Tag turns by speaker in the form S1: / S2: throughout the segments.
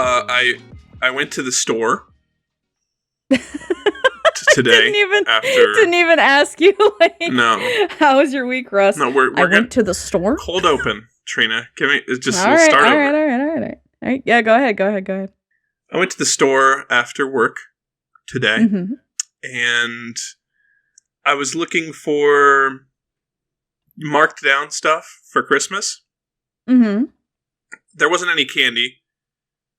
S1: I went to the store today.
S2: Didn't even ask you. Like,
S1: no.
S2: How was your week, Russ?
S1: No, we're
S2: went to the store.
S1: Cold open, Trina. We'll start
S2: over.
S1: All
S2: right. Yeah, go ahead.
S1: I went to the store after work today, and I was looking for marked down stuff for Christmas. Mm-hmm. There wasn't any candy,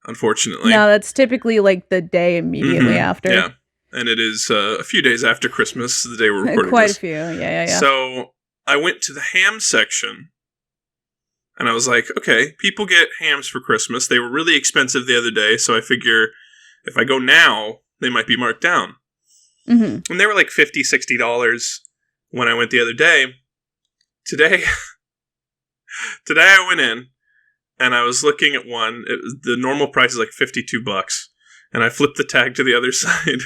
S1: unfortunately.
S2: No, that's typically like the day immediately after.
S1: Yeah, and it is a few days after Christmas, the day we're recording
S2: Quite
S1: this.
S2: a few, yeah.
S1: So I went to the ham section, and I was like, okay, people get hams for Christmas. They were really expensive the other day, so I figure if I go now, they might be marked down. Mm-hmm. And they were like $50, $60 when I went the other day. Today I went in, and I was looking at one. The normal price is like $52, and I flipped the tag to the other side.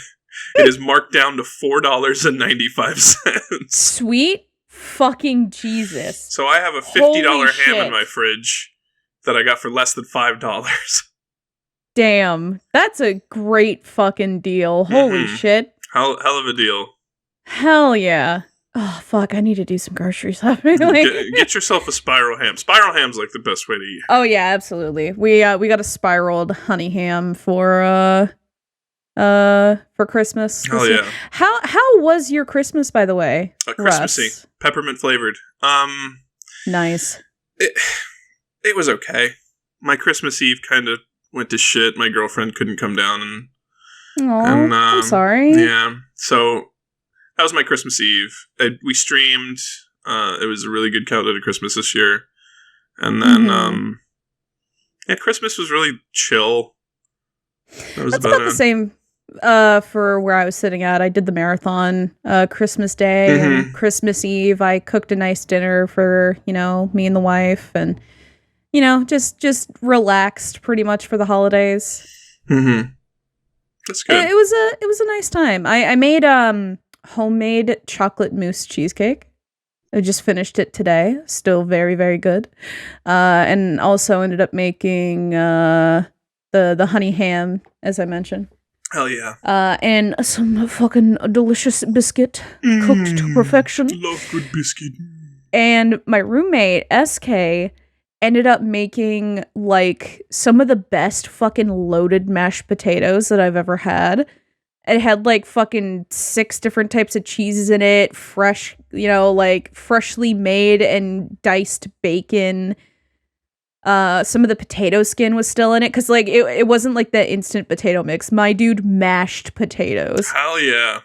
S1: It is marked down to $4.95.
S2: Sweet fucking Jesus!
S1: So I have a $50 ham in my fridge that I got for less than $5.
S2: Damn, that's a great fucking deal. Holy shit!
S1: Hell of a deal.
S2: Hell yeah. Oh, fuck, I need to do some grocery shopping.
S1: Get yourself a spiral ham. Spiral ham's like the best way to eat.
S2: Oh, yeah, absolutely. We got a spiraled honey ham for Christmas.
S1: Oh, yeah.
S2: How was your Christmas, by the way,
S1: Christmassy.
S2: Russ?
S1: Peppermint flavored.
S2: Nice.
S1: It was okay. My Christmas Eve kind of went to shit. My girlfriend couldn't come down.
S2: I'm sorry.
S1: Yeah, so that was my Christmas Eve. We streamed. It was a really good countdown to Christmas this year. And then, Christmas was really chill.
S2: That's about the same for where I was sitting at. I did the marathon Christmas Day and Christmas Eve. I cooked a nice dinner for, me and the wife, and, just relaxed pretty much for the holidays. Mm-hmm.
S1: That's good.
S2: It was a nice time. I made homemade chocolate mousse cheesecake. I just finished it today. Still very, very good. And also ended up making the honey ham, as I mentioned.
S1: Hell yeah.
S2: And some fucking delicious biscuit cooked to perfection.
S1: Love good biscuit.
S2: And my roommate, SK, ended up making, like, some of the best fucking loaded mashed potatoes that I've ever had. It had, like, fucking 6 different types of cheeses in it, fresh, freshly made and diced bacon. Some of the potato skin was still in it, because, like, it wasn't, like, the instant potato mix. My dude mashed potatoes.
S1: Hell yeah.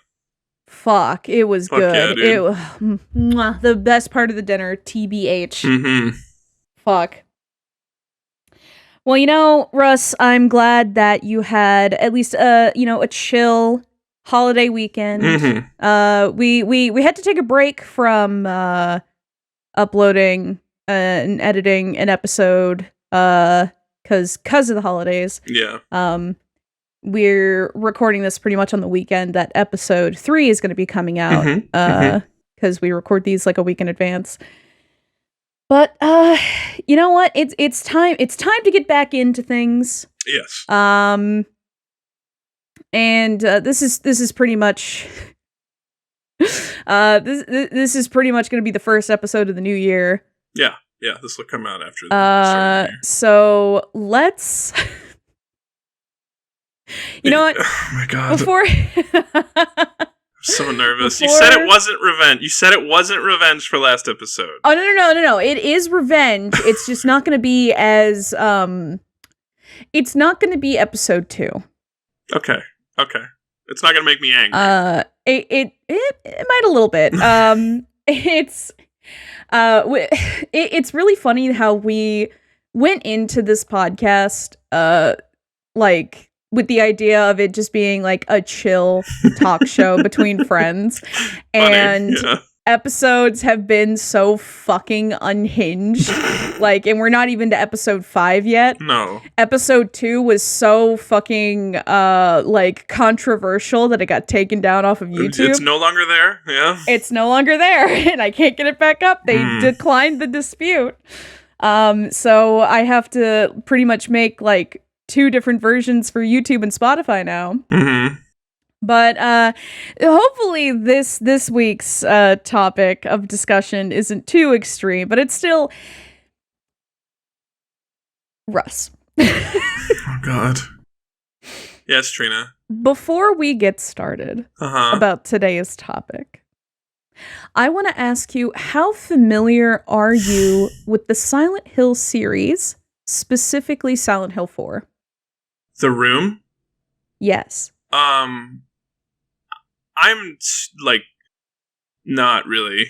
S2: Fuck, it was good.
S1: Yeah,
S2: The best part of the dinner, TBH.
S1: Mm-hmm.
S2: Fuck. Well, Russ, I'm glad that you had at least a chill holiday weekend. Mm-hmm. We had to take a break from uploading and editing an episode because of the holidays.
S1: Yeah.
S2: We're recording this pretty much on the weekend that episode 3 is going to be coming out because we record these like a week in advance. But you know what? It's time to get back into things.
S1: Yes.
S2: And this is pretty much this is pretty much going to be the first episode of the new year.
S1: Yeah. This will come out after the
S2: so let's. You know what?
S1: Oh my god!
S2: Before.
S1: I'm so nervous. You said it wasn't revenge. You said it wasn't revenge for last episode.
S2: Oh no! It is revenge. It's just not going to be as It's not going to be episode 2.
S1: Okay. It's not going to make me angry.
S2: It might a little bit. It's really funny how we went into this podcast like with the idea of it just being like a chill talk show between friends. And episodes have been so fucking unhinged. And we're not even to episode 5 yet.
S1: No.
S2: Episode 2 was so fucking controversial that it got taken down off of YouTube.
S1: It's no longer there. Yeah.
S2: It's no longer there, and I can't get it back up. They declined the dispute. So I have to pretty much make 2 different versions for YouTube and Spotify now.
S1: Mm-hmm.
S2: But hopefully this week's topic of discussion isn't too extreme, but it's still Russ.
S1: Oh, God. Yes, Trina.
S2: Before we get started about today's topic, I want to ask you, how familiar are you with the Silent Hill series, specifically Silent Hill 4?
S1: The Room?
S2: Yes.
S1: I'm, like, not really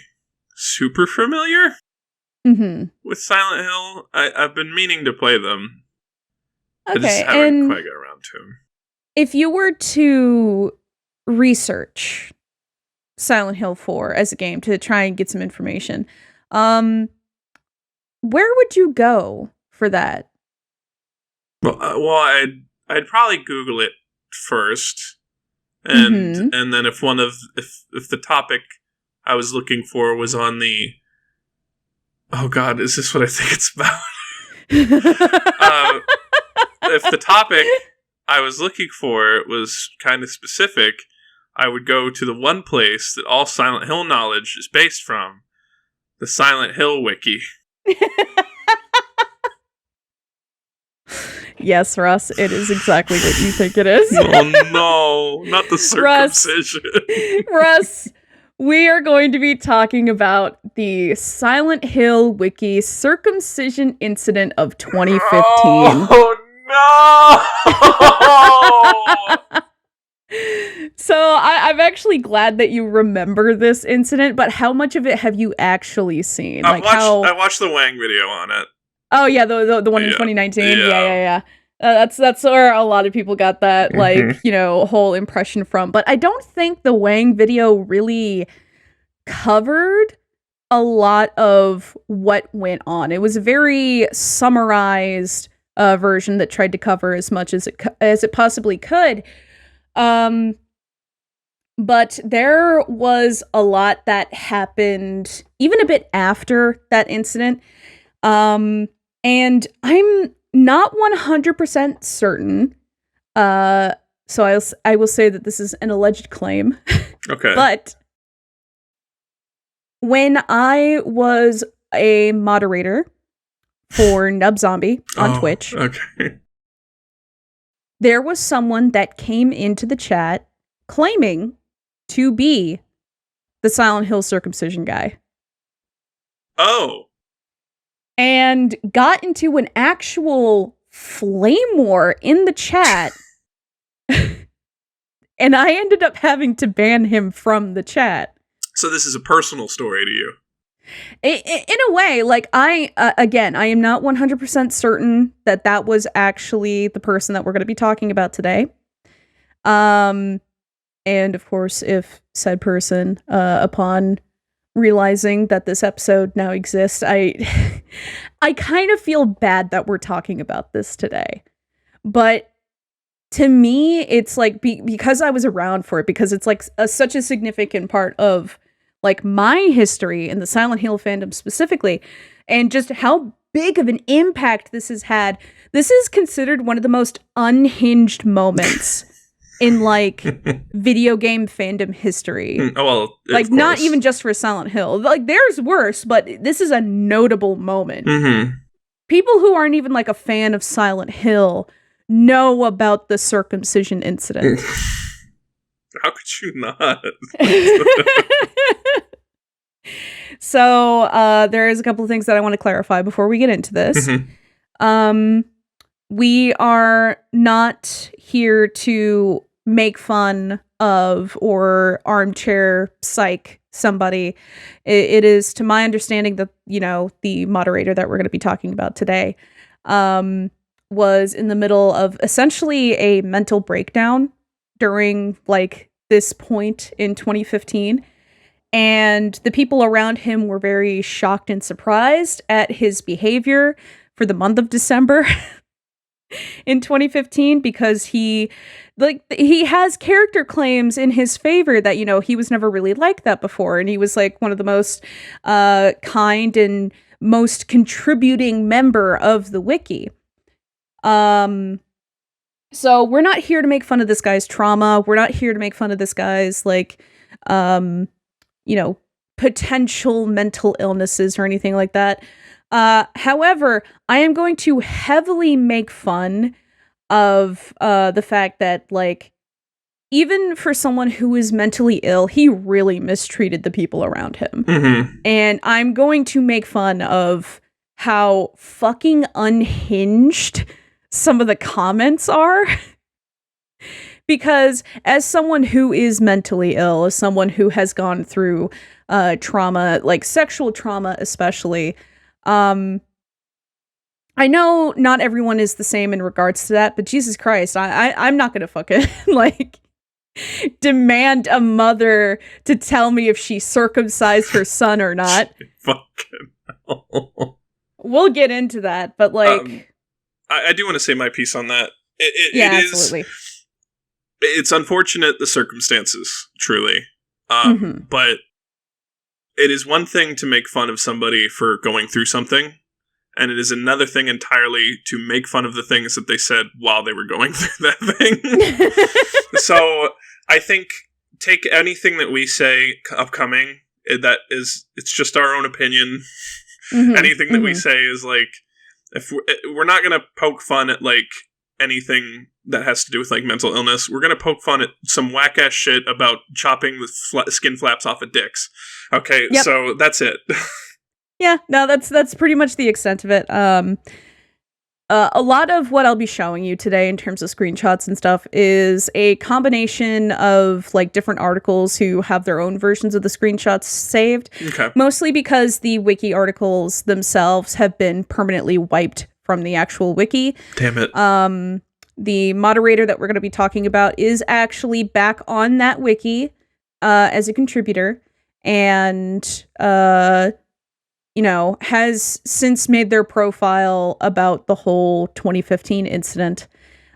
S1: super familiar with Silent Hill. I've been meaning to play them.
S2: Okay,
S1: I just haven't quite got around to them.
S2: If you were to research Silent Hill 4 as a game to try and get some information, where would you go for that?
S1: Well, I'd probably Google it first, and then if the topic I was looking for was on the, oh God, is this what I think it's about? If the topic I was looking for was kind of specific, I would go to the one place that all Silent Hill knowledge is based from, the Silent Hill Wiki.
S2: Yes, Russ, it is exactly what you think it is.
S1: Oh no, not the circumcision.
S2: Russ, we are going to be talking about the Silent Hill Wiki circumcision incident of 2015.
S1: Oh no!
S2: So I'm actually glad that you remember this incident, but how much of it have you actually seen?
S1: I watched the Wang video on it.
S2: Oh yeah, the one in 2019. Yeah. That's where a lot of people got that whole impression from. But I don't think the Wang video really covered a lot of what went on. It was a very summarized version that tried to cover as much as it possibly could. But there was a lot that happened even a bit after that incident. And I'm not 100% certain. So I will say that this is an alleged claim.
S1: Okay.
S2: But when I was a moderator for Nub Zombie on Twitch,
S1: okay,
S2: there was someone that came into the chat claiming to be the Silent Hill circumcision guy.
S1: Oh.
S2: And got into an actual flame war in the chat. And I ended up having to ban him from the chat.
S1: So this is a personal story to you?
S2: In a way, like I am not 100% certain that was actually the person that we're going to be talking about today. And of course, if said person, upon realizing that this episode now exists, I kind of feel bad that we're talking about this today. But to me, it's like, because I was around for it, because it's like such a significant part of like my history in the Silent Hill fandom specifically, and just how big of an impact this has had. This is considered one of the most unhinged moments in like video game fandom history.
S1: Oh, well,
S2: like not even just for Silent Hill. Like there's worse, but this is a notable moment. People who aren't even like a fan of Silent Hill know about the circumcision incident.
S1: How could you not?
S2: So there is a couple of things that I want to clarify before we get into this. We are not here to make fun of or armchair psych somebody. It is, to my understanding, that, you know, the moderator that we're going to be talking about today was in the middle of essentially a mental breakdown during like this point in 2015. And the people around him were very shocked and surprised at his behavior for the month of December in 2015, because he has character claims in his favor that, you know, he was never really like that before. And he was like one of the most kind and most contributing member of the wiki. So we're not here to make fun of this guy's trauma. We're not here to make fun of this guy's, like, potential mental illnesses or anything like that. However, I am going to heavily make fun of the fact that, like, even for someone who is mentally ill, he really mistreated the people around him.
S1: Mm-hmm.
S2: And I'm going to make fun of how fucking unhinged some of the comments are. Because as someone who is mentally ill, as someone who has gone through trauma, like sexual trauma especially, I know not everyone is the same in regards to that, but Jesus Christ, I'm not gonna fucking, like, demand a mother to tell me if she circumcised her son or not.
S1: Fucking hell.
S2: We'll get into that, but, like...
S1: I do want to say my piece on that.
S2: Absolutely.
S1: It's unfortunate, the circumstances, truly.
S2: Mm-hmm.
S1: But it is one thing to make fun of somebody for going through something, and it is another thing entirely to make fun of the things that they said while they were going through that thing. So I think take anything that we say upcoming, it's just our own opinion.
S2: Mm-hmm.
S1: Anything that we say is like, if we're not going to poke fun at, like, anything that has to do with, like, mental illness. We're going to poke fun at some whack-ass shit about chopping the skin flaps off of dicks. Okay, yep. So that's it.
S2: Yeah, no, that's pretty much the extent of it. A lot of what I'll be showing you today in terms of screenshots and stuff is a combination of, like, different articles who have their own versions of the screenshots saved.
S1: Okay.
S2: Mostly because the wiki articles themselves have been permanently wiped from the actual wiki.
S1: Damn it.
S2: The moderator that we're going to be talking about is actually back on that wiki as a contributor, and has since made their profile about the whole 2015 incident.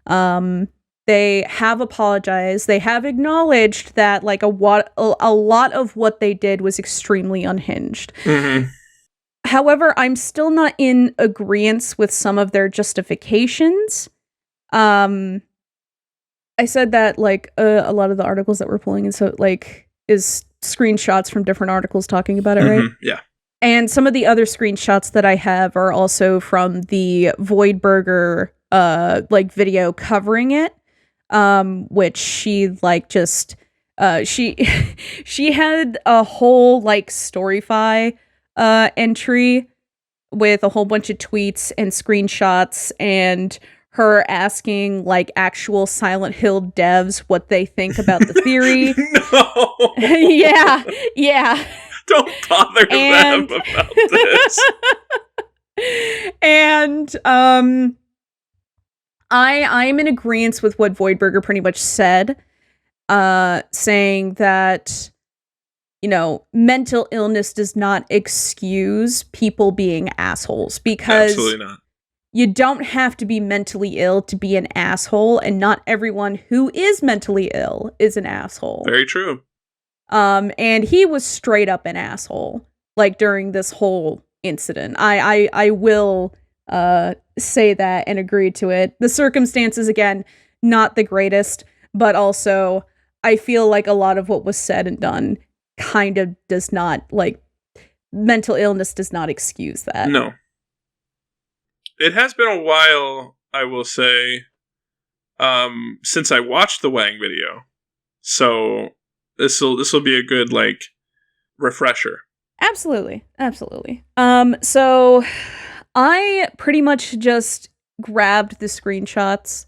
S2: They have apologized. They have acknowledged that, like, a lot of what they did was extremely unhinged.
S1: Mm-hmm.
S2: However, I'm still not in agreement with some of their justifications. I said that, like, a lot of the articles that we're pulling is screenshots from different articles talking about it, right?
S1: Mm-hmm. Yeah.
S2: And some of the other screenshots that I have are also from the Voidburger video covering it, which she, like, just she had a whole, like, Storyfy entry with a whole bunch of tweets and screenshots and her asking, like, actual Silent Hill devs what they think about the theory.
S1: No.
S2: Yeah.
S1: Don't bother them about this.
S2: And I'm in agreement with what Voidburger pretty much said, saying that, mental illness does not excuse people being assholes, because
S1: absolutely not.
S2: You don't have to be mentally ill to be an asshole, and not everyone who is mentally ill is an asshole.
S1: Very true.
S2: And he was straight up an asshole, like, during this whole incident. I will say that and agree to it. The circumstances, again, not the greatest, but also I feel like a lot of what was said and done kind of does not, like, mental illness does not excuse that.
S1: No. It has been a while, I will say, since I watched the Wang video. So this will be a good, like, refresher.
S2: Absolutely. So I pretty much just grabbed the screenshots.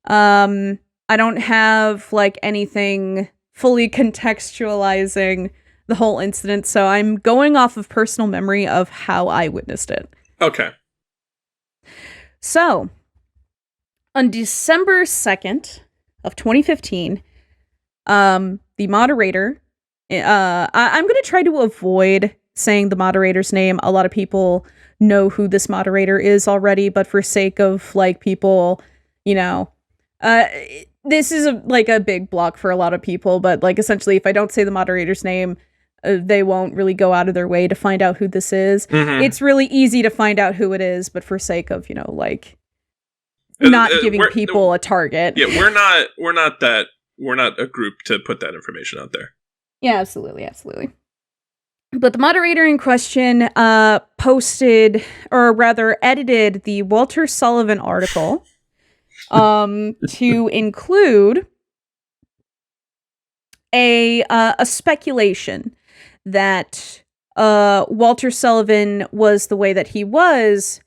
S2: I don't have, like, anything fully contextualizing the whole incident, so I'm going off of personal memory of how I witnessed it.
S1: Okay.
S2: So, on December 2nd of 2015, the moderator, I'm going to try to avoid saying the moderator's name. A lot of people know who this moderator is already, but for sake of, like, people, this is a big block for a lot of people, but, like, essentially, if I don't say the moderator's name, they won't really go out of their way to find out who this is. Mm-hmm. It's really easy to find out who it is, but for sake of, not giving people a target.
S1: Yeah, we're not a group to put that information out there.
S2: Yeah, absolutely. But the moderator in question posted, or rather edited, the Walter Sullivan article to include a speculation that Walter Sullivan was the way that he was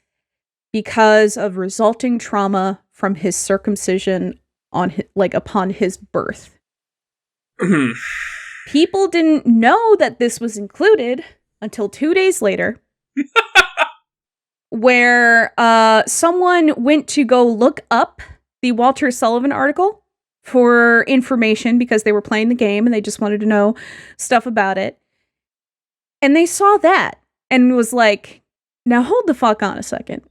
S2: because of resulting trauma from his circumcision upon his birth. People didn't know that this was included until 2 days later, where someone went to go look up the Walter Sullivan article for information because they were playing the game and they just wanted to know stuff about it. And they saw that and was like, now hold the fuck on a second.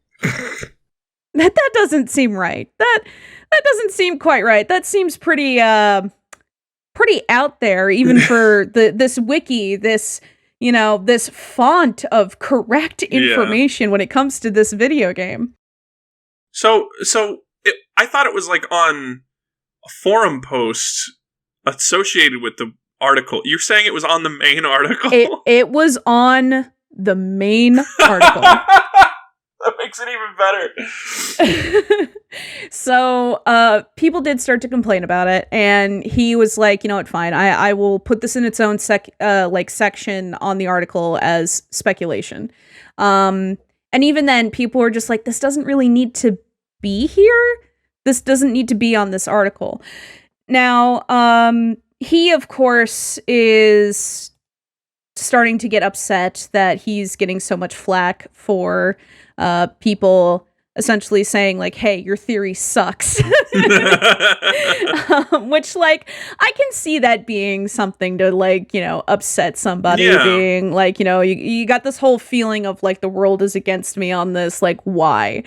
S2: That doesn't seem right. That doesn't seem quite right. That seems pretty out there, even for this wiki, this font of correct information when it comes to this video game.
S1: So I thought it was like on a forum post associated with the article. You're saying it was on the main article?
S2: It was on the main article.
S1: That makes it even better.
S2: So, people did start to complain about it, and he was like, you know what, fine, I will put this in its own section on the article as speculation. And even then, people were just like, this doesn't really need to be here. This doesn't need to be on this article. Now, he, of course, is starting to get upset that he's getting so much flack for people essentially saying like, hey, your theory sucks. Which, like, I can see that being something to, like, upset somebody, being like, you got this whole feeling of like the world is against me on this, like, why?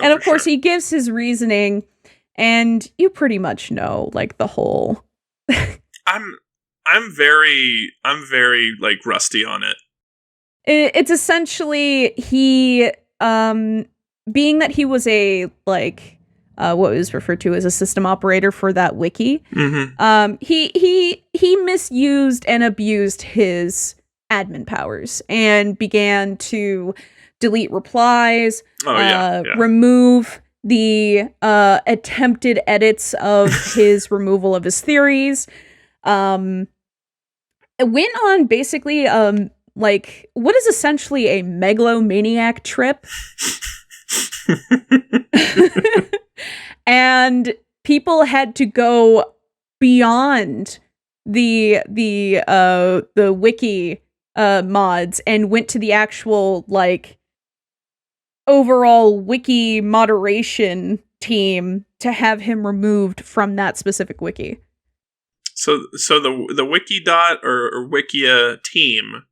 S2: And of course he gives his reasoning, and you pretty much know, like, the whole
S1: I'm very like rusty on it.
S2: It's essentially he being that he was a what was referred to as a system operator for that wiki.
S1: Mm-hmm.
S2: He misused and abused his admin powers and began to delete replies, remove the attempted edits of his removal of his theories. It went on basically what is essentially a megalomaniac trip. And people had to go beyond the wiki mods and went to the actual overall wiki moderation team to have him removed from that specific wiki.
S1: So the Wikidot or Wikia team.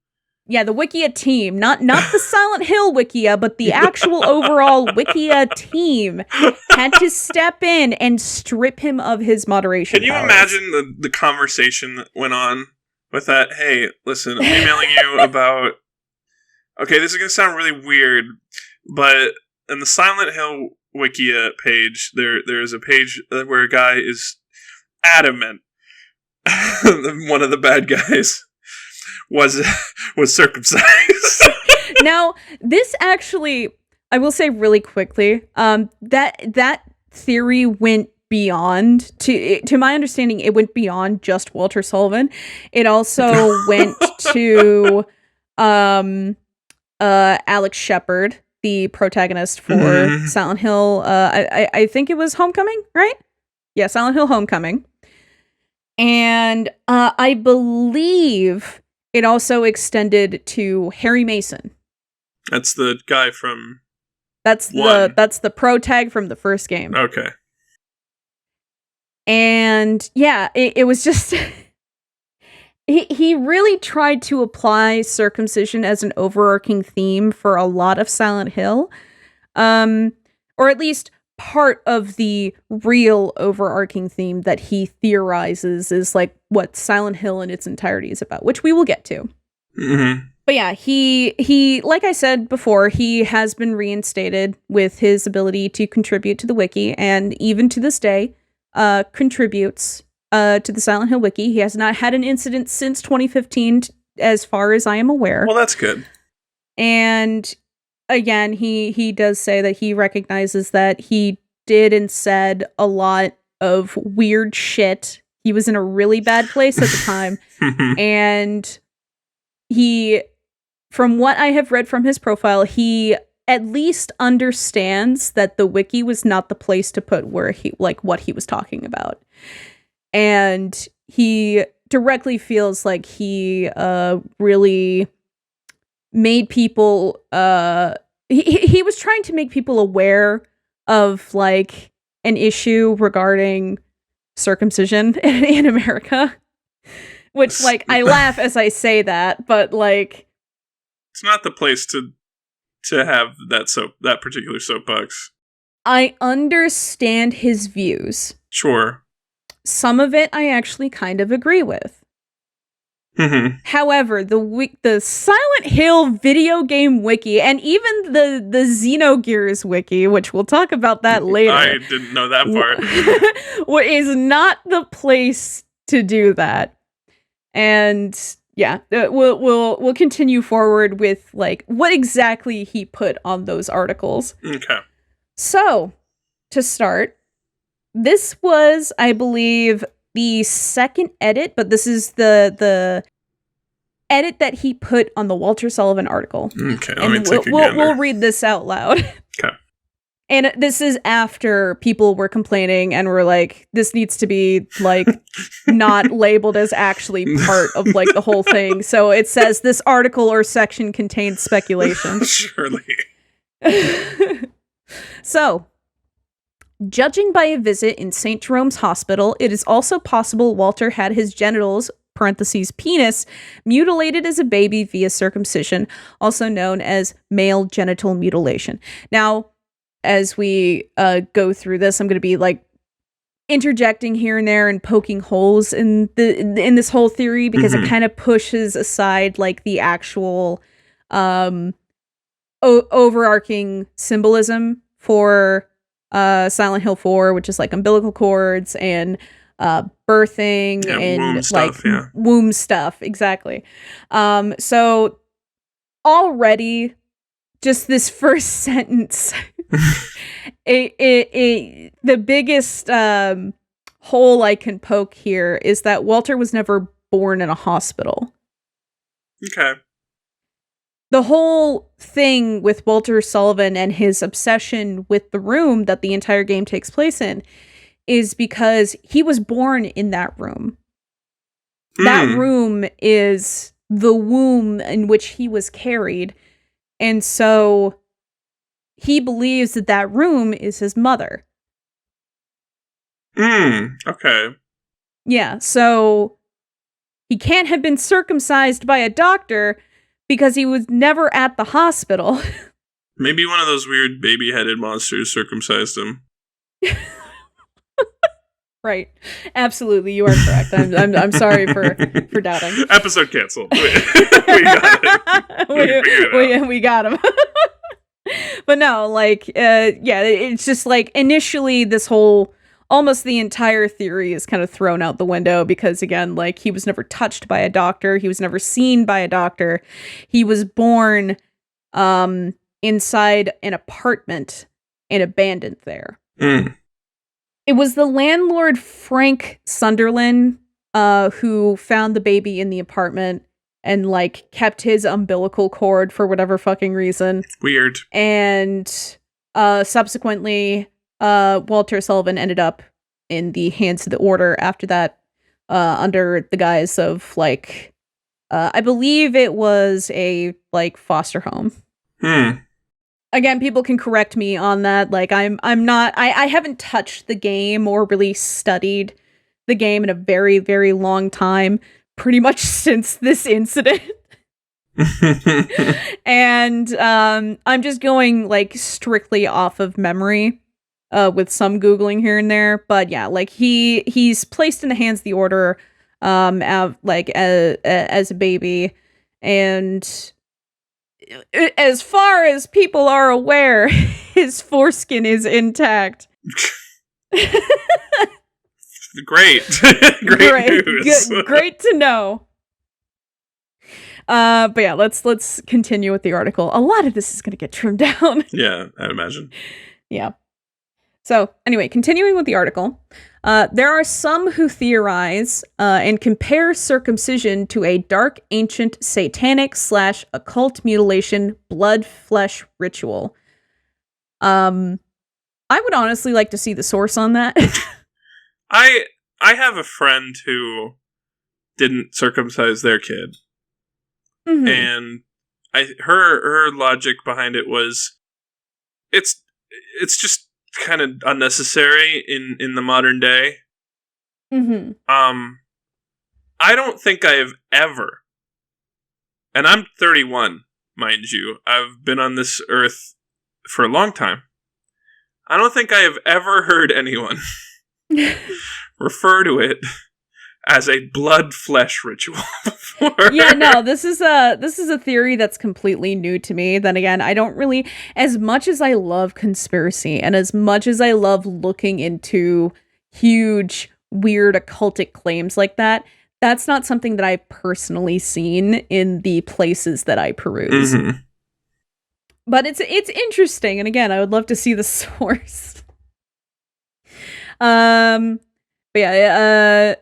S2: Yeah, the Wikia team, not the Silent Hill Wikia, but the actual overall Wikia team had to step in and strip him of his moderation.
S1: Can you imagine the conversation that went on with that? Hey, listen, I'm emailing you about. Okay, this is gonna sound really weird, but in the Silent Hill Wikia page, there is a page where a guy is adamant. One of the bad guys was circumcised.
S2: Now, this actually, I will say really quickly, that theory went beyond, to my understanding, it went beyond just Walter Sullivan. It also went to Alex Shepard, the protagonist for Silent Hill. I think it was Homecoming, right? Yeah, Silent Hill Homecoming. And I believe it also extended to Harry Mason.
S1: That's the guy from.
S2: That's the pro tag from the first game.
S1: Okay.
S2: And yeah, it was just he really tried to apply circumcision as an overarching theme for a lot of Silent Hill, or at least part of the real overarching theme that he theorizes is what Silent Hill in its entirety is about, which we will get to.
S1: Mm-hmm.
S2: But yeah, he like I said before, he has been reinstated with his ability to contribute to the wiki, and even to this day, contributes to the Silent Hill wiki. He has not had an incident since 2015, as far as I am aware.
S1: Well, that's good.
S2: And again, he does say that he recognizes that he did and said a lot of weird shit. He was in a really bad place at the time, and he, from what I have read from his profile, he at least understands that the wiki was not the place to put where he, like, what he was talking about. And he directly feels like he really made people, he was trying to make people aware of, like, an issue regarding circumcision in America. Which, like, I laugh as I say that, but, like,
S1: it's not the place to have that particular soapbox.
S2: I understand his views.
S1: Sure. Some
S2: of it I actually kind of agree with.
S1: Mm-hmm.
S2: However, the Silent Hill video game wiki, and even the Xenogears wiki, which we'll talk about that later.
S1: I didn't know that part.
S2: Is not the place to do that. And yeah, we'll continue forward with, like, what exactly he put on those articles.
S1: Okay.
S2: So, to start, this was, I believe, the second edit, but this is the edit that he put on the Walter Sullivan article.
S1: Okay, let me take a gander.
S2: We'll read this out loud.
S1: Okay.
S2: And this is after people were complaining and were like, this needs to be, like, not labeled as actually part of, like, the whole thing. So it says, this article or section contains speculation.
S1: Surely.
S2: So, judging by a visit in St. Jerome's Hospital, it is also possible Walter had his genitals, parentheses, penis, mutilated as a baby via circumcision, also known as male genital mutilation. Now, as we go through this, I'm going to be, like, interjecting here and there and poking holes in this whole theory, because it kind of pushes aside, like, the actual overarching symbolism for Silent Hill 4, which is, like, umbilical cords and birthing and
S1: womb
S2: like
S1: stuff,
S2: womb stuff. Exactly. So already, just this first sentence, the biggest hole I can poke here is that Walter was never born in a hospital.
S1: Okay.
S2: The whole thing with Walter Sullivan and his obsession with the room that the entire game takes place in is because he was born in that room. That room is the womb in which he was carried. And so he believes that that room is his mother.
S1: Okay.
S2: Yeah, so he can't have been circumcised by a doctor because he was never at the hospital.
S1: Maybe one of those weird baby-headed monsters circumcised him.
S2: Right. Absolutely, you are correct. I'm sorry for doubting.
S1: Episode canceled. We got it.
S2: We got him. But no, like, yeah, it's just like initially this whole, almost the entire theory is kind of thrown out the window because, again, like, he was never touched by a doctor. He was never seen by a doctor. He was born inside an apartment and abandoned there. It was the landlord, Frank Sunderland, who found the baby in the apartment and, like, kept his umbilical cord for whatever fucking reason.
S1: Weird.
S2: And subsequently, Walter Sullivan ended up in the hands of the order after that, under the guise of, like, I believe it was a, like, foster home. Again, people can correct me on that. Like, I haven't touched the game or really studied the game in a very, very long time, pretty much since this incident. And I'm just going, like, strictly off of memory, with some Googling here and there. But yeah, like, he's placed in the hands of the order, as a baby, and as far as people are aware, his foreskin is intact.
S1: Great. Great news.
S2: Great to know. But yeah, let's continue with the article. A lot of this is going to get trimmed down.
S1: Yeah, I'd imagine.
S2: Yeah. So anyway, continuing with the article, there are some who theorize and compare circumcision to a dark, ancient, satanic / occult mutilation blood flesh ritual. I would honestly like to see the source on that.
S1: I have a friend who didn't circumcise their kid. Mm-hmm. And her logic behind it was it's just kind of unnecessary in the modern day. Mm-hmm. I don't think I have ever, and I'm 31, mind you, I've been on this earth for a long time. I don't think I have ever heard anyone refer to it as a blood flesh ritual before.
S2: Yeah, no, this is a theory that's completely new to me. Then again, I don't really, as much as I love conspiracy and as much as I love looking into huge, weird occultic claims like that, that's not something that I've personally seen in the places that I peruse. Mm-hmm. But it's interesting, and again, I would love to see the source. But yeah,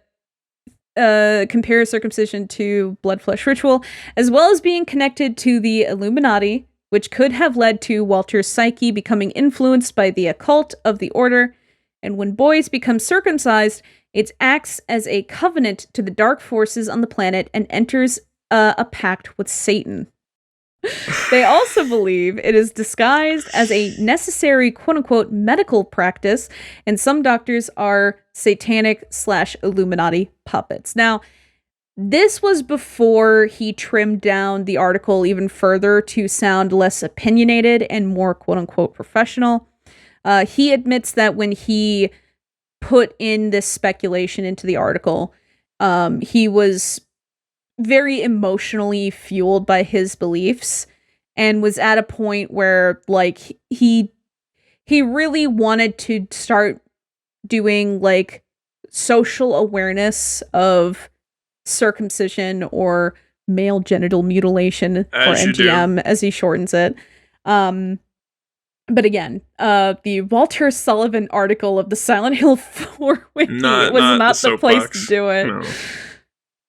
S2: compare circumcision to blood flesh ritual, as well as being connected to the Illuminati, which could have led to Walter's psyche becoming influenced by the occult of the order. And when boys become circumcised, it acts as a covenant to the dark forces on the planet and enters a pact with Satan. They also believe it is disguised as a necessary quote-unquote medical practice, and some doctors are satanic / Illuminati puppets. Now, this was before he trimmed down the article even further to sound less opinionated and more quote-unquote professional. He admits that when he put in this speculation into the article, he was very emotionally fueled by his beliefs and was at a point where like he really wanted to start doing like social awareness of circumcision or male genital mutilation, or MGM as he shortens it. But again, the Walter Sullivan article of the Silent Hill 4 wiki was not the place to do it. No.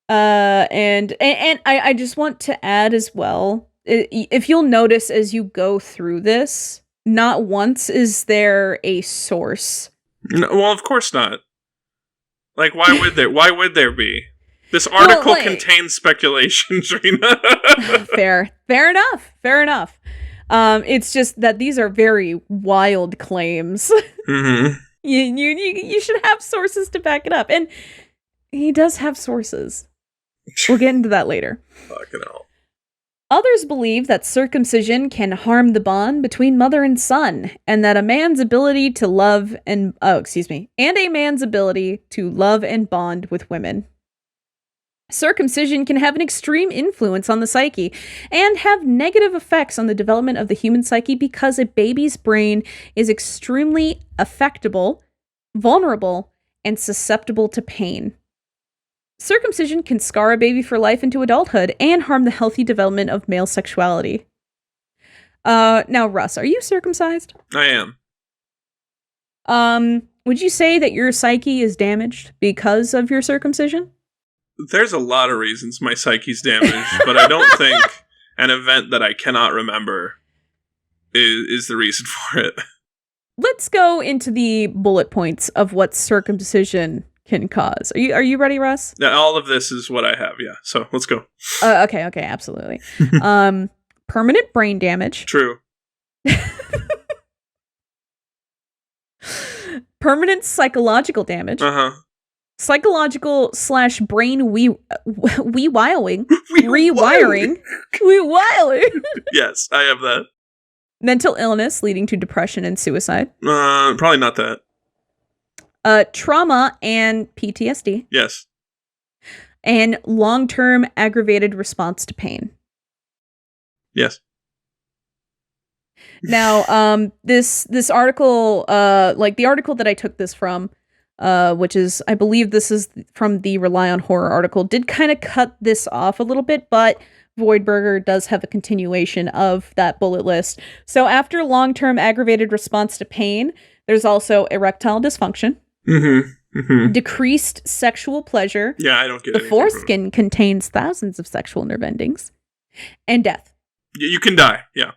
S2: And I just want to add as well, if you'll notice as you go through this, not once is there a source.
S1: No, well, of course not. Like, why would there? Why would there be? This article contains speculation, Trina.
S2: Fair enough. It's just that these are very wild claims. Mm-hmm. You should have sources to back it up, and he does have sources. We'll get into that later.
S1: Fucking hell.
S2: Others believe that circumcision can harm the bond between mother and son, and that a man's ability to love and a man's ability to love and bond with women. Circumcision can have an extreme influence on the psyche and have negative effects on the development of the human psyche because a baby's brain is extremely affectable, vulnerable, and susceptible to pain. Circumcision can scar a baby for life into adulthood and harm the healthy development of male sexuality. Now, Russ, are you circumcised?
S1: I am.
S2: Would you say that your psyche is damaged because of your circumcision?
S1: There's a lot of reasons my psyche's damaged, but I don't think an event that I cannot remember is the reason for it.
S2: Let's go into the bullet points of what circumcision can cause. Are you ready, Russ?
S1: Yeah, all of this is what I have, yeah. So let's go.
S2: Okay, absolutely. Permanent brain damage.
S1: True.
S2: Permanent psychological damage.
S1: Uh-huh.
S2: Psychological / brain rewiring. Rewiring.
S1: Yes, I have that.
S2: Mental illness leading to depression and suicide.
S1: Probably not that.
S2: Trauma and PTSD.
S1: Yes.
S2: And long-term aggravated response to pain.
S1: Yes.
S2: Now, this article, like the article that I took this from, which is, I believe this is from the Rely on Horror article, did kind of cut this off a little bit, but Voidberger does have a continuation of that bullet list. So after long-term aggravated response to pain, there's also erectile dysfunction, decreased sexual pleasure.
S1: Yeah, I don't get it.
S2: The foreskin contains thousands of sexual nerve endings, and death.
S1: You can die, yeah.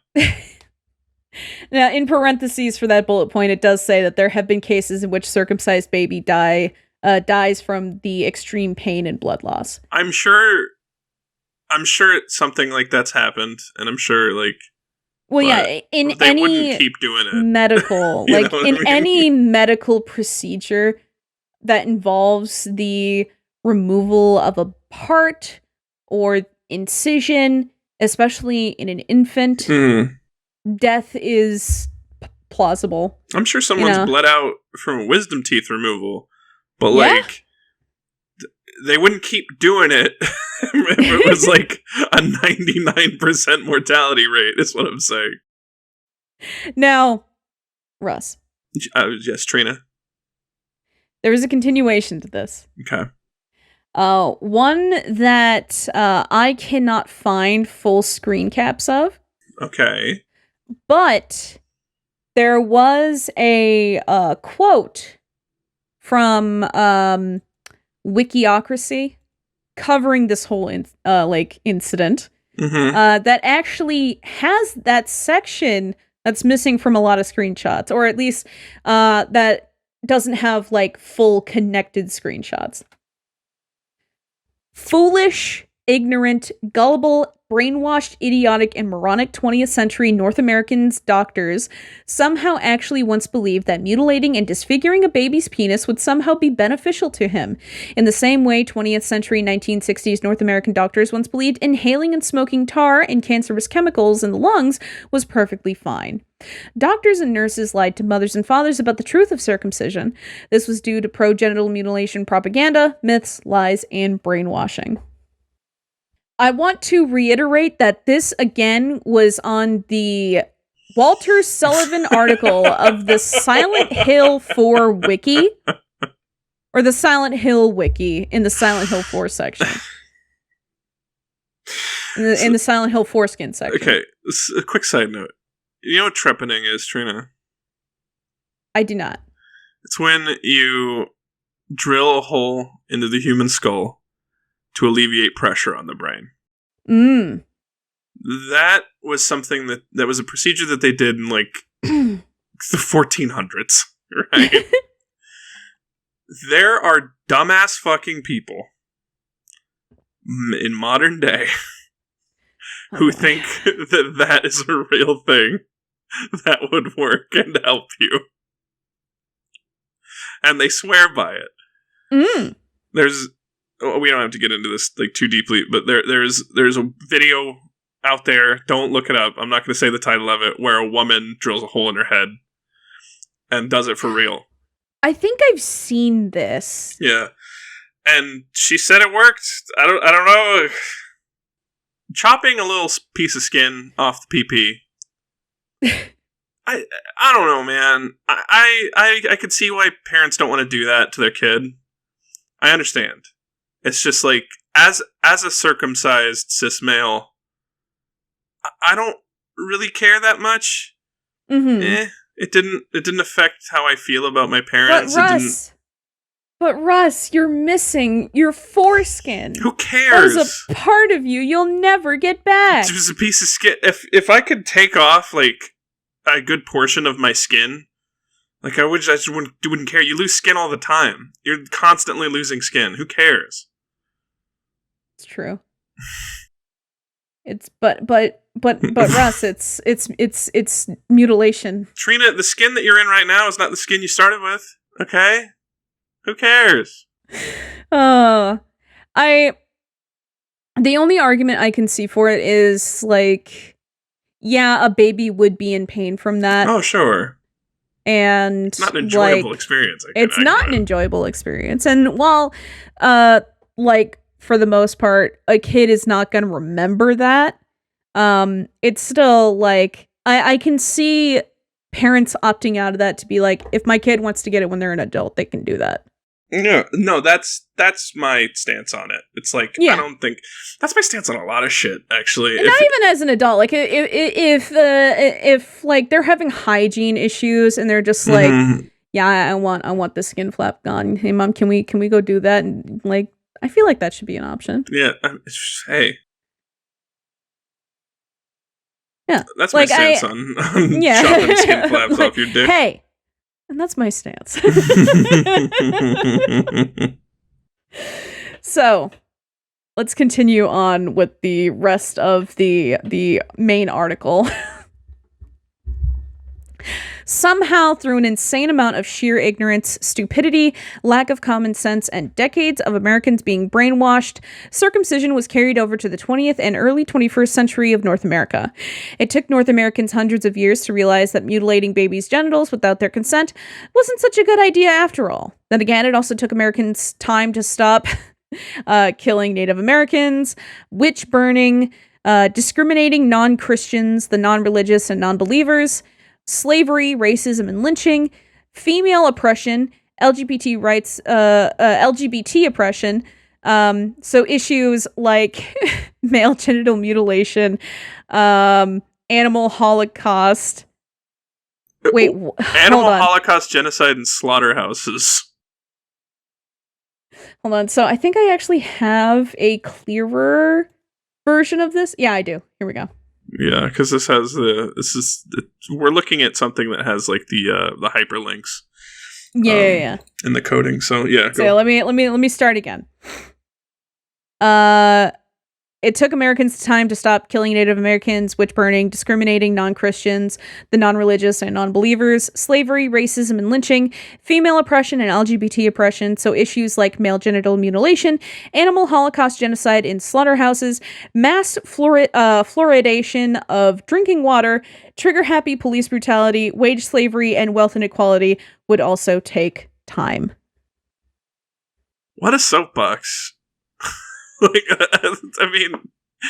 S2: Now, in parentheses for that bullet point, it does say that there have been cases in which circumcised baby dies from the extreme pain and blood loss.
S1: I'm sure something like that's happened, and I'm sure, like...
S2: Well, yeah, in any
S1: wouldn't keep doing it.
S2: medical, like, in any medical procedure that involves the removal of a part or incision, especially in an infant... Death is plausible.
S1: I'm sure someone's bled out from wisdom teeth removal, but like they wouldn't keep doing it if it was like a 99% mortality rate, is what I'm saying.
S2: Now, Russ.
S1: Yes, Trina.
S2: There is a continuation to this.
S1: Okay.
S2: One that I cannot find full screen caps of.
S1: Okay.
S2: But there was a quote from Wikiocracy covering this whole incident that actually has that section that's missing from a lot of screenshots, or at least that doesn't have like full connected screenshots. Foolish, ignorant, gullible, brainwashed, idiotic, and moronic 20th century North Americans doctors somehow actually once believed that mutilating and disfiguring a baby's penis would somehow be beneficial to him. In the same way, 20th century 1960s North American doctors once believed inhaling and smoking tar and cancerous chemicals in the lungs was perfectly fine. Doctors and nurses lied to mothers and fathers about the truth of circumcision. This was due to pro-genital mutilation propaganda, myths, lies, and brainwashing. I want to reiterate that this, again, was on the Walter Sullivan article of the Silent Hill 4 wiki, or the Silent Hill wiki in the Silent Hill 4 section. In the Silent Hill foreskin section.
S1: Okay, a quick side note. You know what trepanning is, Trina?
S2: I do not.
S1: It's when you drill a hole into the human skull to alleviate pressure on the brain. That was something that was a procedure that they did in like the 1400s, right? There are dumbass fucking people in modern day who think that is a real thing that would work and help you. And they swear by it. We don't have to get into this like too deeply, but there's a video out there. Don't look it up. I'm not going to say the title of it, where a woman drills a hole in her head and does it for real.
S2: I think I've seen this.
S1: Yeah, and she said it worked. I don't know. Chopping a little piece of skin off the PP. I don't know, man. I could see why parents don't want to do that to their kid. I understand. It's just like, as a circumcised cis male, I don't really care that much. It didn't affect how I feel about my parents.
S2: But Russ, you're missing your foreskin.
S1: Who cares?
S2: That was a part of you you'll never get back.
S1: It was a piece of skin. If I could take off like a good portion of my skin, like I just wouldn't care. You lose skin all the time. You're constantly losing skin. Who cares?
S2: It's true. But Russ, it's mutilation.
S1: Trina, the skin that you're in right now is not the skin you started with. Okay? Who cares?
S2: The only argument I can see for it is like, yeah, a baby would be in pain from that.
S1: Oh, sure.
S2: And
S1: it's not an enjoyable experience.
S2: It's not an enjoyable experience. And while, like, for the most part, a kid is not going to remember that, it's still like, I can see parents opting out of that to be like, if my kid wants to get it when they're an adult, they can do that.
S1: Yeah, no, that's my stance on it. It's like, I don't think that's my stance on a lot of shit, actually.
S2: And not even as an adult, like if like they're having hygiene issues and they're just like, yeah, I want the skin flap gone. Hey, mom, can we go do that? And like, I feel like that should be an option.
S1: Yeah, hey.
S2: Yeah,
S1: that's my stance on chopping skin flaps off your dick.
S2: Hey. And that's my stance. So, let's continue on with the rest of the main article. Somehow, through an insane amount of sheer ignorance, stupidity, lack of common sense, and decades of Americans being brainwashed, circumcision was carried over to the 20th and early 21st century of North America. It took North Americans hundreds of years to realize that mutilating babies' genitals without their consent wasn't such a good idea after all. Then again, it also took Americans time to stop killing Native Americans, witch burning, discriminating non-Christians, the non-religious, and non-believers, slavery, racism, and lynching, female oppression, LGBT rights, LGBT oppression, so issues like male genital mutilation, animal holocaust. Wait,
S1: animal holocaust, genocide, and slaughterhouses.
S2: Hold on. So I think I actually have a clearer version of this. Yeah, I do. Here we go.
S1: Yeah, because we're looking at something that has like the hyperlinks.
S2: Yeah.
S1: In the coding. So yeah.
S2: So let me start again. It took Americans time to stop killing Native Americans, witch burning, discriminating non-Christians, the non-religious and non-believers, slavery, racism, and lynching, female oppression and LGBT oppression, so issues like male genital mutilation, animal holocaust, genocide in slaughterhouses, mass fluoridation of drinking water, trigger-happy police brutality, wage slavery, and wealth inequality would also take time.
S1: What a soapbox. Like, I mean,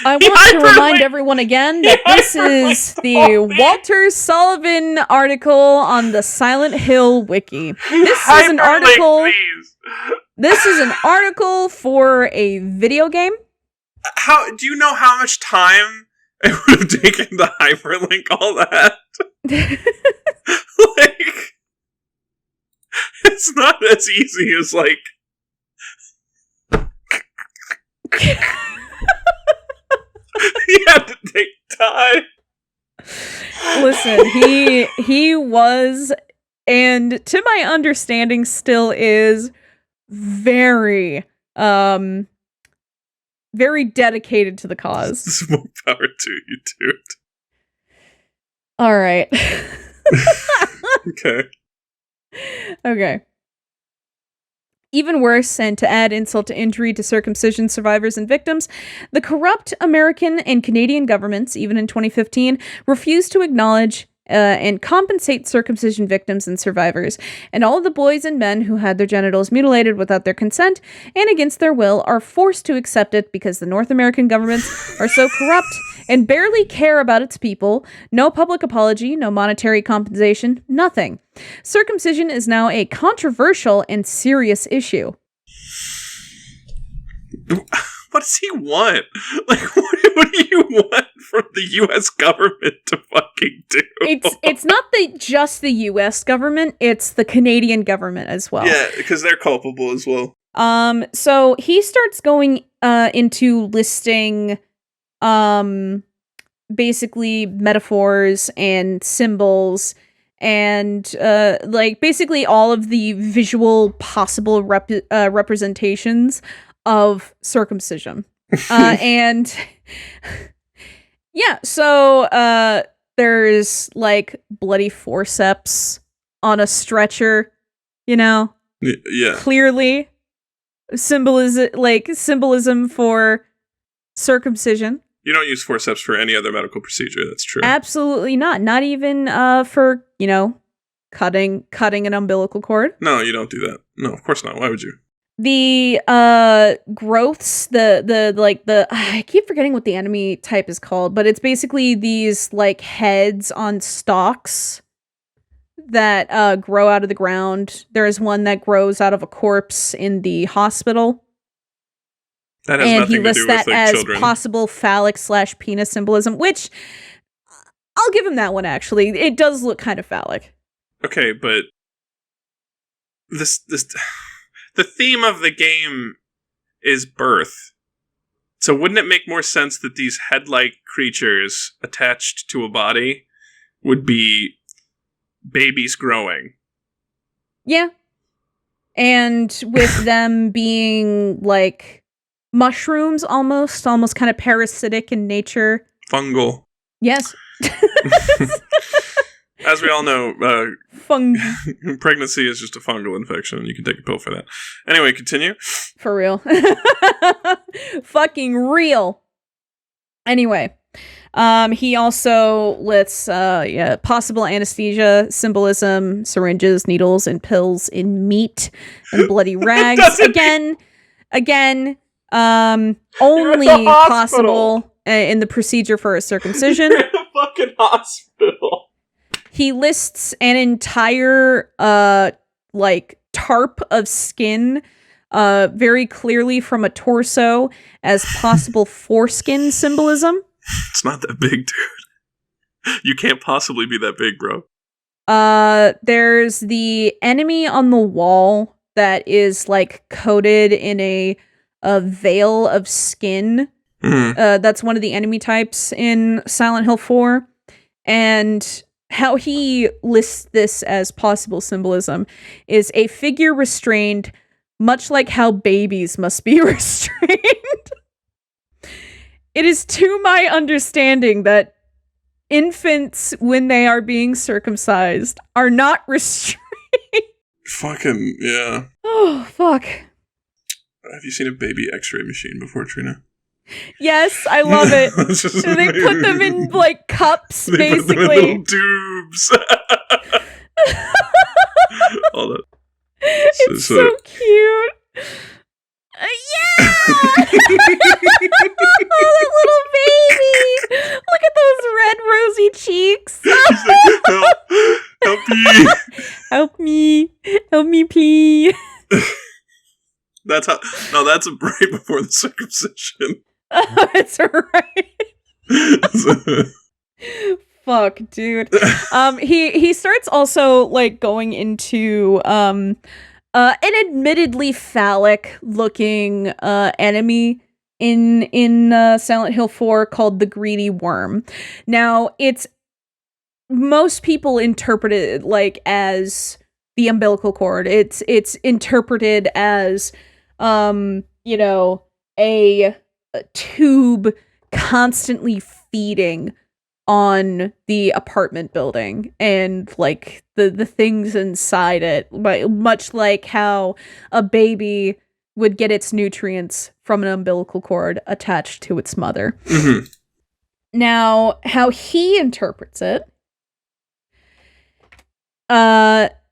S2: I want to remind everyone again that this is the Walter Sullivan article on the Silent Hill wiki. This is an article. This is an article for a video game.
S1: How do you know how much time it would have taken to hyperlink all that? Like, it's not as easy as like. He had to take time.
S2: Listen, he was, and to my understanding still is, very very dedicated to the cause.
S1: More power to you, dude.
S2: All right. Okay. Even worse, and to add insult to injury to circumcision survivors and victims, the corrupt American and Canadian governments, even in 2015, refused to acknowledge and compensate circumcision victims and survivors, and all of the boys and men who had their genitals mutilated without their consent and against their will are forced to accept it because the North American governments are so corrupt and barely care about its people. No public apology, no monetary compensation, nothing. Circumcision is now a controversial and serious issue.
S1: What does he want? Like, what do you want from the U.S. government to fucking do?
S2: It's not just the U.S. government, it's the Canadian government as well.
S1: Yeah, because they're culpable as well.
S2: So he starts going into listing basically metaphors and symbols and like basically all of the visual possible representations of circumcision. And yeah, so there's like bloody forceps on a stretcher, you know?
S1: Yeah.
S2: Clearly symbolism for circumcision.
S1: You don't use forceps for any other medical procedure, that's true.
S2: Absolutely not. Not even for, cutting an umbilical cord.
S1: No, you don't do that. No, of course not. Why would you?
S2: The growths, I keep forgetting what the enemy type is called, but it's basically these like heads on stalks that grow out of the ground. There is one that grows out of a corpse in the hospital.
S1: That has nothing to do with like
S2: as
S1: children.
S2: Possible phallic/penis symbolism, which I'll give him that one. Actually, it does look kind of phallic.
S1: Okay, but this the theme of the game is birth. So wouldn't it make more sense that these head-like creatures attached to a body would be babies growing?
S2: Yeah. And with them being like mushrooms almost kind of parasitic in nature.
S1: Fungal.
S2: Yes.
S1: As we all know, pregnancy is just a fungal infection. You can take a pill for that. Anyway, continue.
S2: For real. Fucking real. Anyway, he also lists possible anesthesia symbolism, syringes, needles, and pills in meat and bloody rags. Again, only possible in the procedure for a circumcision.
S1: You're in a fucking hospital.
S2: He lists an entire tarp of skin very clearly from a torso as possible foreskin symbolism.
S1: It's not that big, dude. You can't possibly be that big, bro.
S2: There's the enemy on the wall that is like coated in a veil of skin.
S1: Mm-hmm.
S2: That's one of the enemy types in Silent Hill 4. And how he lists this as possible symbolism is a figure restrained, much like how babies must be restrained. It is to my understanding that infants, when they are being circumcised, are not restrained.
S1: Fucking, yeah.
S2: Oh, fuck.
S1: Have you seen a baby x-ray machine before, Trina?
S2: Yes, I love it. They put them in, like, cups,
S1: they
S2: basically.
S1: Put them in little tubes. Hold on.
S2: It's so cute. Yeah! Oh, that little baby! Look at those red, rosy cheeks.
S1: He's like, help me.
S2: Help me. Help me pee.
S1: That's right before the circumcision.
S2: That's right. Fuck, dude. He starts also like going into an admittedly phallic looking enemy in Silent Hill 4 called the Greedy Worm. Now, it's most people interpret it like as the umbilical cord. It's interpreted as a tube constantly feeding on the apartment building and like the things inside it, much like how a baby would get its nutrients from an umbilical cord attached to its mother.
S1: Mm-hmm.
S2: Now, how he interprets it,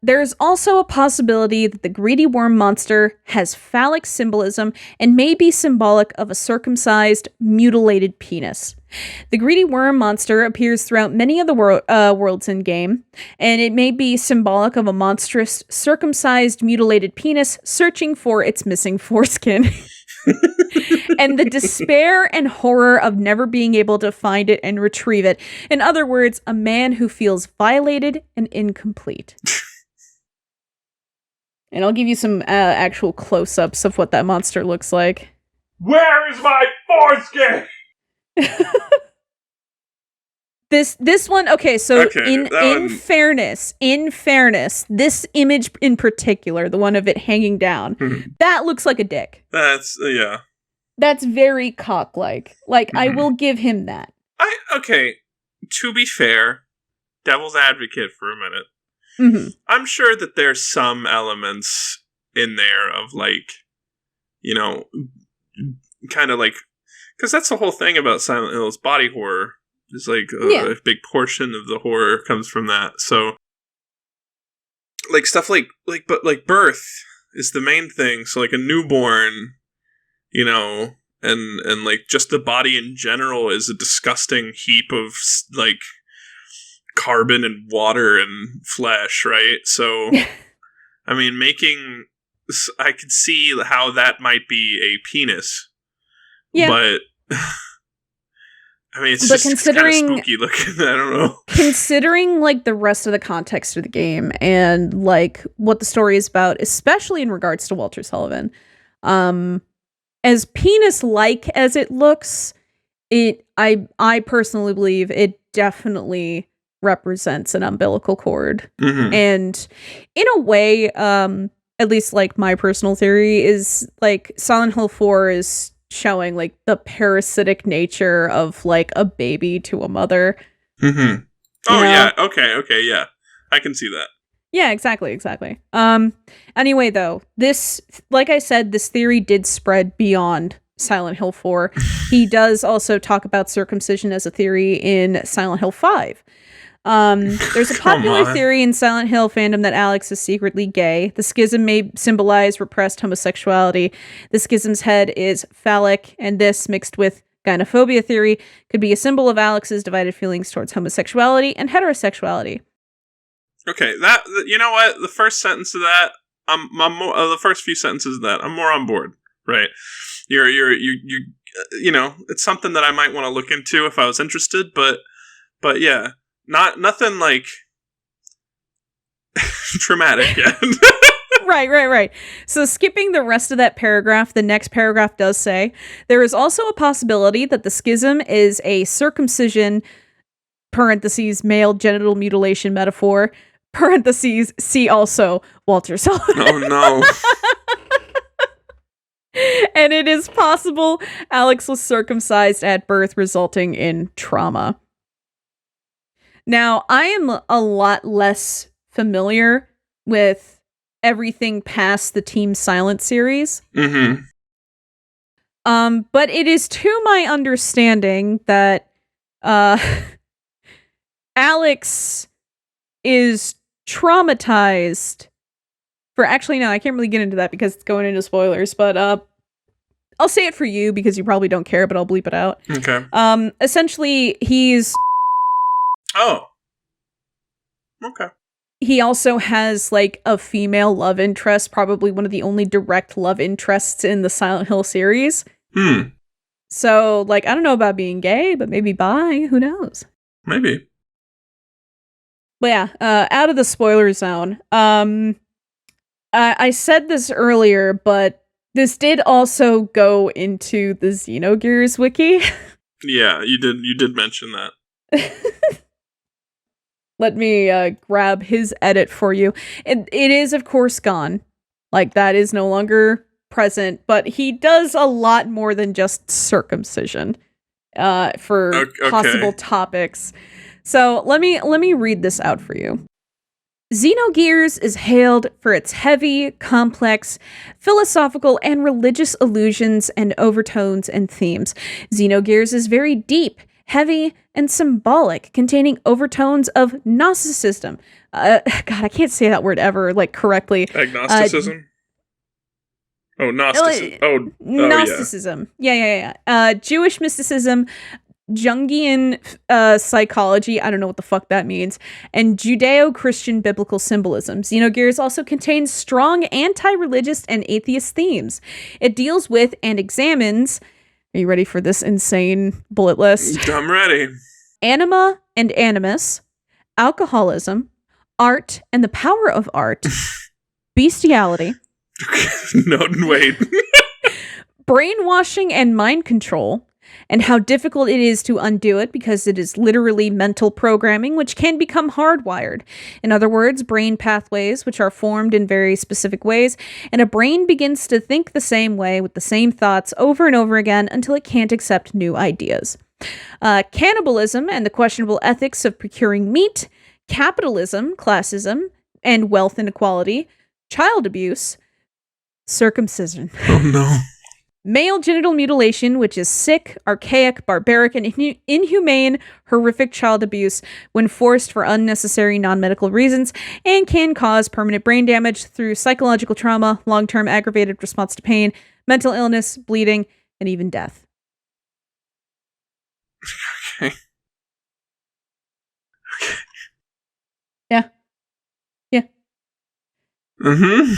S2: there's also a possibility that the greedy worm monster has phallic symbolism and may be symbolic of a circumcised, mutilated penis. The greedy worm monster appears throughout many of the worlds in-game, and it may be symbolic of a monstrous, circumcised, mutilated penis searching for its missing foreskin. And the despair and horror of never being able to find it and retrieve it. In other words, a man who feels violated and incomplete. And I'll give you some actual close-ups of what that monster looks like.
S1: Where is my foreskin?
S2: This one, okay, so in fairness, this image in particular, the one of it hanging down, that looks like a dick.
S1: That's, yeah.
S2: That's very cock-like. Like, I will give him that.
S1: Okay, to be fair, devil's advocate for a minute.
S2: Mm-hmm.
S1: I'm sure that there's some elements in there of, like, kind of like, because that's the whole thing about Silent Hill's body horror. Is like a big portion of the horror comes from that. So, like stuff like birth is the main thing. So, like, a newborn, you know, and like, just the body in general is a disgusting heap of, like, carbon and water and flesh, right? So, I mean, I could see how that might be a penis. Yeah. But, I mean, it's kind of spooky looking. I don't know.
S2: Considering, like, the rest of the context of the game and, like, what the story is about, especially in regards to Walter Sullivan, as penis-like as it looks, I personally believe it definitely represents an umbilical cord. Mm-hmm. And in a way, at least, like, my personal theory is, like, Silent Hill 4 is showing, like, the parasitic nature of, like, a baby to a mother.
S1: Mm-hmm. Oh, yeah. Okay, yeah. I can see that.
S2: Yeah, exactly. Anyway, though, this, like I said, this theory did spread beyond Silent Hill 4. He does also talk about circumcision as a theory in Silent Hill 5. There's a popular theory in Silent Hill fandom that Alex is secretly gay. The schism may symbolize repressed homosexuality. The schism's head is phallic, and this, mixed with gynophobia theory, could be a symbol of Alex's divided feelings towards homosexuality and heterosexuality. Okay,
S1: that, you know what? The first sentence of that, I'm more, the first few sentences of that, I'm more on board, right? You know, it's something that I might want to look into if I was interested, but yeah. Nothing, like, traumatic yet.
S2: Right. So skipping the rest of that paragraph, the next paragraph does say, there is also a possibility that the schism is a circumcision, parentheses, male genital mutilation metaphor, parentheses, see also Walter Sullivan.
S1: Oh, no.
S2: And it is possible Alex was circumcised at birth, resulting in trauma. Now, I am a lot less familiar with everything past the Team Silent series.
S1: Mm-hmm.
S2: But it is to my understanding that Alex is traumatized for... Actually, no, I can't really get into that because it's going into spoilers, but I'll say it for you because you probably don't care, but I'll bleep it out.
S1: Okay.
S2: Essentially, he's...
S1: Oh. Okay.
S2: He also has, like, a female love interest, probably one of the only direct love interests in the Silent Hill series. So, like, I don't know about being gay, but maybe bi, who knows?
S1: Maybe.
S2: But yeah, out of the spoiler zone. I said this earlier, but this did also go into the Xenogears wiki.
S1: Yeah, you did mention that.
S2: Let me grab his edit for you. It is, of course, gone. Like, that is no longer present, but he does a lot more than just circumcision for possible topics. So let me read this out for you. Xenogears is hailed for its heavy, complex, philosophical, and religious allusions and overtones and themes. Xenogears is very deep, heavy, and symbolic, containing overtones of Gnosticism. God, I can't say that word ever, like, correctly.
S1: Agnosticism? Gnosticism.
S2: Gnosticism. Yeah. Jewish mysticism, Jungian psychology, I don't know what the fuck that means, and Judeo-Christian biblical symbolism. Xenogears also contains strong anti-religious and atheist themes. It deals with and examines... Are you ready for this insane bullet list?
S1: I'm ready.
S2: Anima and animus, alcoholism, art and the power of art, bestiality.
S1: No, wait.
S2: Brainwashing and mind control, and how difficult it is to undo it because it is literally mental programming, which can become hardwired. In other words, brain pathways, which are formed in very specific ways, and a brain begins to think the same way with the same thoughts over and over again until it can't accept new ideas. Cannibalism and the questionable ethics of procuring meat, capitalism, classism, and wealth inequality, child abuse, circumcision.
S1: Oh no.
S2: Male genital mutilation, which is sick, archaic, barbaric, and inhumane, horrific child abuse when forced for unnecessary non-medical reasons, and can cause permanent brain damage through psychological trauma, long-term aggravated response to pain, mental illness, bleeding, and even death.
S1: Okay.
S2: Yeah. Yeah.
S1: Mm-hmm.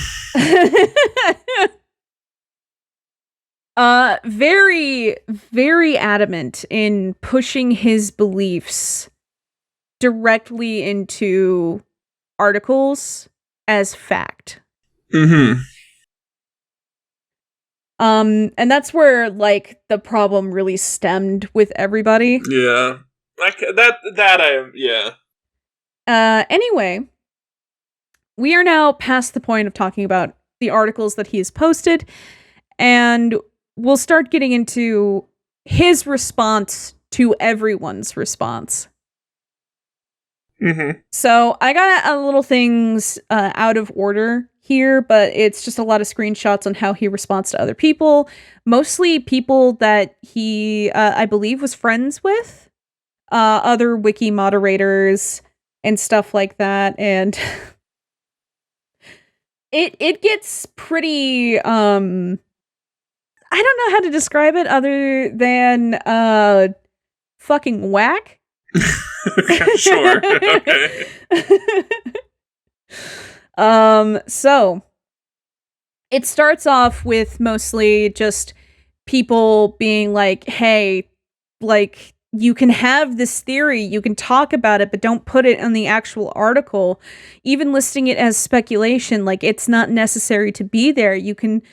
S2: Very, very adamant in pushing his beliefs directly into articles as fact.
S1: Mm-hmm.
S2: And that's where, like, the problem really stemmed with everybody.
S1: Yeah. Yeah.
S2: Anyway, we are now past the point of talking about the articles that he has posted, and we'll start getting into his response to everyone's response.
S1: Mm-hmm.
S2: So I got a little things out of order here, but it's just a lot of screenshots on how he responds to other people, mostly people that he, I believe, was friends with, other wiki moderators and stuff like that, and it gets pretty, I don't know how to describe it other than, fucking whack.
S1: Sure. Okay.
S2: So it starts off with mostly just people being like, hey, like, you can have this theory, you can talk about it, but don't put it in the actual article. Even listing it as speculation, like, it's not necessary to be there. You can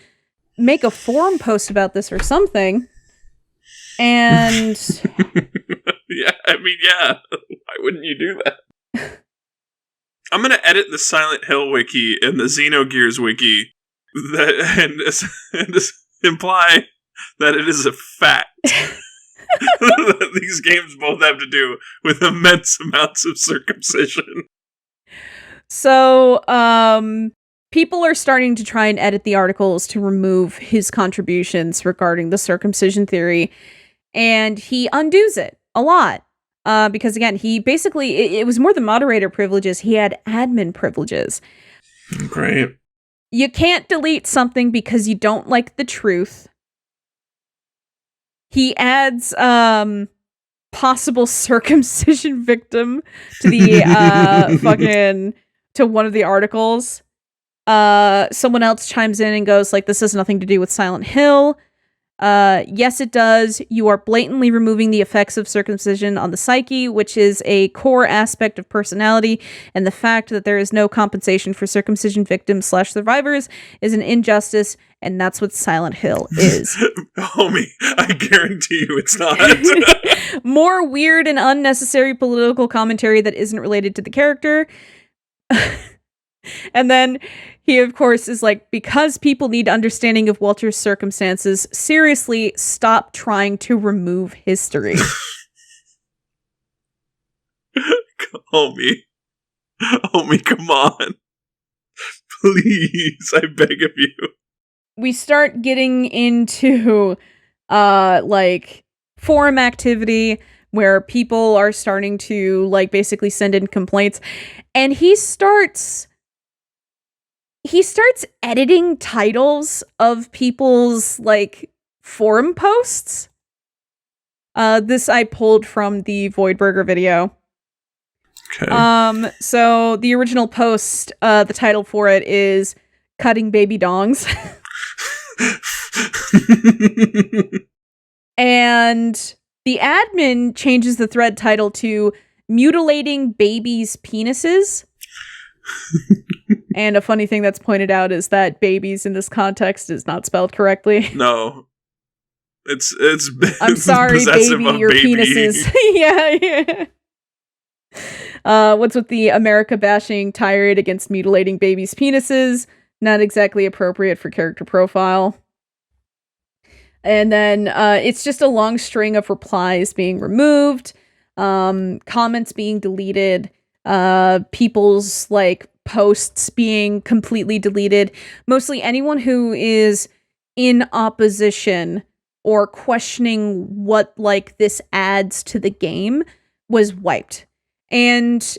S2: make a forum post about this or something. And
S1: yeah, I mean, yeah. Why wouldn't you do that? I'm gonna edit the Silent Hill wiki and the Xenogears wiki and imply that it is a fact that these games both have to do with immense amounts of circumcision.
S2: So, people are starting to try and edit the articles to remove his contributions regarding the circumcision theory, and he undoes it a lot. Because again, he basically, it was more than moderator privileges, he had admin privileges.
S1: Great.
S2: You can't delete something because you don't like the truth. He adds, possible circumcision victim to the, to one of the articles. Someone else chimes in and goes, like, this has nothing to do with Silent Hill. Yes, it does. You are blatantly removing the effects of circumcision on the psyche, which is a core aspect of personality, and the fact that there is no compensation for circumcision victims / survivors is an injustice, and that's what Silent Hill is.
S1: Homie, I guarantee you it's not.
S2: More weird and unnecessary political commentary that isn't related to the character. And then he, of course, is like, because people need understanding of Walter's circumstances, seriously, stop trying to remove history.
S1: Homie, come on. Please, I beg of you.
S2: We start getting into, like, forum activity where people are starting to, like, basically send in complaints. And he starts editing titles of people's, like, forum posts. This I pulled from the Voidburger video.
S1: Okay.
S2: So the original post, the title for it is Cutting Baby Dongs. And the admin changes the thread title to Mutilating Babies' Penises. And a funny thing that's pointed out is that babies in this context is not spelled correctly.
S1: No. It's
S2: I'm sorry, baby, your penises. Yeah. What's with the America bashing tirade against mutilating babies' penises? Not exactly appropriate for character profile. And then it's just a long string of replies being removed, comments being deleted, people's, like, posts being completely deleted. Mostly anyone who is in opposition or questioning what, like, this adds to the game was wiped. And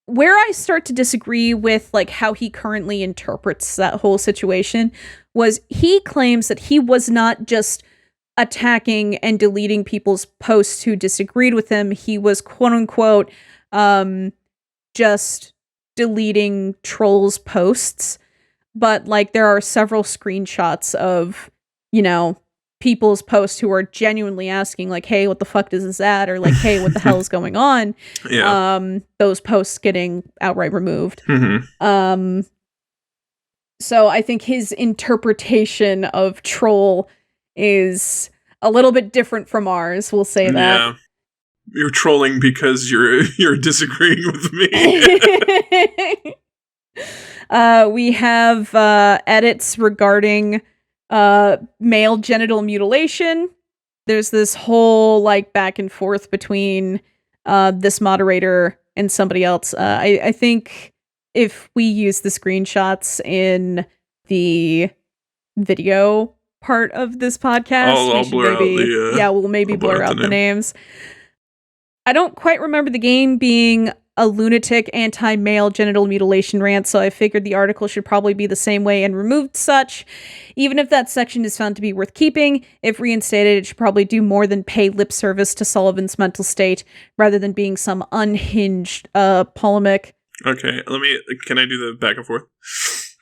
S2: where I start to disagree with, like, how he currently interprets that whole situation was he claims that he was not just attacking and deleting people's posts who disagreed with him. He was, quote unquote, just deleting trolls' posts. But, like, there are several screenshots of, you know, people's posts who are genuinely asking, like, hey, what the fuck does this at? Or, like, hey, what the hell is going on?
S1: Yeah.
S2: Those posts getting outright removed.
S1: Mm-hmm.
S2: So I think his interpretation of troll is a little bit different from ours, we'll say that.
S1: Yeah. You're trolling because you're disagreeing with me.
S2: We have edits regarding male genital mutilation. There's this whole, like, back and forth between this moderator and somebody else. I think if we use the screenshots in the video part of this podcast,
S1: I'll blur out the,
S2: we'll maybe blur out the names. I don't quite remember the game being a lunatic anti-male genital mutilation rant, so I figured the article should probably be the same way and removed such. Even if that section is found to be worth keeping, if reinstated, it should probably do more than pay lip service to Sullivan's mental state, rather than being some unhinged polemic.
S1: Okay, can I do the back and forth?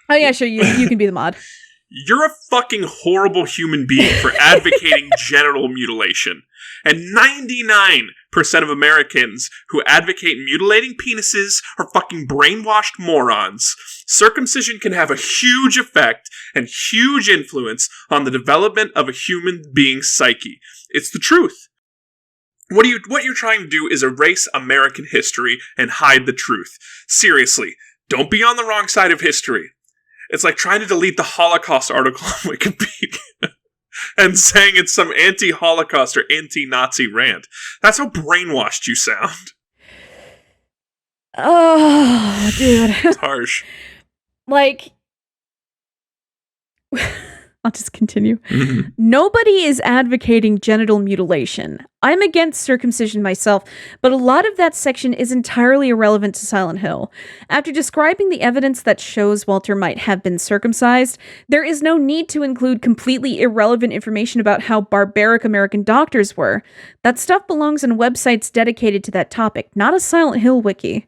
S2: Oh yeah, sure, you can be the mod.
S1: You're a fucking horrible human being for advocating genital mutilation. And 99% of Americans who advocate mutilating penises are fucking brainwashed morons. Circumcision can have a huge effect and huge influence on the development of a human being's psyche. It's the truth. What you're trying to do is erase American history and hide the truth. Seriously, don't be on the wrong side of history. It's like trying to delete the Holocaust article on Wikipedia and saying it's some anti-Holocaust or anti-Nazi rant. That's how brainwashed you sound.
S2: Oh, dude.
S1: It's harsh.
S2: Like, I'll just continue. Mm-hmm. Nobody is advocating genital mutilation. I'm against circumcision myself, but a lot of that section is entirely irrelevant to Silent Hill. After describing the evidence that shows Walter might have been circumcised, there is no need to include completely irrelevant information about how barbaric American doctors were. That stuff belongs on websites dedicated to that topic, not a Silent Hill wiki.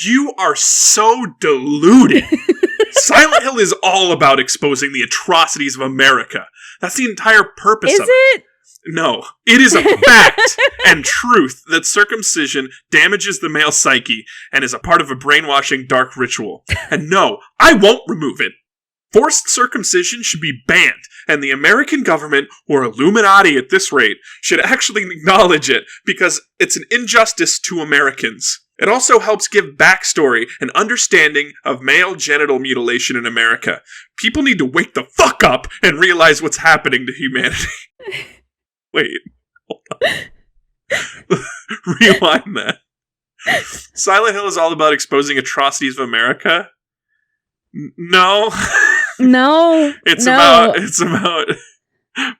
S1: You are so deluded. Silent Hill is all about exposing the atrocities of America. That's the entire purpose of it. Is it? No. It is a fact and truth that circumcision damages the male psyche and is a part of a brainwashing dark ritual. And no, I won't remove it. Forced circumcision should be banned, and the American government, or Illuminati at this rate, should actually acknowledge it because it's an injustice to Americans. It also helps give backstory and understanding of male genital mutilation in America. People need to wake the fuck up and realize what's happening to humanity. Wait, hold on. Rewind that. Silent Hill is all about exposing atrocities of America? No.
S2: No.
S1: It's about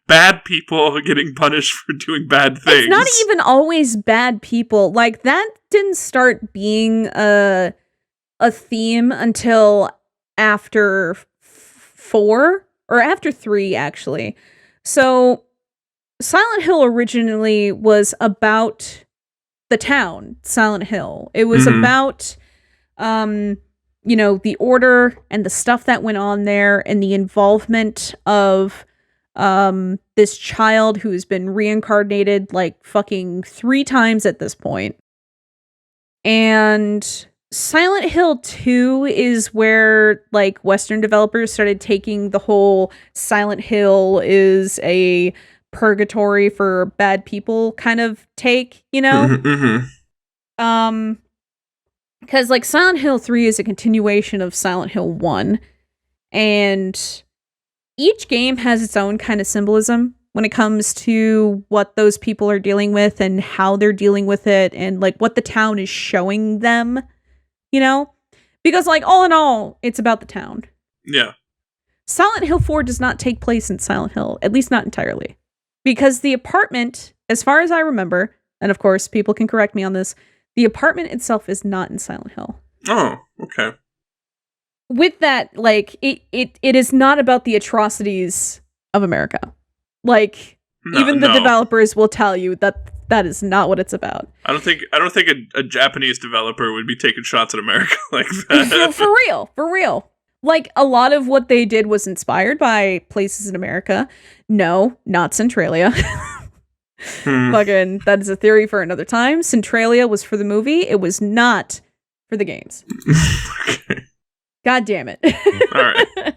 S1: bad people getting punished for doing bad things.
S2: It's not even always bad people. Like, that didn't start being a theme until after 4 or after 3, actually. So Silent Hill originally was about the town, Silent Hill. It was about the order and the stuff that went on there and the involvement of this child who's been reincarnated like fucking 3 times at this point. And Silent Hill 2 is where, like, Western developers started taking the whole Silent Hill is a purgatory for bad people kind of take, you know? Because, like, Silent Hill 3 is a continuation of Silent Hill 1, and each game has its own kind of symbolism when it comes to what those people are dealing with and how they're dealing with it and, like, what the town is showing them, you know? Because, like, all in all, it's about the town.
S1: Yeah.
S2: Silent Hill 4 does not take place in Silent Hill, at least not entirely. Because the apartment, as far as I remember, and of course, people can correct me on this, the apartment itself is not in Silent Hill.
S1: Oh, okay.
S2: With that, like, it is not about the atrocities of America. Like, even the developers will tell you that that is not what it's about.
S1: I don't think a Japanese developer would be taking shots at America like that.
S2: For real. Like, a lot of what they did was inspired by places in America. No, not Centralia. Fucking, that is a theory for another time. Centralia was for the movie. It was not for the games.
S1: Okay.
S2: God damn it.
S1: All right.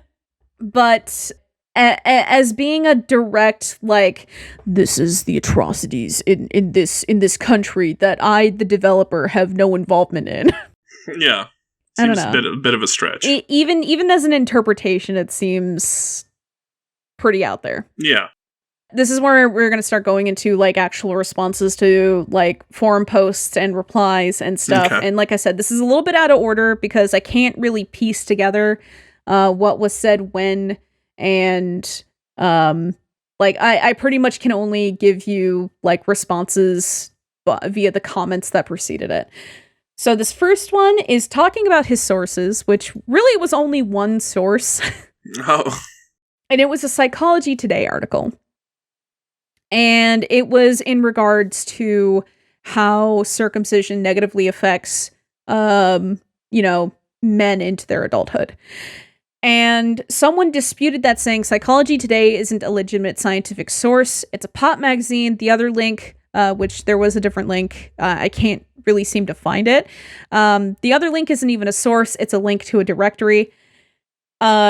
S2: But as being a direct, like, this is the atrocities in this country that I, the developer, have no involvement in.
S1: Yeah.
S2: Seems
S1: I don't know. A bit of a stretch.
S2: Even as an interpretation, it seems pretty out there.
S1: Yeah.
S2: This is where we're going to start going into, like, actual responses to, like, forum posts and replies and stuff.
S1: Okay.
S2: And like I said, this is a little bit out of order because I can't really piece together what was said when, and like, I pretty much can only give you, like, responses via the comments that preceded it. So this first one is talking about his sources, which really was only one source.
S1: Oh.
S2: And it was a Psychology Today article. And it was in regards to how circumcision negatively affects, men into their adulthood. And someone disputed that, saying Psychology Today isn't a legitimate scientific source. It's a pop magazine. The other link, which there was a different link, I can't really seem to find it. The other link isn't even a source. It's a link to a directory.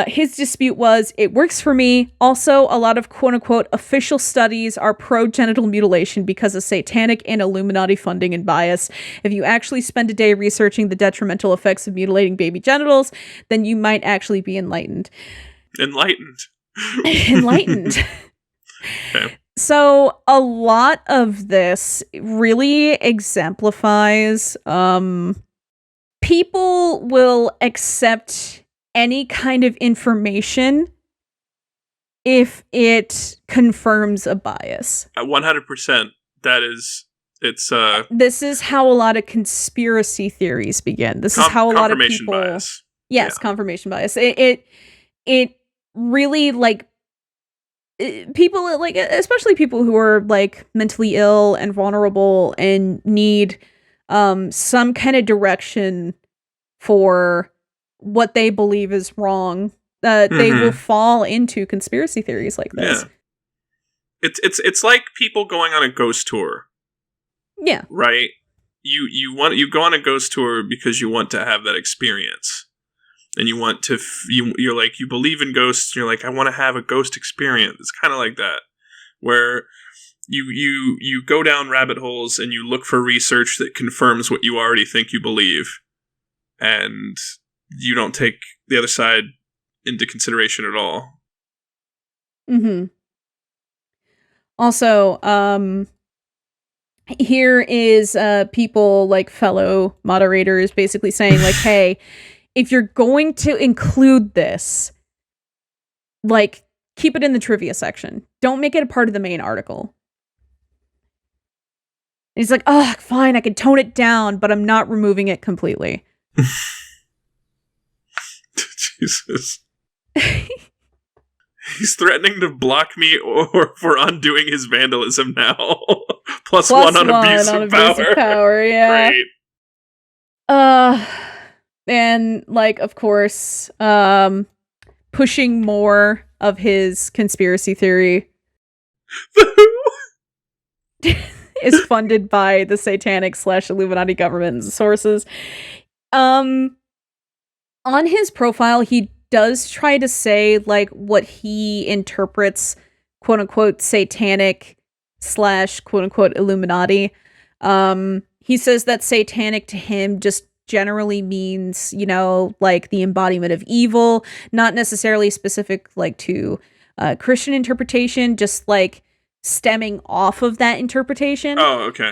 S2: His dispute was, it works for me. Also, a lot of quote-unquote official studies are pro-genital mutilation because of satanic and Illuminati funding and bias. If you actually spend a day researching the detrimental effects of mutilating baby genitals, then you might actually be enlightened.
S1: Enlightened.
S2: Okay. So, a lot of this really exemplifies, people will accept any kind of information if it confirms a bias.
S1: 100%.
S2: This is how a lot of conspiracy theories begin. This is how a lot of people...
S1: Bias.
S2: Yes, yeah. Confirmation bias. It really, like, people, like, especially people who are, like, mentally ill and vulnerable and need some kind of direction for what they believe is wrong, they will fall into conspiracy theories like this.
S1: Yeah. It's like people going on a ghost tour.
S2: Yeah.
S1: Right? You go on a ghost tour because you want to have that experience. And you want to you're like, you believe in ghosts, and you're like, I want to have a ghost experience. It's kind of like that, where you go down rabbit holes and you look for research that confirms what you already think you believe, and you don't take the other side into consideration at all.
S2: Mm-hmm. Also, here is people, like, fellow moderators basically saying, like, hey, if you're going to include this, like, keep it in the trivia section. Don't make it a part of the main article. And he's like, oh, fine, I can tone it down, but I'm not removing it completely.
S1: Jesus. He's threatening to block me or for undoing his vandalism now. Plus one on abuse of power.
S2: Yeah. Great. And, like, of course, pushing more of his conspiracy theory is funded by the satanic / Illuminati government sources. On his profile, he does try to say, like, what he interprets, quote unquote, satanic / quote unquote Illuminati. He says that satanic to him just generally means, like, the embodiment of evil, not necessarily specific, like, to Christian interpretation, just, like, stemming off of that interpretation.
S1: Oh, okay.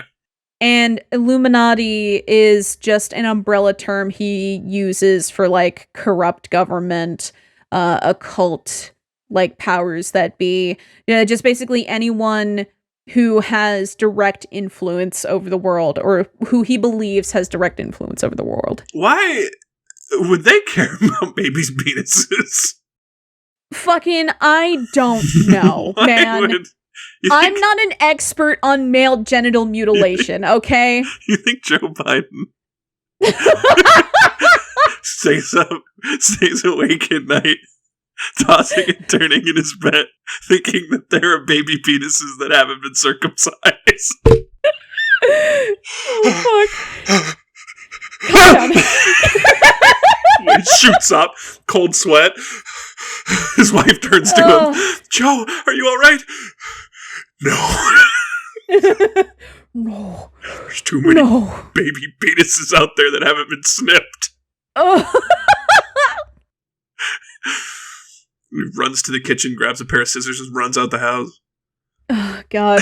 S2: And Illuminati is just an umbrella term he uses for, like, corrupt government, occult like powers that be. Just basically anyone who has direct influence over the world, or who he believes has direct influence over the world.
S1: Why would they care about babies' penises?
S2: Fucking, I don't know, man. I'm not an expert on male genital mutilation, okay?
S1: You think Joe Biden stays awake at night, tossing and turning in his bed, thinking that there are baby penises that haven't been circumcised?
S2: Oh, fuck. God.
S1: He shoots up, cold sweat. His wife turns to him. Joe, are you all right? No.
S2: No.
S1: There's too many baby penises out there that haven't been snipped.
S2: Oh.
S1: He runs to the kitchen, grabs a pair of scissors, and runs out the house.
S2: Oh, God.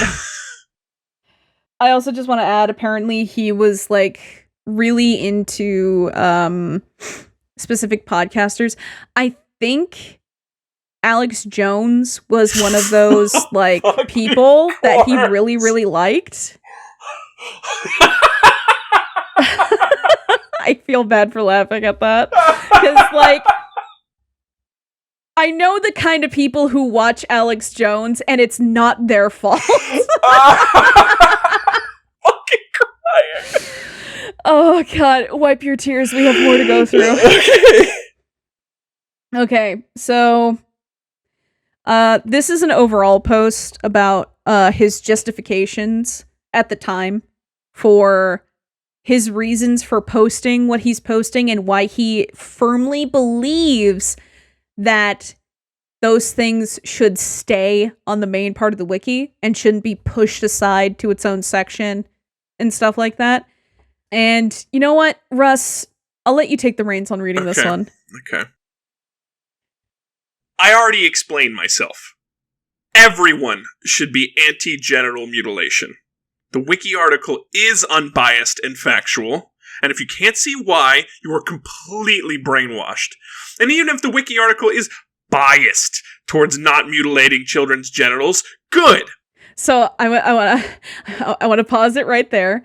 S2: I also just want to add, apparently he was, like, really into specific podcasters. I think Alex Jones was one of those, like, people that he really, really liked. I feel bad for laughing at that. Because, like, I know the kind of people who watch Alex Jones, and it's not their fault.
S1: Fucking crying.
S2: Oh, God. Wipe your tears. We have more to go through. Okay, so this is an overall post about his justifications at the time for his reasons for posting what he's posting, and why he firmly believes that those things should stay on the main part of the wiki and shouldn't be pushed aside to its own section and stuff like that. And you know what, Russ? I'll let you take the reins on reading this one.
S1: Okay. I already explained myself. Everyone should be anti-genital mutilation. The wiki article is unbiased and factual, and if you can't see why, you are completely brainwashed. And even if the wiki article is biased towards not mutilating children's genitals, good!
S2: So I want to pause it right there.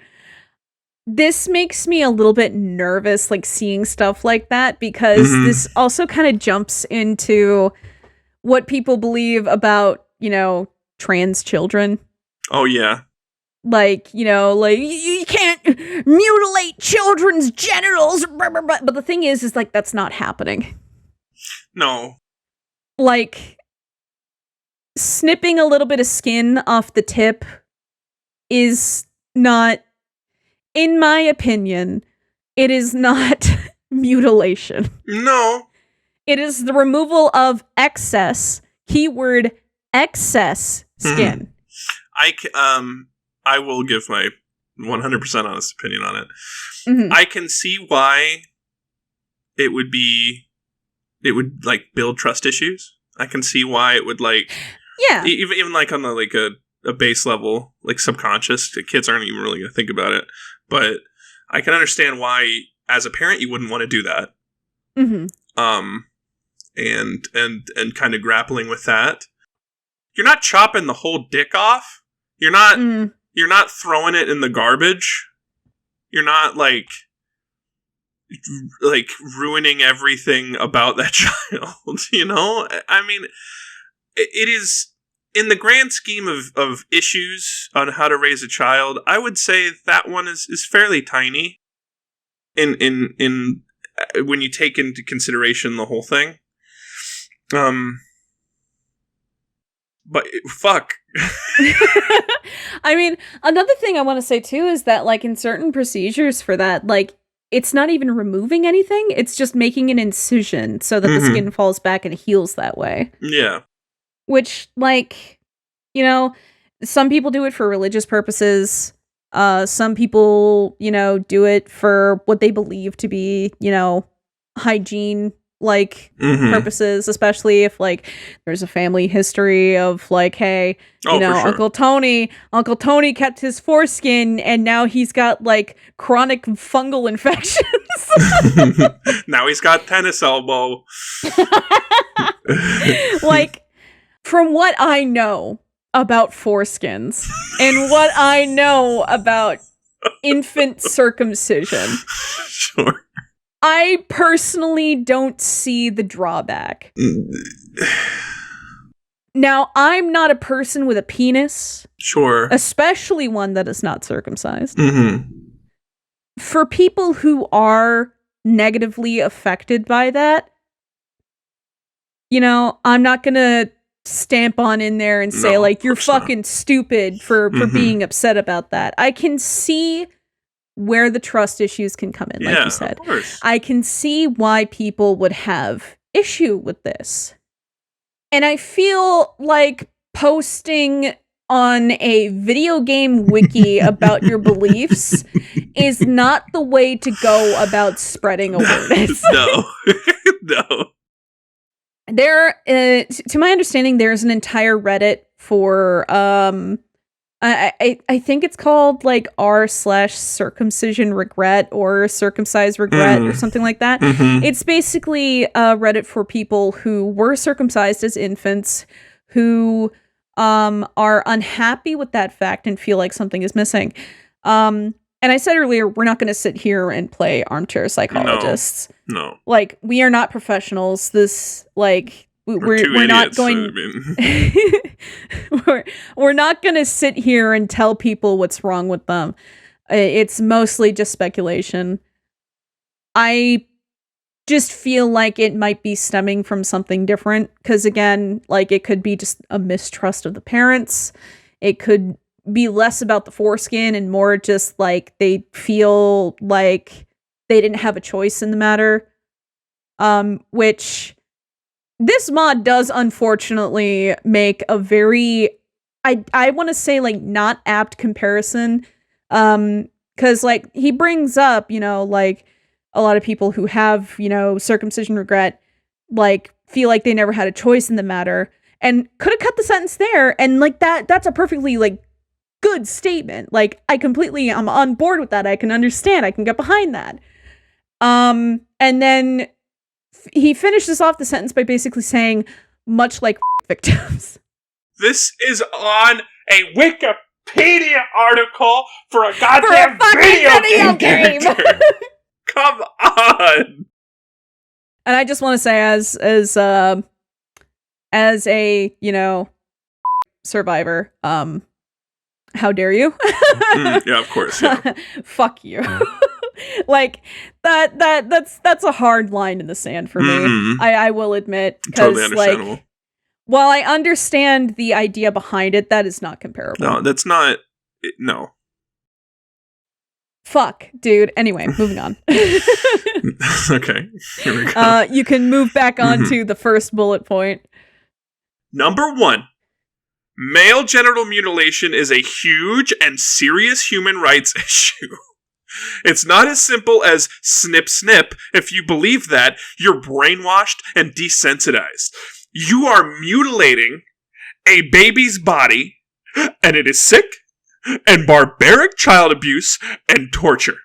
S2: This makes me a little bit nervous, like, seeing stuff like that, because this also kind of jumps into what people believe about, trans children.
S1: Oh, yeah.
S2: Like, like, you can't mutilate children's genitals, but the thing is like, that's not happening.
S1: No.
S2: Like, snipping a little bit of skin off the tip is not, in my opinion, it is not mutilation.
S1: No.
S2: It is the removal of excess, keyword excess skin.
S1: I will give my 100% honest opinion on it. I can see why it would like build trust issues. I can see why it would, like,
S2: yeah,
S1: even like on the, like, a base level, like, subconscious. The kids aren't even really going to think about it, but I can understand why, as a parent, you wouldn't want to do that. And kind of grappling with that. You're not chopping the whole dick off. You're not throwing it in the garbage. You're not, like ruining everything about that child, I mean, it is, in the grand scheme of issues on how to raise a child, I would say that one is fairly tiny in when you take into consideration the whole thing. But fuck.
S2: I mean, another thing I want to say too is that, like, in certain procedures for that, like, it's not even removing anything. It's just making an incision so that the skin falls back and heals that way.
S1: Yeah.
S2: Which, like, some people do it for religious purposes. Some people, do it for what they believe to be, hygiene, like purposes, especially if like there's a family history of like, hey, you know, sure. Uncle Tony kept his foreskin and now he's got like chronic fungal infections.
S1: Now he's got tennis elbow.
S2: Like, from what I know about foreskins and what I know about infant circumcision,
S1: sure,
S2: I personally don't see the drawback. Now, I'm not a person with a penis.
S1: Sure.
S2: Especially one that is not circumcised.
S1: Mm-hmm.
S2: For people who are negatively affected by that, you know, I'm not gonna stamp on in there and say, like, you're fucking stupid for being upset about that. I can see where the trust issues can come in, like you said.
S1: Of course.
S2: I can see why people would have issue with this. And I feel like posting on a video game wiki about your beliefs is not the way to go about spreading awareness.
S1: No.
S2: There, to my understanding, there's an entire Reddit for, I think it's called like r/circumcision regret or circumcised regret or something like that. It's basically a Reddit for people who were circumcised as infants who are unhappy with that fact and feel like something is missing. And I said earlier, we're not going to sit here and play armchair psychologists.
S1: No.
S2: Like, we are not professionals. This, like, we're not going. We're not going to sit here and tell people what's wrong with them. It's mostly just speculation. I just feel like it might be stemming from something different. Because again, like, it could be just a mistrust of the parents. It could be less about the foreskin and more just like they feel like they didn't have a choice in the matter. Which this mod does unfortunately make a very, I want to say, like, not apt comparison. Cause like he brings up, you know, like a lot of people who have, you know, circumcision regret, like feel like they never had a choice in the matter, and could have cut the sentence there. And like that's a perfectly like good statement. Like, I'm on board with that. I can understand. I can get behind that. And then he finishes off the sentence by basically saying, much like victims.
S1: This is on a Wikipedia article for a goddamn video game. Come on.
S2: And I just want to say, as a, you know, survivor, how dare you?
S1: Yeah, of course. Yeah.
S2: Fuck you. Like that's a hard line in the sand for me. I will admit,
S1: totally understandable.
S2: Like, while I understand the idea behind it, that is not comparable.
S1: No, that's not. No.
S2: Fuck, dude. Anyway, moving on.
S1: Okay, here we go.
S2: You can move back on to the first bullet point.
S1: Number 1. Male genital mutilation is a huge and serious human rights issue. It's not as simple as snip snip. If you believe that, you're brainwashed and desensitized. You are mutilating a baby's body, and it is sick and barbaric child abuse and torture.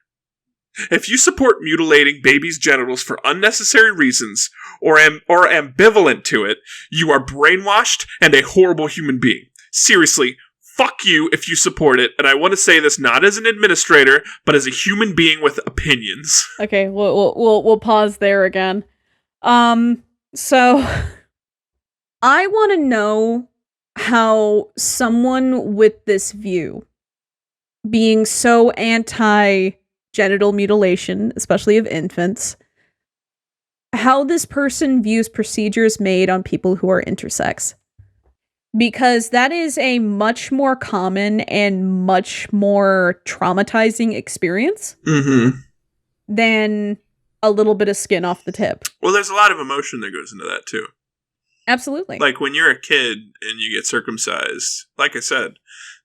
S1: If you support mutilating babies' genitals for unnecessary reasons, or ambivalent to it, you are brainwashed and a horrible human being. Seriously, fuck you if you support it, and I want to say this not as an administrator, but as a human being with opinions.
S2: Okay, we'll pause there again. So I want to know how someone with this view, being so anti-genital mutilation, especially of infants, how this person views procedures made on people who are intersex. Because that is a much more common and much more traumatizing experience than a little bit of skin off the tip.
S1: Well, there's a lot of emotion that goes into that, too.
S2: Absolutely.
S1: Like, when you're a kid and you get circumcised, like I said,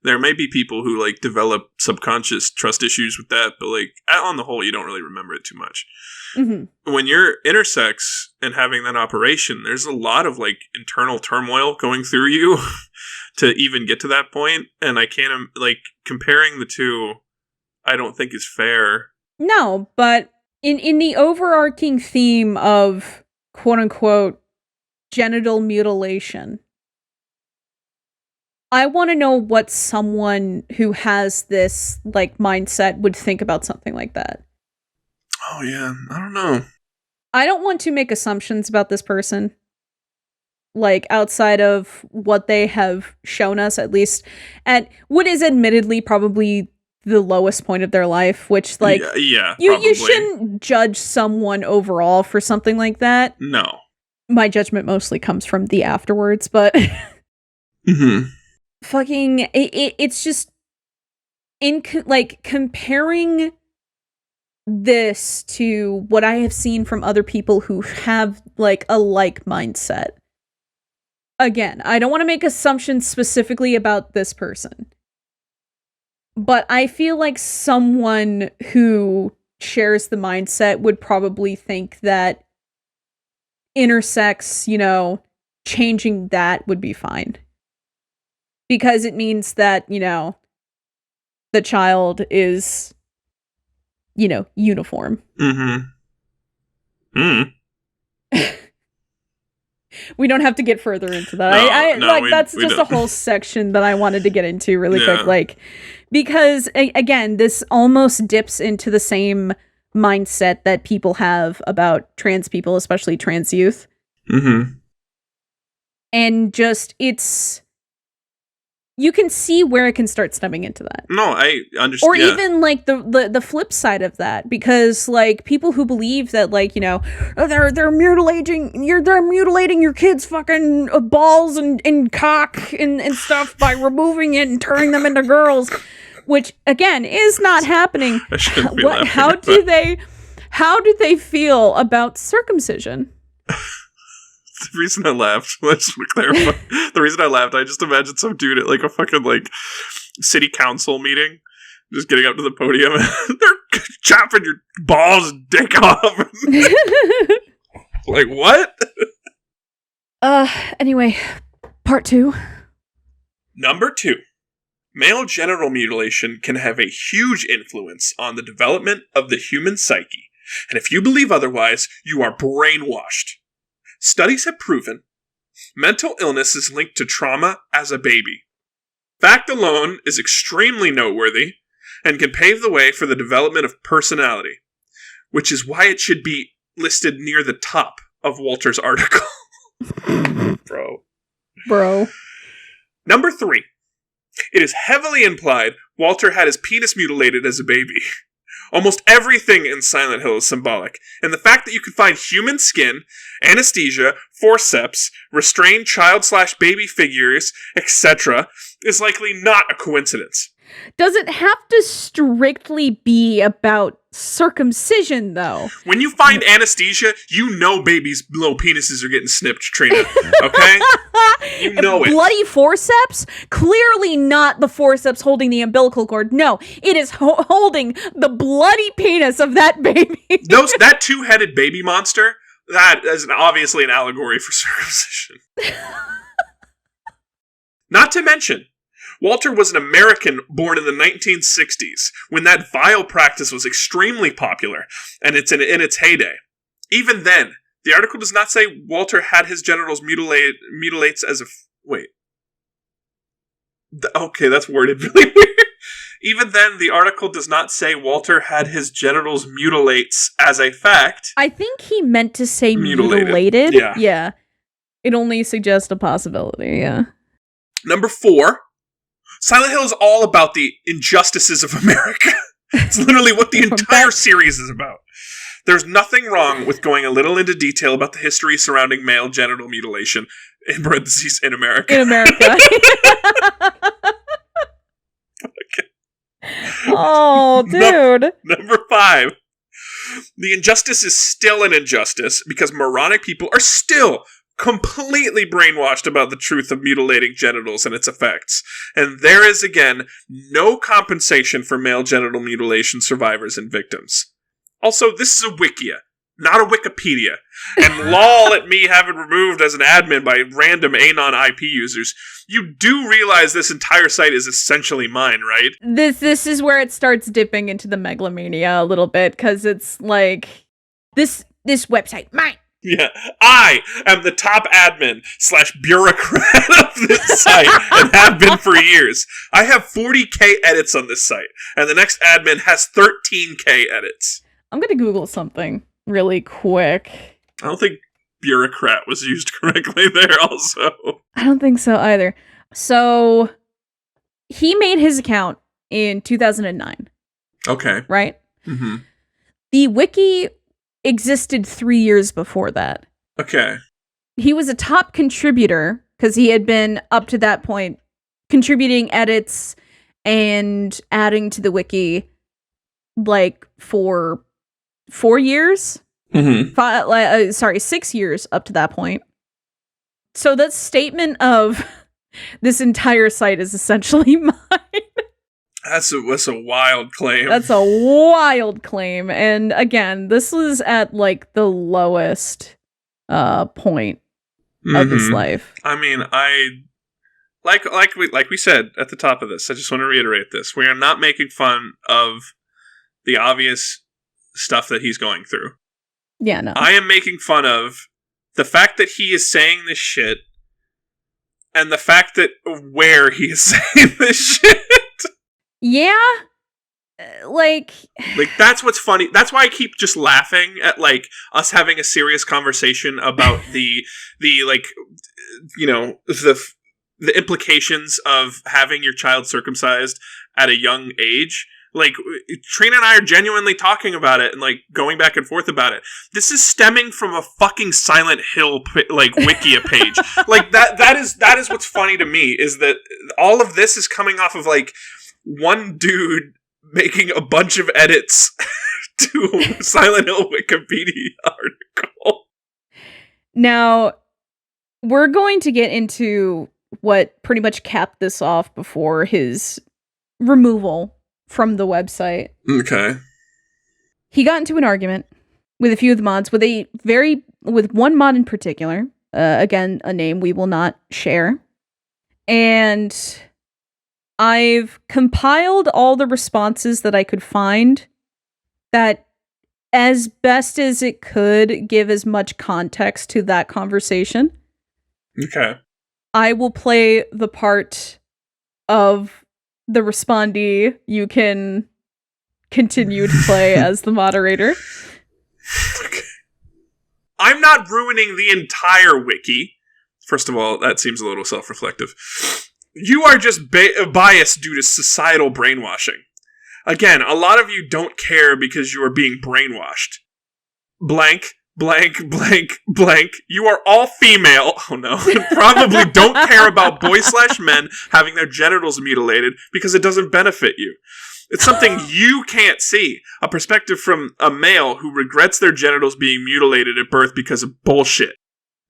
S1: There may be people who, like, develop subconscious trust issues with that, but, like, on the whole, you don't really remember it too much. Mm-hmm. When you're intersex and having that operation, there's a lot of, like, internal turmoil going through you to even get to that point, and I can't, like, comparing the two, I don't think is fair.
S2: No, but in the overarching theme of, quote-unquote, genital mutilation, I want to know what someone who has this, like, mindset would think about something like that.
S1: Oh, yeah. I don't know.
S2: I don't want to make assumptions about this person, like, outside of what they have shown us, at least at what is admittedly probably the lowest point of their life, which, like, you shouldn't judge someone overall for something like that.
S1: No.
S2: My judgment mostly comes from the afterwards, but...
S1: Mm-hmm.
S2: Fucking, it's just, like, comparing this to what I have seen from other people who have, like, a like mindset. Again, I don't want to make assumptions specifically about this person, but I feel like someone who shares the mindset would probably think that intersex, you know, changing that would be fine. Because it means that, you know, the child is, you know, uniform.
S1: Mm-hmm. Mm.
S2: We don't have to get further into that. That's just a whole section that I wanted to get into really quick. Like, because, again, this almost dips into the same mindset that people have about trans people, especially trans youth.
S1: Mm-hmm.
S2: And just, it's... You can see where it can start stepping into that.
S1: No, I understand.
S2: Or even, like, the flip side of that. Because, like, people who believe that, like, you know, they're mutilating your kids' fucking balls and cock and stuff by removing it and turning them into girls. Which, again, is not happening.
S1: I shouldn't be laughing
S2: how do they feel about circumcision?
S1: The reason I laughed, let's clarify. The reason I laughed, I just imagined some dude at, like, a fucking, like, city council meeting, just getting up to the podium, and they're chopping your balls and dick off. Like, what?
S2: Anyway, part 2.
S1: Number 2. Male genital mutilation can have a huge influence on the development of the human psyche, and if you believe otherwise, you are brainwashed. Studies have proven mental illness is linked to trauma as a baby. Fact alone is extremely noteworthy and can pave the way for the development of personality, which is why it should be listed near the top of Walter's article. Bro. Number 3. It is heavily implied Walter had his penis mutilated as a baby. Almost everything in Silent Hill is symbolic, and the fact that you can find human skin, anesthesia, forceps, restrained child/baby figures, etc., is likely not a coincidence.
S2: Does it have to strictly be about circumcision, though?
S1: When you find anesthesia, you know babies' little penises are getting snipped, Trina. Okay? You know it.
S2: Bloody forceps? Clearly not the forceps holding the umbilical cord. No, it is holding the bloody penis of that baby.
S1: That two-headed baby monster, that is obviously an allegory for circumcision. Not to mention, Walter was an American born in the 1960s, when that vile practice was extremely popular, and it's in its heyday. Even then, the article does not say Walter had his genitals mutilates as a... Wait. Okay, that's worded really weird. Even then, the article does not say Walter had his genitals mutilates as a fact.
S2: I think he meant to say mutilated. Yeah. It only suggests a possibility, yeah.
S1: Number 4. Silent Hill is all about the injustices of America. It's literally what the entire series is about. There's nothing wrong with going a little into detail about the history surrounding male genital mutilation, in parentheses, in America.
S2: In America.
S1: Okay.
S2: Oh, dude.
S1: Number 5. The injustice is still an injustice because moronic people are still completely brainwashed about the truth of mutilating genitals and its effects. And there is, again, no compensation for male genital mutilation survivors and victims. Also, this is a Wikia, not a Wikipedia. And lol at me having removed as an admin by random Anon IP users. You do realize this entire site is essentially mine, right?
S2: This is where it starts dipping into the megalomania a little bit, because it's like, this website, mine.
S1: Yeah, I am the top admin / bureaucrat of this site and have been for years. I have 40k edits on this site, and the next admin has 13k edits.
S2: I'm gonna Google something really quick.
S1: I don't think bureaucrat was used correctly there also.
S2: I don't think so either. So, he made his account in 2009.
S1: Okay.
S2: Right?
S1: Mm-hmm.
S2: The wiki existed 3 years before that.
S1: Okay.
S2: He was a top contributor because he had been, up to that point, contributing edits and adding to the wiki, like, for 4 years?
S1: Mm-hmm.
S2: 6 years up to that point. So that statement of this entire site is essentially mine.
S1: That's a wild claim.
S2: That's a wild claim. And again, this was at like the lowest point of his life.
S1: I mean, like we said at the top of this, I just want to reiterate this. We are not making fun of the obvious stuff that he's going through.
S2: Yeah, no.
S1: I am making fun of the fact that he is saying this shit and the fact that where he is saying this shit.
S2: Yeah, like
S1: that's what's funny. That's why I keep just laughing at like us having a serious conversation about the like, you know, the implications of having your child circumcised at a young age. Like, Trina and I are genuinely talking about it and, like, going back and forth about it. This is stemming from a fucking Silent Hill, like, Wikia page. Like, that is what's funny to me, is that all of this is coming off of, like, one dude making a bunch of edits to a Silent Hill Wikipedia article.
S2: Now, we're going to get into what pretty much capped this off before his removal from the website.
S1: Okay.
S2: He got into an argument with a few of the mods, with one mod in particular. Again, a name we will not share. And I've compiled all the responses that I could find that, as best as it could, give as much context to that conversation.
S1: Okay.
S2: I will play the part of the respondee. You can continue to play as the moderator.
S1: Okay. I'm not ruining the entire wiki. First of all, that seems a little self-reflective. You are just biased due to societal brainwashing. Again, a lot of you don't care because you are being brainwashed. Blank, blank, blank, blank. You are all female. Oh no. Probably don't care about boys/men having their genitals mutilated because it doesn't benefit you. It's something you can't see. A perspective from a male who regrets their genitals being mutilated at birth because of bullshit.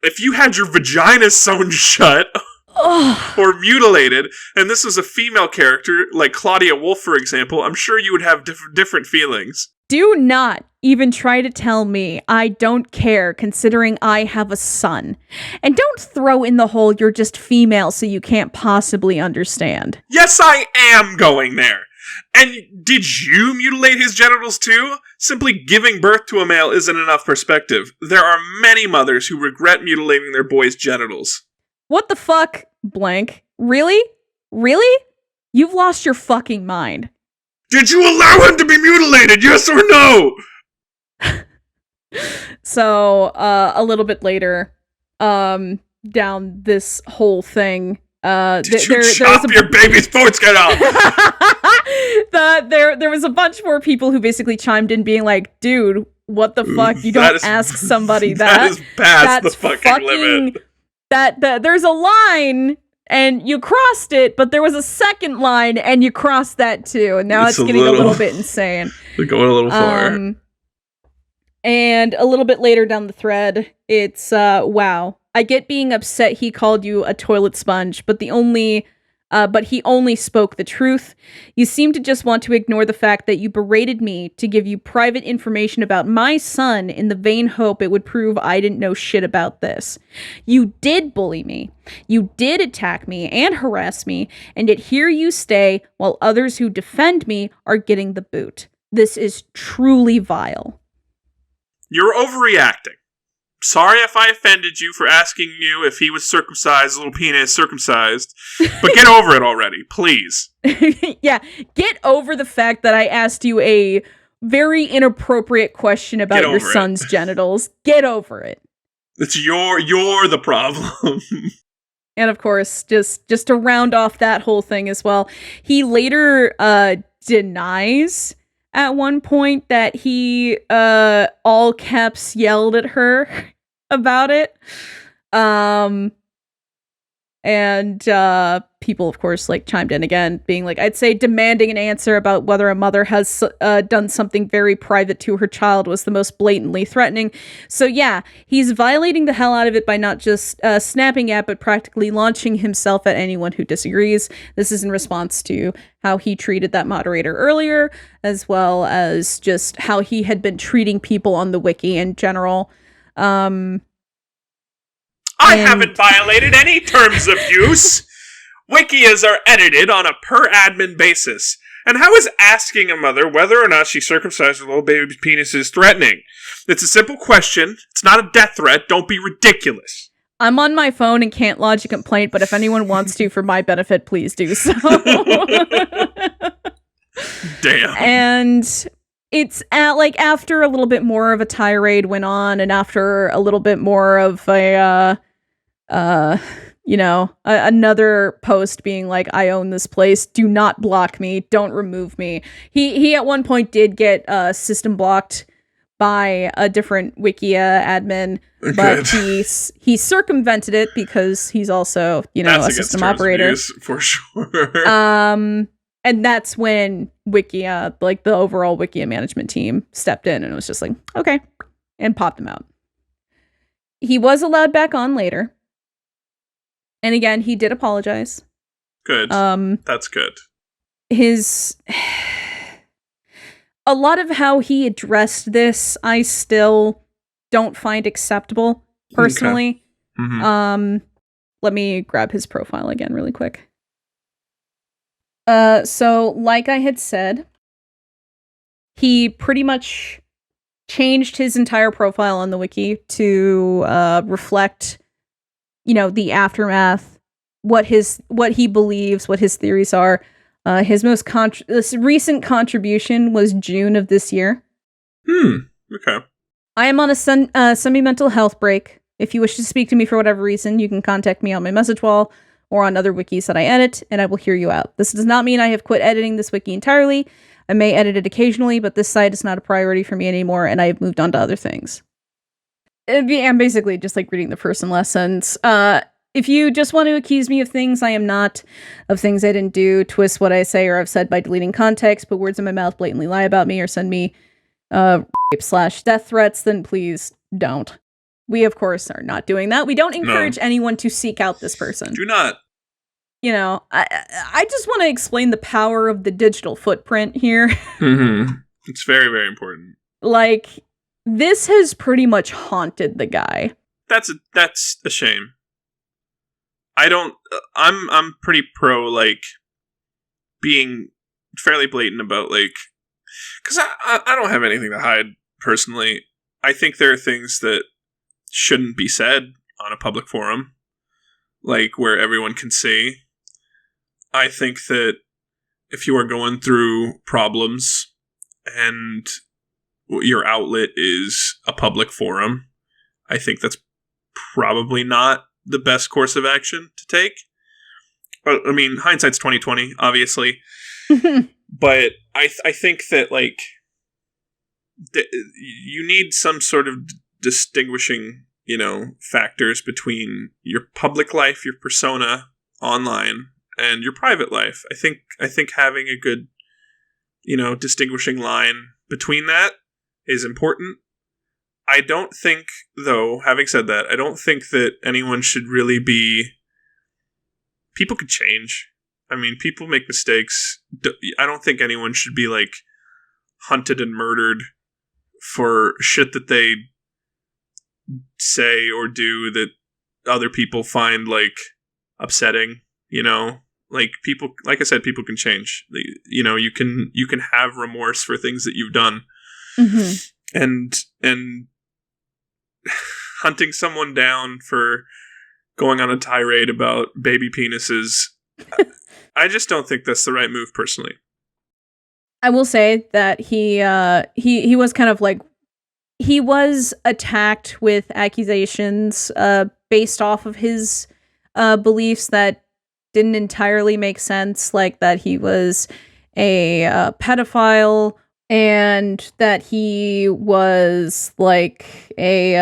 S1: If you had your vagina sewn shut or mutilated, and this was a female character, like Claudia Wolf, for example, I'm sure you would have different feelings.
S2: Do not even try to tell me I don't care, considering I have a son. And don't throw in the whole you're just female so you can't possibly understand.
S1: Yes, I am going there. And did you mutilate his genitals too? Simply giving birth to a male isn't enough perspective. There are many mothers who regret mutilating their boys' genitals.
S2: What the fuck, blank? Really? Really? You've lost your fucking mind.
S1: Did you allow him to be mutilated, yes or no?
S2: So, a little bit later, down this whole thing,
S1: did you chop your baby's foreskin off?
S2: There was a bunch more people who basically chimed in being like, dude, what the fuck? You don't ask somebody that.
S1: That is past the fucking limit.
S2: There's a line and you crossed it, but there was a second line and you crossed that too. And now it's getting a little bit insane.
S1: We're going a little far.
S2: And a little bit later down the thread, it's, wow. I get being upset he called you a toilet sponge, but he only spoke the truth. You seem to just want to ignore the fact that you berated me to give you private information about my son in the vain hope it would prove I didn't know shit about this. You did bully me. You did attack me and harass me, and yet here you stay while others who defend me are getting the boot. This is truly vile.
S1: You're overreacting. Sorry if I offended you for asking you if he was circumcised, little penis circumcised, but get over it already, please.
S2: Yeah, get over the fact that I asked you a very inappropriate question about your son's genitals. Get over it.
S1: It's you're the problem.
S2: And of course, just to round off that whole thing as well, he later denies at one point that he all caps yelled at her about it. And people, of course, like chimed in again, being like, I'd say demanding an answer about whether a mother has done something very private to her child was the most blatantly threatening. So yeah, he's violating the hell out of it by not just snapping at, but practically launching himself at anyone who disagrees. This is in response to how he treated that moderator earlier, as well as just how he had been treating people on the wiki in general.
S1: I haven't violated any terms of use. Wikias are edited on a per admin basis. And how is asking a mother whether or not she circumcised her little baby's penis is threatening? It's a simple question. It's not a death threat. Don't be ridiculous.
S2: I'm on my phone and can't lodge a complaint, but if anyone wants to for my benefit, please do so.
S1: Damn.
S2: And it's after a little bit more of a tirade went on, and after a little bit more of another post being like, I own this place, do not block me, don't remove me. He at one point did get system blocked by a different Wikia admin, but he circumvented it because he's also, a system operator.
S1: For sure.
S2: And that's when Wikia, like the overall Wikia management team, stepped in and was just like, okay, and popped him out. He was allowed back on later. And again, he did apologize.
S1: Good. That's good.
S2: A lot of how he addressed this, I still don't find acceptable, personally.
S1: Okay. Mm-hmm.
S2: Let me grab his profile again really quick. So, like I had said, he pretty much changed his entire profile on the wiki to reflect, the aftermath, what he believes, what his theories are. His most this recent contribution was June of this year.
S1: Okay.
S2: I am on a semi-mental health break. If you wish to speak to me for whatever reason, you can contact me on my message wall or on other wikis that I edit, and I will hear you out. This does not mean I have quit editing this wiki entirely. I may edit it occasionally, but this site is not a priority for me anymore, and I have moved on to other things. I'm basically just like reading the first and last sentence. If you just want to accuse me of things I am not, of things I didn't do, twist what I say or have said by deleting context, put words in my mouth, blatantly lie about me, or send me rape/death threats, then please don't. We, of course, are not doing that. We don't encourage anyone to seek out this person.
S1: Do not.
S2: I just want to explain the power of the digital footprint here.
S1: Mm-hmm. It's very, very important.
S2: Like, this has pretty much haunted the guy.
S1: That's a shame. I'm pretty pro, like, being fairly blatant about, like, because I don't have anything to hide, personally. I think there are things that shouldn't be said on a public forum, like, where everyone can see. I think that if you are going through problems and your outlet is a public forum, I think that's probably not the best course of action to take. I mean, hindsight's 20/20, obviously. But I think that, like, you need some sort of distinguishing, factors between your public life, your persona online, and your private life. I think having a good, distinguishing line between that is important. I don't think, though, having said that, I don't think that anyone should really be... People could change. I mean, people make mistakes. I don't think anyone should be, like, hunted and murdered for shit that they say or do that other people find, like, upsetting, you know? Like, people, like I said, people can change. You know, you can have remorse for things that you've done.
S2: Mm-hmm.
S1: And hunting someone down for going on a tirade about baby penises, I just don't think that's the right move, personally.
S2: I will say that he was kind of like, he was attacked with accusations based off of his beliefs that didn't entirely make sense, like that he was a pedophile and that he was like he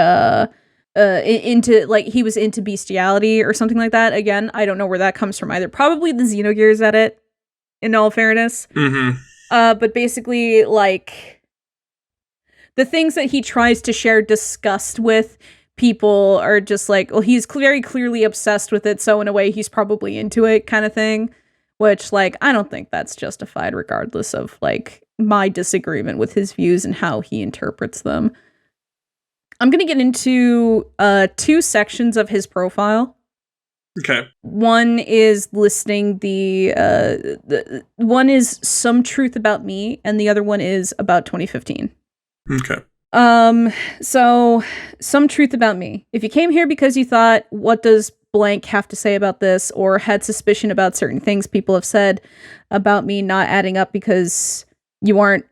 S2: was into bestiality or something like that. Again, I don't know where that comes from either. Probably the Xenogears edit, in all fairness.
S1: Mm-hmm.
S2: But basically, like, the things that he tries to share disgust with, people are just like, well, he's very clearly obsessed with it, so in a way, he's probably into it, kind of thing. Which, like, I don't think that's justified, regardless of, like, my disagreement with his views and how he interprets them. I'm going to get into 2 sections of his profile.
S1: Okay.
S2: One is listing the one is some truth about me, and the other one is about 2015.
S1: Okay.
S2: So some truth about me. If you came here because you thought, what does blank have to say about this, or had suspicion about certain things people have said about me not adding up because you aren't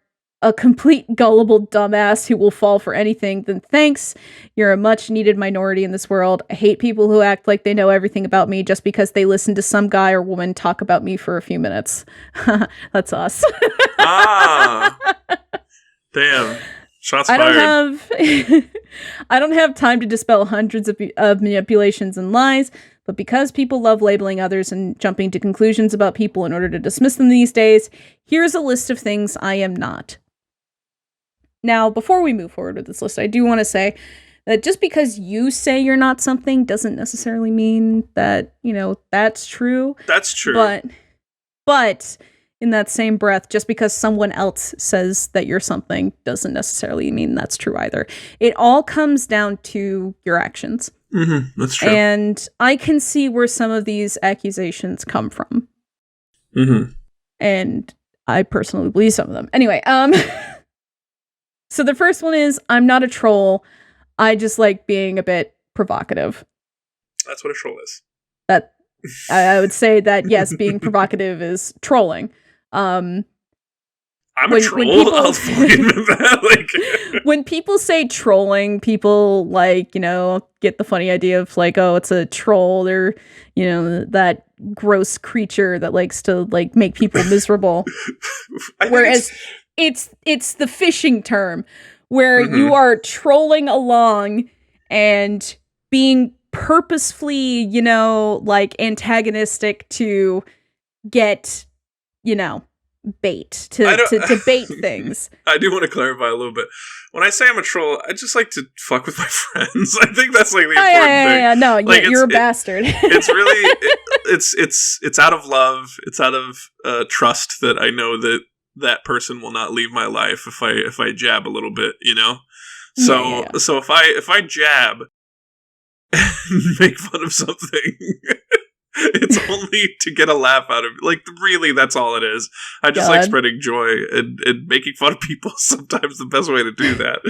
S2: a complete gullible dumbass who will fall for anything, then thanks. You're a much needed minority in this world. I hate people who act like they know everything about me just because they listen to some guy or woman talk about me for a few minutes. That's us.
S1: Ah, damn. Shots fired.
S2: I don't have time to dispel hundreds of manipulations and lies, but because people love labeling others and jumping to conclusions about people in order to dismiss them these days, here's a list of things I am not. Now, before we move forward with this list, I do want to say that just because you say you're not something doesn't necessarily mean that, you know, that's true.
S1: That's true.
S2: But in that same breath, just because someone else says that you're something doesn't necessarily mean that's true either. It all comes down to your actions.
S1: Mm-hmm. That's true.
S2: And I can see where some of these accusations come from.
S1: Mm-hmm.
S2: And I personally believe some of them. Anyway, so the first one is, I'm not a troll. I just like being a bit provocative.
S1: That's what a troll is.
S2: That I would say that, yes, being provocative is trolling.
S1: I'm a troll. I'll admit that.
S2: When people say trolling, people, like, you know, get the funny idea of like, oh, it's a troll. They're, you know, that gross creature that likes to like make people miserable. Whereas it's the fishing term where
S1: mm-hmm.
S2: you are trolling along and being purposefully, you know, like antagonistic to get, you know, bait to bait things.
S1: I do want to clarify a little bit. When I say I'm a troll, I just like to fuck with my friends. I think that's like the important thing.
S2: Yeah. No,
S1: like,
S2: you're a bastard.
S1: It's really it's out of love. It's out of trust that I know that person will not leave my life if I jab a little bit, you know. So so if I jab and make fun of something, it's only to get a laugh out of it. Like, really, that's all it is. I just like spreading joy and making fun of people. Sometimes the best way to do that.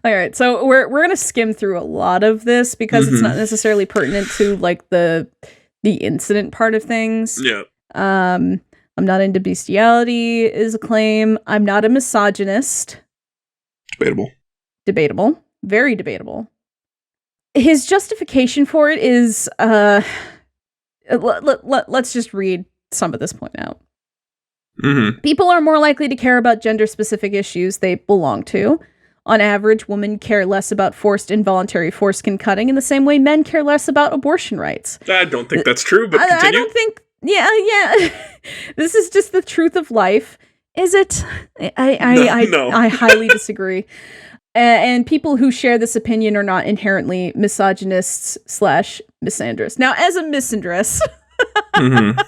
S2: All right, so we're gonna skim through a lot of this because it's not necessarily pertinent to like the incident part of things.
S1: Yeah.
S2: I'm not into bestiality is a claim. I'm not a misogynist. Debatable. Very debatable. His justification for it is, let's just read some of this point out.
S1: Mm-hmm.
S2: People are more likely to care about gender-specific issues they belong to. On average, women care less about forced involuntary foreskin cutting in the same way men care less about abortion rights.
S1: I don't think that's true, but continue.
S2: I don't think... Yeah. This is just the truth of life. Is it?
S1: No.
S2: I highly disagree. and people who share this opinion are not inherently misogynists / misandrists. Now, as a misandrist...
S1: Mm-hmm.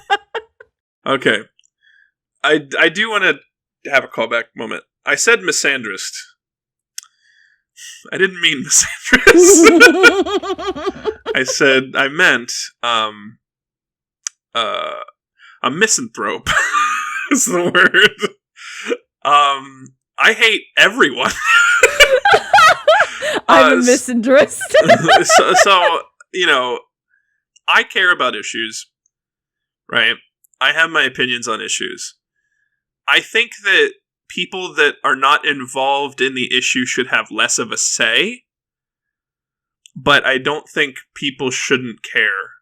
S1: Okay. I do want to have a callback moment. I said misandrist. I didn't mean misandrist. I meant a misanthrope is the word. I hate everyone.
S2: I'm a misandrist.
S1: so, you know, I care about issues, right? I have my opinions on issues. I think that people that are not involved in the issue should have less of a say, but I don't think people shouldn't care.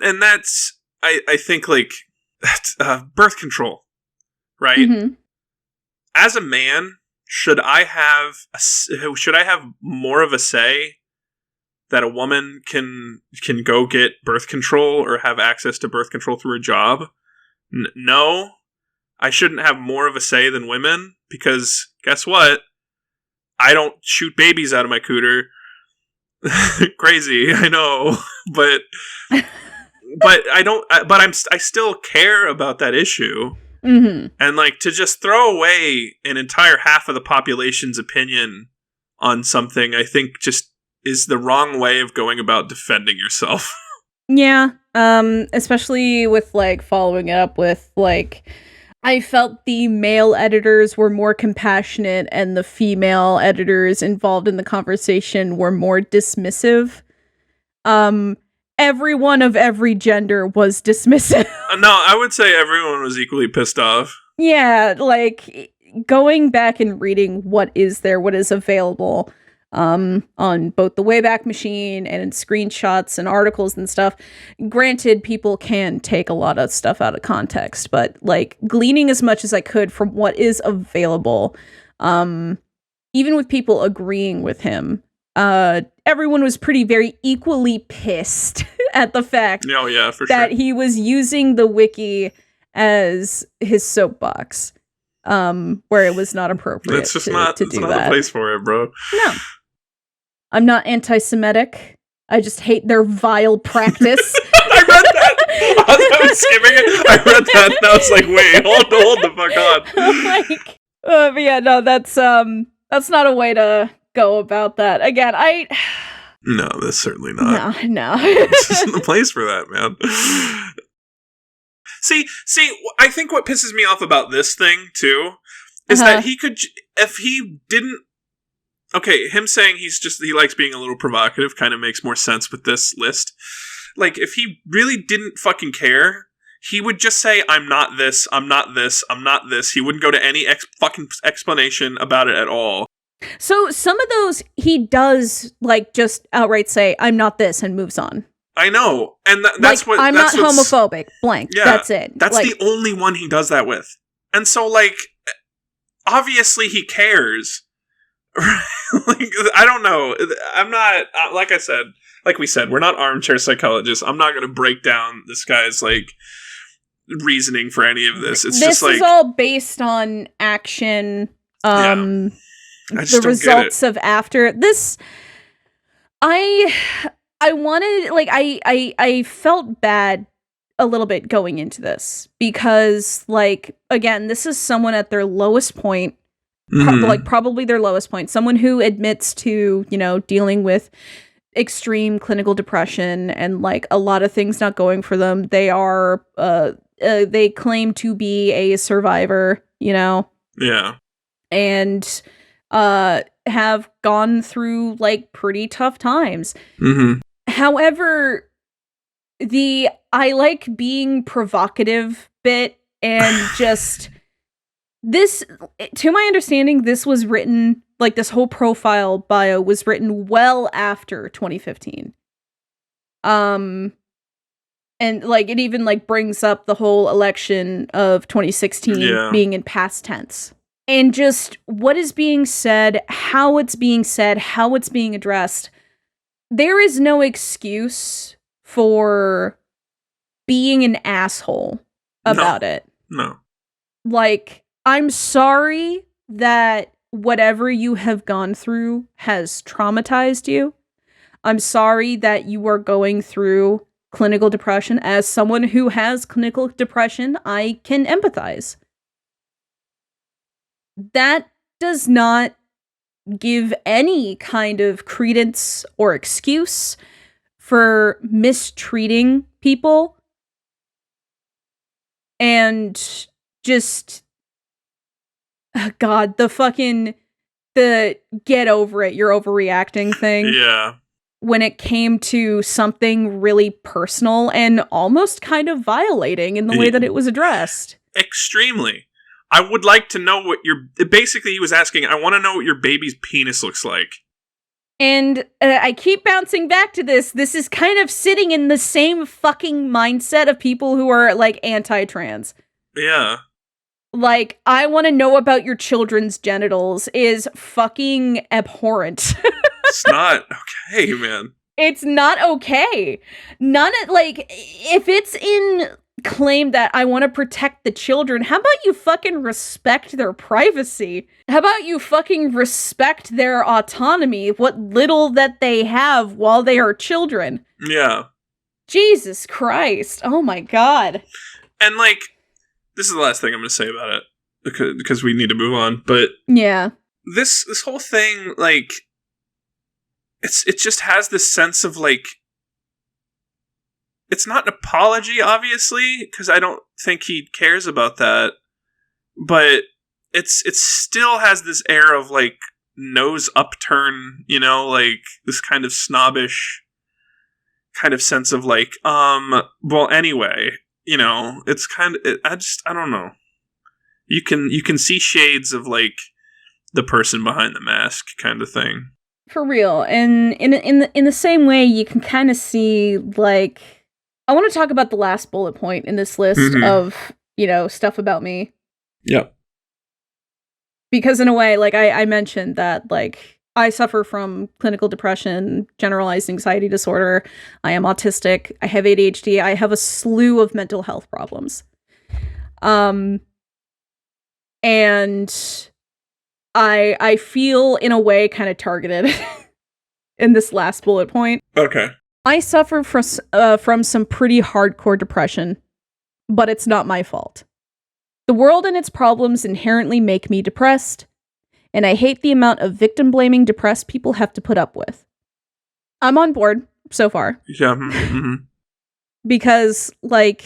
S1: And that's, I think, like, birth control, right?
S2: Mm-hmm.
S1: As a man, should I have more of a say that a woman can go get birth control or have access to birth control through a job? No. I shouldn't have more of a say than women, because guess what? I don't shoot babies out of my cooter. Crazy, I know, but I still care about that issue.
S2: Mm-hmm.
S1: And like, to just throw away an entire half of the population's opinion on something, I think just is the wrong way of going about defending yourself.
S2: Yeah, especially with, like, following it up with, like, I felt the male editors were more compassionate and the female editors involved in the conversation were more dismissive. Everyone of every gender was dismissive.
S1: No, I would say everyone was equally pissed off.
S2: Yeah, like, going back and reading what is available, on both the Wayback Machine and in screenshots and articles and stuff. Granted, people can take a lot of stuff out of context, but, like, gleaning as much as I could from what is available, even with people agreeing with him, everyone was very equally pissed at the fact that he was using the wiki as his soapbox, where it was not appropriate.
S1: It's just not a place for it, bro.
S2: No. I'm not anti-Semitic. I just hate their vile practice.
S1: I read that. I was skimming it. I read that and I was like, wait, hold the fuck on.
S2: But yeah, no, that's not a way to go about that. Again,
S1: No, that's certainly not.
S2: No.
S1: This isn't the place for that, man. See, I think what pisses me off about this thing, too, is that he could, if he didn't, okay, him saying he likes being a little provocative kind of makes more sense with this list. Like, if he really didn't fucking care, he would just say, I'm not this, I'm not this, I'm not this. He wouldn't go to any fucking explanation about it at all.
S2: So, some of those, he does, like, just outright say, I'm not this, and moves on.
S1: I know, and that's
S2: like, I'm not homophobic, blank, yeah, that's it.
S1: That's
S2: like,
S1: the only one he does that with. And so, like, obviously he cares. Like, I don't know. I'm not, like we said, we're not armchair psychologists. I'm not going to break down this guy's, like, reasoning for any of this. It's just like... This
S2: is all based on action,
S1: I just
S2: the results of after. This... I wanted, like, I felt bad a little bit going into this because, like, again, this is someone at their lowest point, probably their lowest point, someone who admits to, dealing with extreme clinical depression and, like, a lot of things not going for them. They are, they claim to be a survivor, Yeah. And, have gone through, like, pretty tough times.
S1: Mm-hmm.
S2: However, I like being provocative bit and just this, to my understanding, this was written, like, this whole profile bio was written well after 2015. And, like, it even, like, brings up the whole election of 2016 being in past tense. And just what is being said, how it's being addressed. There is no excuse for being an asshole about it.
S1: No.
S2: Like, I'm sorry that whatever you have gone through has traumatized you. I'm sorry that you are going through clinical depression. As someone who has clinical depression, I can empathize. That does not give any kind of credence or excuse for mistreating people and just, God, the get over it, you're overreacting thing.
S1: Yeah.
S2: When it came to something really personal and almost kind of violating in the way that it was addressed.
S1: Extremely. I would like to know what basically he was asking, I want to know what your baby's penis looks like.
S2: And I keep bouncing back to this. This is kind of sitting in the same fucking mindset of people who are, like, anti-trans.
S1: Yeah.
S2: Like, I want to know about your children's genitals is fucking abhorrent.
S1: It's not okay, man.
S2: It's not okay. If it's in claim that I want to protect the children, how about you fucking respect their privacy? How about you fucking respect their autonomy, what little that they have while they are children?
S1: Yeah.
S2: Jesus Christ. Oh my God.
S1: And, like, this is the last thing I'm going to say about it, because we need to move on, but...
S2: Yeah.
S1: This whole thing, like... It just has this sense of, like... It's not an apology, obviously, because I don't think he cares about that. But it still has this air of, like, nose upturn, you know, like, this kind of snobbish kind of sense of, like, well, anyway, you know, it's kind of, I don't know. You can see shades of, like, the person behind the mask kind of thing.
S2: For real. And in the same way, you can kind of see, like, I want to talk about the last bullet point in this list of, you know, stuff about me.
S1: Yep.
S2: Because in a way, like, I mentioned that, like, I suffer from clinical depression, generalized anxiety disorder. I am autistic. I have ADHD. I have a slew of mental health problems. And I feel, in a way, kind of targeted in this last bullet point.
S1: Okay.
S2: I suffer from some pretty hardcore depression, but it's not my fault. The world and its problems inherently make me depressed, and I hate the amount of victim-blaming depressed people have to put up with. I'm on board so far.
S1: Yeah. Mm-hmm.
S2: Because, like,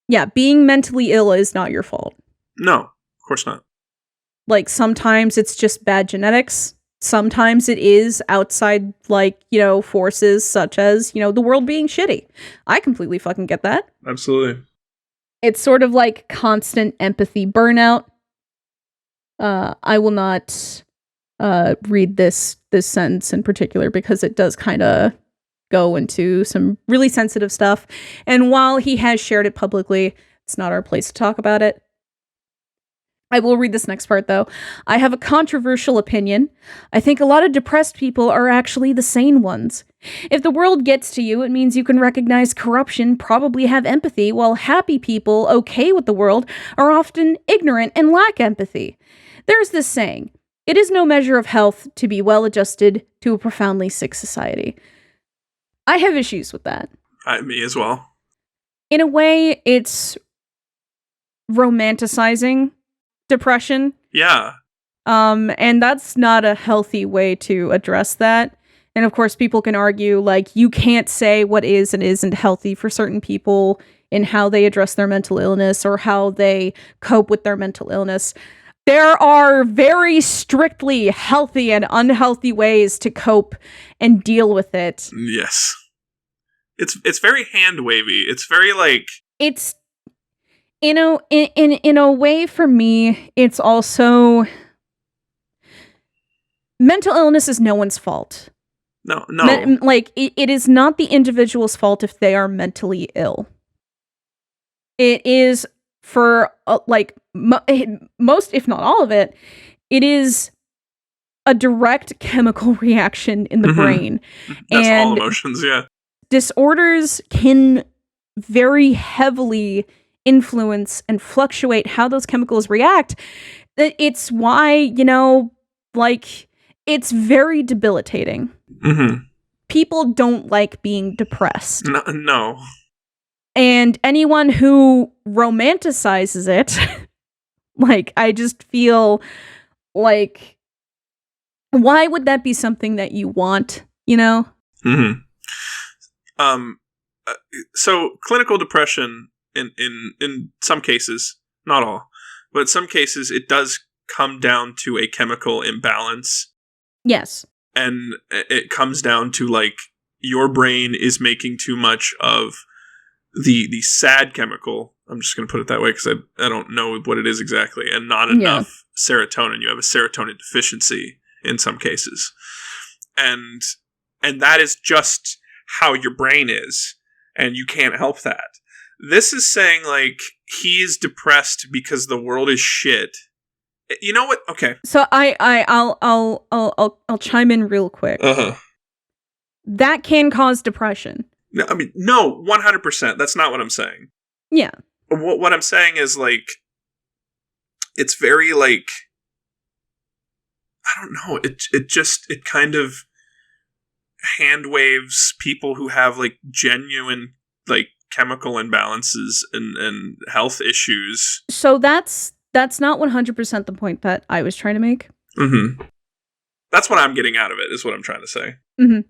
S2: yeah, being mentally ill is not your fault.
S1: No, of course not.
S2: Like, sometimes it's just bad genetics. Sometimes it is outside, like, you know, forces such as, you know, the world being shitty. I completely fucking get that.
S1: Absolutely.
S2: It's sort of like constant empathy burnout. I will not read this sentence in particular because it does kind of go into some really sensitive stuff. And while he has shared it publicly, it's not our place to talk about it. I will read this next part, though. I have a controversial opinion. I think a lot of depressed people are actually the sane ones. If the world gets to you, it means you can recognize corruption, probably have empathy, while happy people, okay with the world, are often ignorant and lack empathy. There's this saying, it is no measure of health to be well-adjusted to a profoundly sick society. I have issues with that.
S1: Me as well.
S2: In a way, it's romanticizing depression.
S1: Yeah.
S2: And that's not a healthy way to address that. And of course, people can argue, like, you can't say what is and isn't healthy for certain people in how they address their mental illness or how they cope with their mental illness. There are very strictly healthy and unhealthy ways to cope and deal with it.
S1: Yes. It's very hand-wavy. It's very, like...
S2: It's... In a way, for me, it's also... Mental illness is no one's fault.
S1: No.
S2: It is not the individual's fault if they are mentally ill. It is for, most, if not all of it, it is a direct chemical reaction in the brain.
S1: That's
S2: and
S1: all emotions, yeah.
S2: Disorders can very heavily influence and fluctuate how those chemicals react. It's why, like, it's very debilitating.
S1: Mm-hmm.
S2: People don't like being depressed.
S1: No.
S2: And anyone who romanticizes it, like, I just feel like, why would that be something that you want,
S1: Mm-hmm. So clinical depression in some cases, not all, but some cases it does come down to a chemical imbalance.
S2: Yes.
S1: And it comes down to, like, your brain is making too much of the sad chemical. I'm just going to put it that way because I don't know what it is exactly, and not enough serotonin. You have a serotonin deficiency in some cases. And that is just how your brain is, and you can't help that. This is saying, like, he is depressed because the world is shit. You know what? Okay.
S2: So I'll chime in real quick. That can cause depression.
S1: No, I mean, no, 100%. That's not what I'm saying.
S2: Yeah.
S1: What I'm saying is, like, it's very, like, I don't know. It kind of hand waves people who have, like, genuine, like, chemical imbalances and health issues.
S2: So that's not 100% the point that I was trying to make.
S1: Mm-hmm. That's what I'm getting out of it, is what I'm trying to say.
S2: Mm-hmm.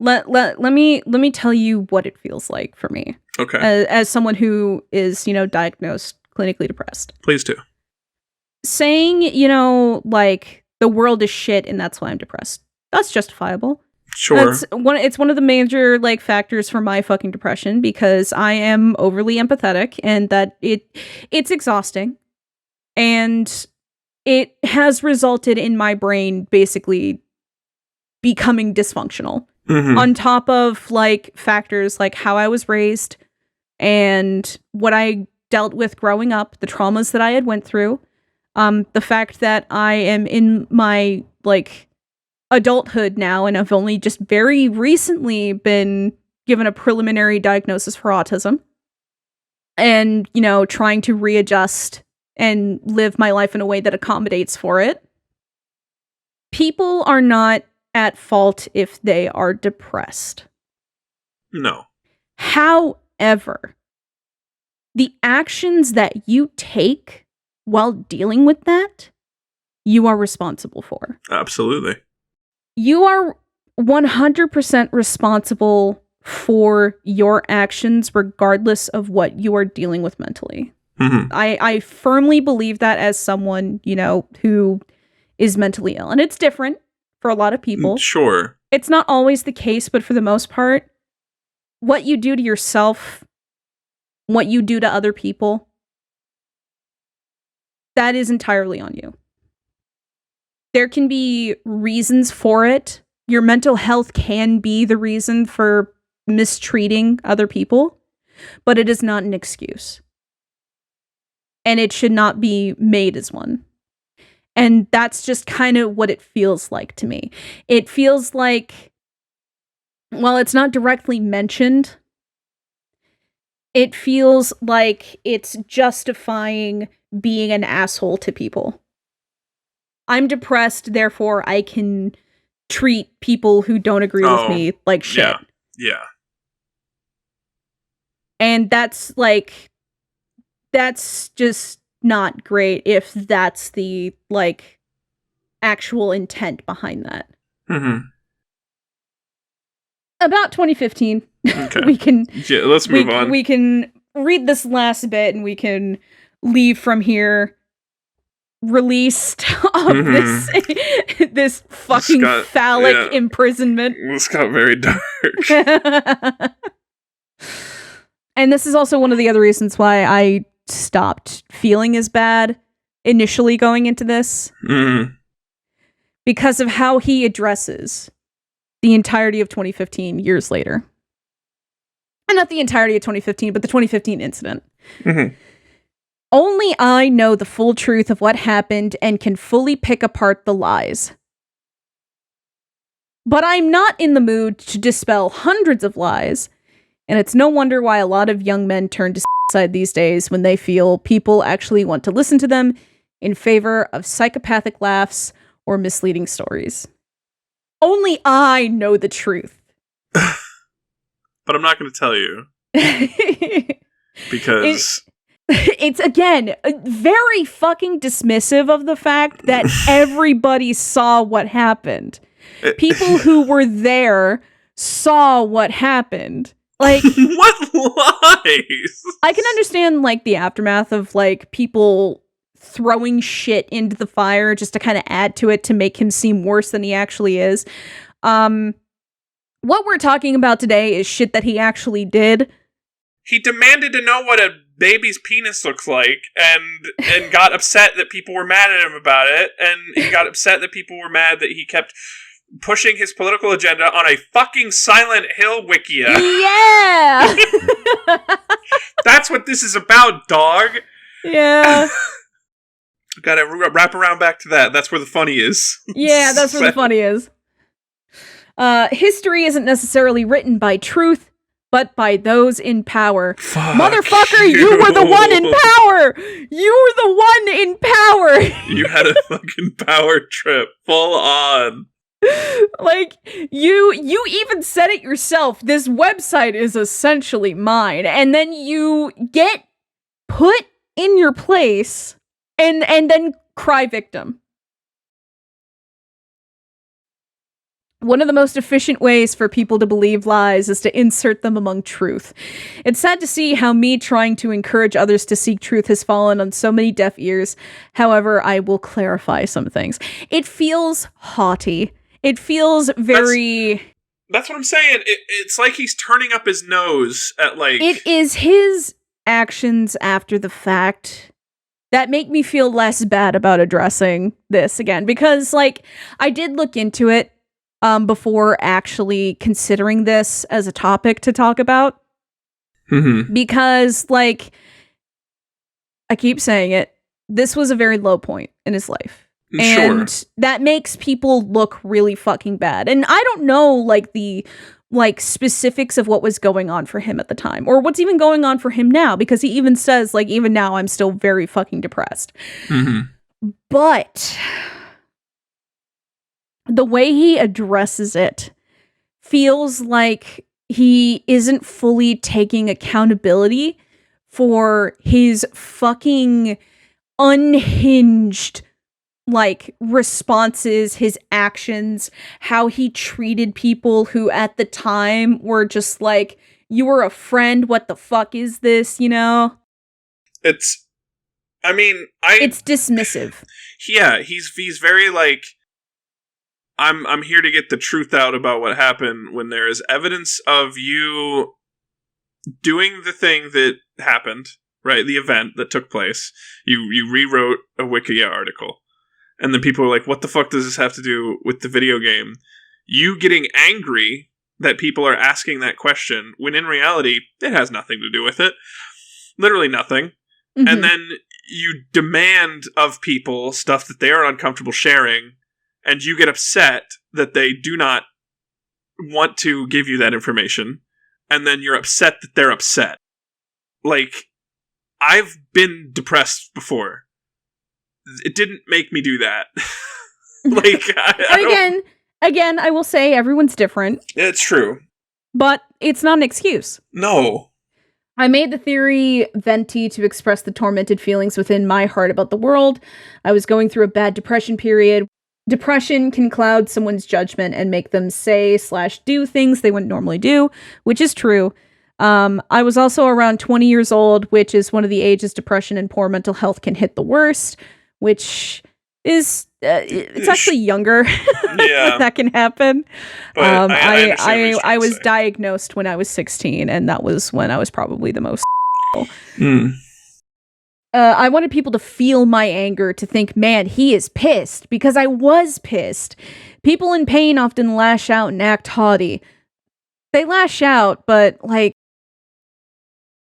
S2: Let me tell you what it feels like for me.
S1: Okay.
S2: As someone who is, diagnosed clinically depressed.
S1: Please do.
S2: Saying, like, the world is shit and that's why I'm depressed. That's justifiable.
S1: Sure.
S2: It's one of the major, like, factors for my fucking depression, because I am overly empathetic, and that it's exhausting. And it has resulted in my brain basically becoming dysfunctional.
S1: Mm-hmm.
S2: On top of, like, factors like how I was raised and what I dealt with growing up, the traumas that I had went through, the fact that I am in my, like, adulthood now, and I've only just very recently been given a preliminary diagnosis for autism, and, trying to readjust and live my life in a way that accommodates for it. People are not at fault if they are depressed.
S1: No.
S2: However, the actions that you take while dealing with that, you are responsible for.
S1: Absolutely.
S2: You are 100% responsible for your actions regardless of what you are dealing with mentally.
S1: Mm-hmm.
S2: I firmly believe that as someone, who is mentally ill. And it's different for a lot of people.
S1: Sure.
S2: It's not always the case, but for the most part, what you do to yourself, what you do to other people, that is entirely on you. There can be reasons for it. Your mental health can be the reason for mistreating other people, but it is not an excuse. And it should not be made as one. And that's just kind of what it feels like to me. It feels like, while it's not directly mentioned, it feels like it's justifying being an asshole to people. I'm depressed, therefore I can treat people who don't agree with me like shit.
S1: Yeah.
S2: And that's just not great if that's the, like, actual intent behind that.
S1: Mm-hmm.
S2: About 2015.
S1: Okay. Let's move on.
S2: We can read this last bit and we can leave from here released of this fucking phallic imprisonment.
S1: This got very dark.
S2: And this is also one of the other reasons why I stopped feeling as bad initially going into this.
S1: Mm.
S2: Because of how he addresses the entirety of 2015 years later. And not the entirety of 2015, but the 2015 incident.
S1: Mm-hmm.
S2: Only I know the full truth of what happened and can fully pick apart the lies. But I'm not in the mood to dispel hundreds of lies, and it's no wonder why a lot of young men turn to suicide these days when they feel people actually want to listen to them in favor of psychopathic laughs or misleading stories. Only I know the truth.
S1: But I'm not going to tell you. Because...
S2: It's, again, very fucking dismissive of the fact that everybody saw what happened. People who were there saw what happened. Like,
S1: what lies?
S2: I can understand, like, the aftermath of, like, people throwing shit into the fire just to kind of add to it to make him seem worse than he actually is. What we're talking about today is shit that he actually did.
S1: He demanded to know what a baby's penis looks like, and got upset that people were mad at him about it, and he got upset that people were mad that he kept pushing his political agenda on a fucking Silent Hill wikia.
S2: Yeah!
S1: That's what this is about, dog!
S2: Yeah.
S1: Gotta wrap around back to that. That's where the funny is.
S2: Yeah, that's where the funny is. History isn't necessarily written by truth, but by those in power.
S1: Fuck
S2: Motherfucker, you were the one in power! You were the one in power!
S1: You had a fucking power trip. Full on.
S2: Like, you even said it yourself. This website is essentially mine. And then you get put in your place and then cry victim. One of the most efficient ways for people to believe lies is to insert them among truth. It's sad to see how me trying to encourage others to seek truth has fallen on so many deaf ears. However, I will clarify some things. It feels haughty. It feels very...
S1: That's what I'm saying. It's like he's turning up his nose at, like...
S2: It is his actions after the fact that make me feel less bad about addressing this again. Because, like, I did look into it before actually considering this as a topic to talk about.
S1: Mm-hmm.
S2: Because, like, I keep saying it, this was a very low point in his life. And
S1: sure.
S2: That makes people look really fucking bad. And I don't know, like, the, like, specifics of what was going on for him at the time. Or what's even going on for him now. Because he even says, like, even now I'm still very fucking depressed.
S1: Mm-hmm.
S2: But... the way he addresses it feels like he isn't fully taking accountability for his fucking unhinged, like, responses, his actions, how he treated people who at the time were just like, you were a friend, what the fuck is this, you know?
S1: It's
S2: dismissive.
S1: Yeah, he's very, like, I'm here to get the truth out about what happened when there is evidence of you doing the thing that happened, right? The event that took place. You rewrote a Wikia article. And then people are like, what the fuck does this have to do with the video game? You getting angry that people are asking that question, when in reality, it has nothing to do with it. Literally nothing. Mm-hmm. And then you demand of people stuff that they are uncomfortable sharing, and you get upset that they do not want to give you that information, and then you're upset that they're upset. Like, I've been depressed before. It didn't make me do that. Like,
S2: again, I will say everyone's different.
S1: It's true.
S2: But it's not an excuse.
S1: No.
S2: I made the theory venti to express the tormented feelings within my heart about the world. I was going through a bad depression period. Depression can cloud someone's judgment and make them say/do things they wouldn't normally do, which is true. I was also around 20 years old, which is one of the ages depression and poor mental health can hit the worst, which is, it's actually younger.
S1: Yeah.
S2: That can happen.
S1: But
S2: I was diagnosed when I was 16, and that was when I was probably the most I wanted people to feel my anger, to think, man, he is pissed, because I was pissed. People in pain often lash out and act haughty. They lash out, but, like,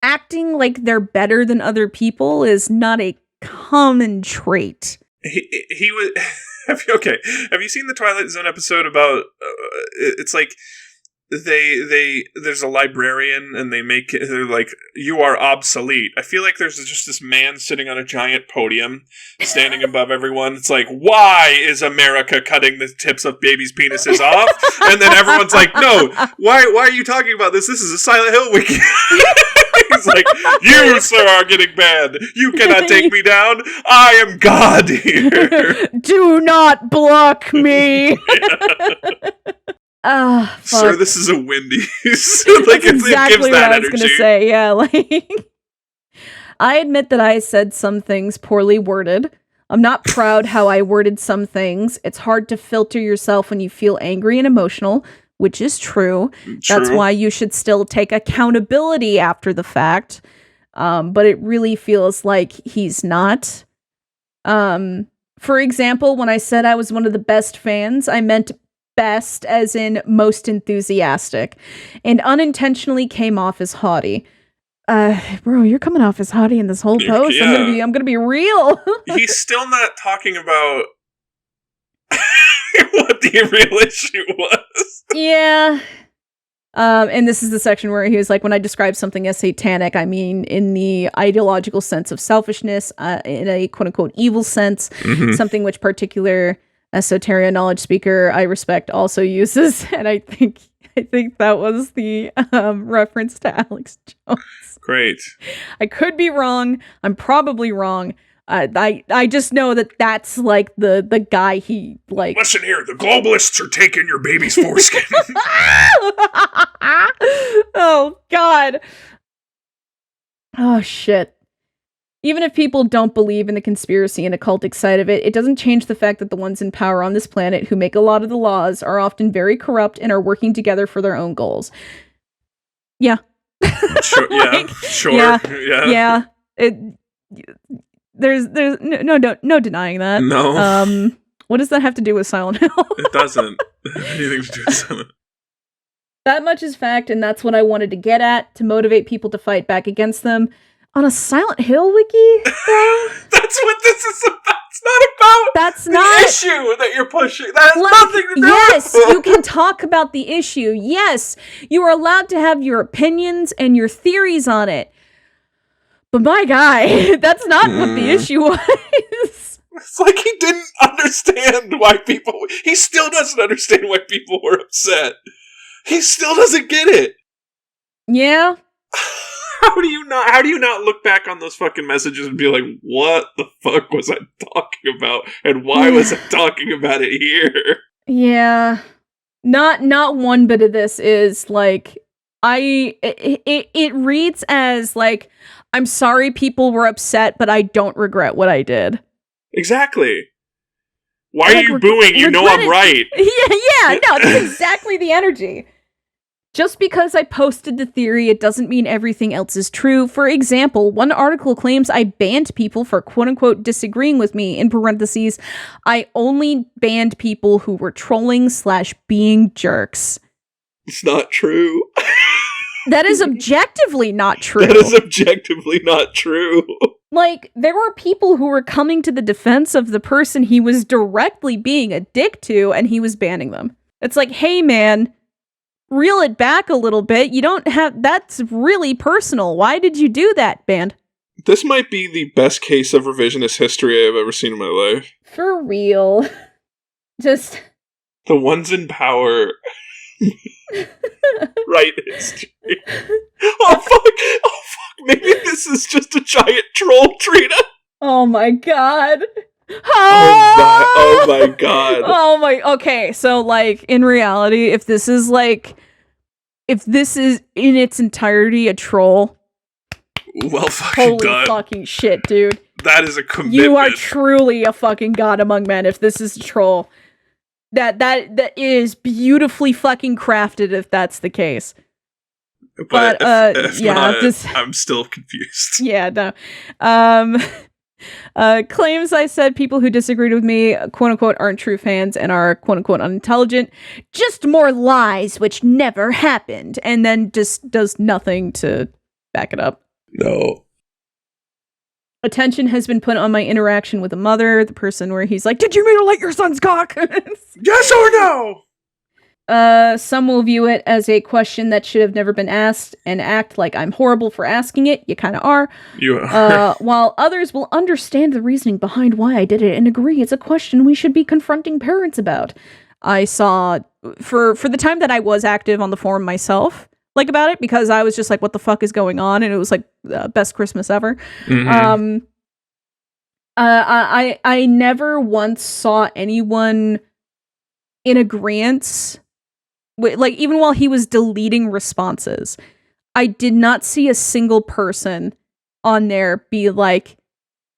S2: acting like they're better than other people is not a common trait.
S1: He was... Okay, have you seen the Twilight Zone episode about... it's like... there's a librarian and they're like, you are obsolete. I feel like there's just this man sitting on a giant podium standing above everyone. It's like, why is America cutting the tips of babies' penises off? And then everyone's like, no, why are you talking about this? This is a Silent Hill wiki. He's like, you, sir, are getting banned. You cannot take me down. I am God here.
S2: Do not block me. Fuck.
S1: Sir, this is a Wendy's.
S2: Like, exactly
S1: it gives
S2: what
S1: that
S2: I was
S1: energy.
S2: gonna say. Yeah, like I admit that I said some things poorly worded. I'm not proud how I worded some things. It's hard to filter yourself when you feel angry and emotional, which is true. That's why you should still take accountability after the fact. But it really feels like he's not. For example, when I said I was one of the best fans, I meant best as in most enthusiastic, and unintentionally came off as haughty. Bro, you're coming off as haughty in this whole post.
S1: Yeah.
S2: I'm gonna be real.
S1: He's still not talking about what the real issue was.
S2: Yeah. And this is the section where he was like, when I describe something as satanic, I mean in the ideological sense of selfishness, in a quote-unquote evil sense, something which particular esoteric knowledge speaker I respect also uses, and I think that was the reference to Alex Jones.
S1: Great.
S2: I could be wrong. I'm probably wrong. I just know that that's like the guy he like.
S1: Listen here, the globalists are taking your baby's foreskin.
S2: Oh God. Oh shit. Even if people don't believe in the conspiracy and occultic side of it, it doesn't change the fact that the ones in power on this planet who make a lot of the laws are often very corrupt and are working together for their own goals. Yeah.
S1: Sure.
S2: Like,
S1: Yeah. Sure.
S2: Yeah. There's no denying that.
S1: No.
S2: What does that have to do with Silent Hill?
S1: It doesn't. Anything to do with Silent.
S2: That much is fact, and that's what I wanted to get at, to motivate people to fight back against them. On a Silent Hill wiki, bro?
S1: That's what this is about. It's not about the issue that you're pushing. That has nothing to do
S2: yes,
S1: with it.
S2: you can talk about the issue. Yes, you are allowed to have your opinions and your theories on it. But my guy, that's not what the issue was.
S1: It's like he didn't understand why he still doesn't understand why people were upset. He still doesn't get it.
S2: Yeah.
S1: How do you not look back on those fucking messages and be like, what the fuck was I talking about? And why was I talking about it here?
S2: Yeah. Not one bit of this is like, it reads as like, I'm sorry people were upset, but I don't regret what I did.
S1: Exactly. Why are you booing? You know I'm right.
S2: Yeah, no, that's exactly the energy. Just because I posted the theory, it doesn't mean everything else is true. For example, one article claims I banned people for quote-unquote disagreeing with me. In parentheses, I only banned people who were trolling/being jerks.
S1: It's not true.
S2: That is objectively not true.
S1: That is objectively not true.
S2: Like, there were people who were coming to the defense of the person he was directly being a dick to, and he was banning them. It's like, hey man, reel it back a little bit. You don't have, that's really personal. Why did you do that, band?
S1: This might be the best case of revisionist history I've ever seen in my life.
S2: For real. Just...
S1: The ones in power... Right history. Oh fuck, maybe this is just a giant troll, Trina.
S2: Oh my god.
S1: Oh my god.
S2: Oh my, okay, so like, in reality, if this is in its entirety a troll,
S1: well fucking
S2: holy
S1: done.
S2: fucking shit, dude.
S1: That is a commitment.
S2: You are truly a fucking god among men if this is a troll. That is beautifully fucking crafted if that's the case. But if yeah,
S1: not, I'm still confused.
S2: Yeah, no. Claims I said people who disagreed with me, quote unquote, aren't true fans and are quote unquote unintelligent. Just more lies, which never happened. And then just does nothing to back it up.
S1: No.
S2: Attention has been put on my interaction with a mother, the person where he's like, did you mutilate your son's cock?
S1: Yes or no?
S2: Some will view it as a question that should have never been asked and act like I'm horrible for asking it. You kind of are.
S1: You are.
S2: While others will understand the reasoning behind why I did it and agree it's a question we should be confronting parents about. I saw, for the time that I was active on the forum myself, like, about it, because I was just like, what the fuck is going on? And it was like, best Christmas ever. Mm-hmm. I never once saw anyone in agreeance, like, even while he was deleting responses, I did not see a single person on there be like,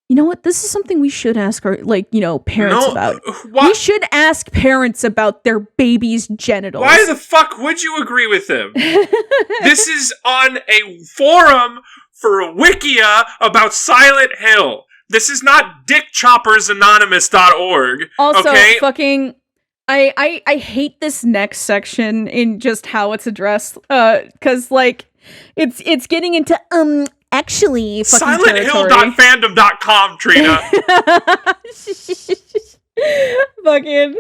S2: you know what, this is something we should ask our, like, you know, parents about. We should ask parents about their baby's genitals.
S1: Why the fuck would you agree with him? This is on a forum for a wikia about Silent Hill. This is not dickchoppersanonymous.org.
S2: Also,
S1: okay?
S2: fucking... I hate this next section in just how it's addressed, because, like, it's getting into, actually fucking
S1: SilentHill.fandom.com, Trina.
S2: Fucking,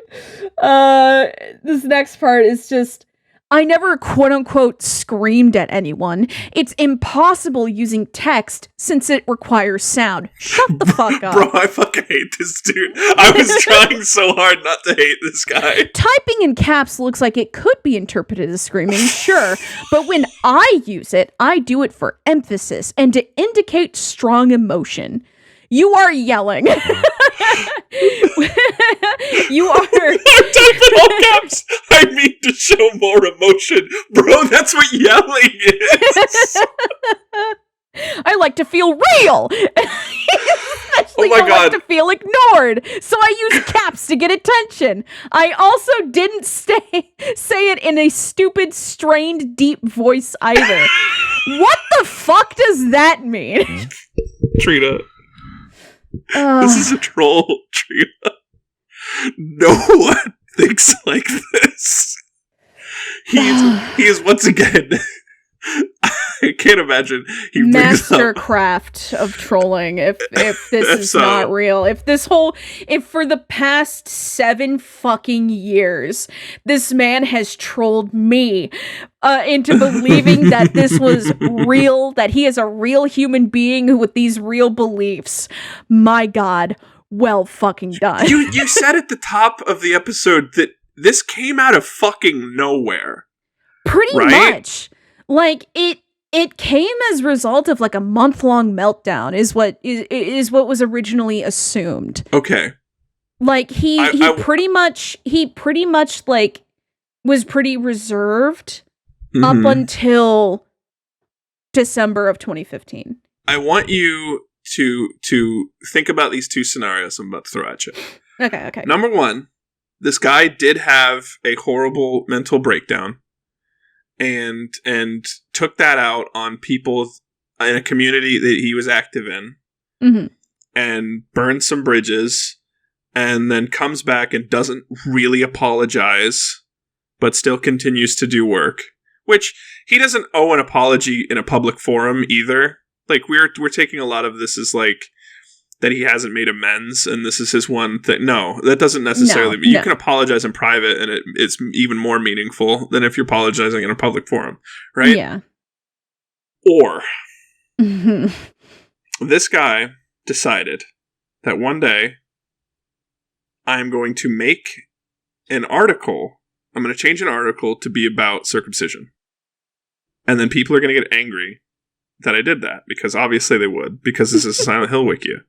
S2: this next part is just, I never quote-unquote screamed at anyone. It's impossible using text since it requires sound. Shut the fuck up.
S1: Bro, I fucking hate this dude. I was trying so hard not to hate this guy.
S2: Typing in caps looks like it could be interpreted as screaming, sure. But when I use it, I do it for emphasis and to indicate strong emotion. You are yelling. You are.
S1: I'm typing all caps. I mean to show more emotion. Bro, that's what yelling is.
S2: I like to feel real. Especially
S1: God.
S2: like to feel ignored. So I use caps to get attention. I also didn't say it in a stupid, strained, deep voice either. What the fuck does that mean?
S1: Trina. This is a troll, Trina. No one thinks like this. He is once again. I can't imagine he
S2: mastercraft of trolling. If this is not real, if for the past 7 fucking years, this man has trolled me into believing that this was real, that he is a real human being with these real beliefs. My God, well fucking done.
S1: You said at the top of the episode that this came out of fucking nowhere.
S2: Pretty much. Like, it came as a result of, like, a month-long meltdown is what was originally assumed.
S1: Okay.
S2: Like, he pretty much like was pretty reserved up until December of 2015.
S1: I want you to think about these two scenarios I'm about to throw at you.
S2: Okay.
S1: Number one, this guy did have a horrible mental breakdown. And took that out on people in a community that he was active in, and burned some bridges, and then comes back and doesn't really apologize, but still continues to do work. Which he doesn't owe an apology in a public forum either. Like we're taking a lot of this as like that he hasn't made amends, and this is his one thing. No, that doesn't necessarily mean you can apologize in private, and it's even more meaningful than if you're apologizing in a public forum, right?
S2: Yeah.
S1: Or this guy decided that one day I'm going to make an article. I'm going to change an article to be about circumcision, and then people are going to get angry that I did that, because obviously they would, because this is a Silent Hill Wikia.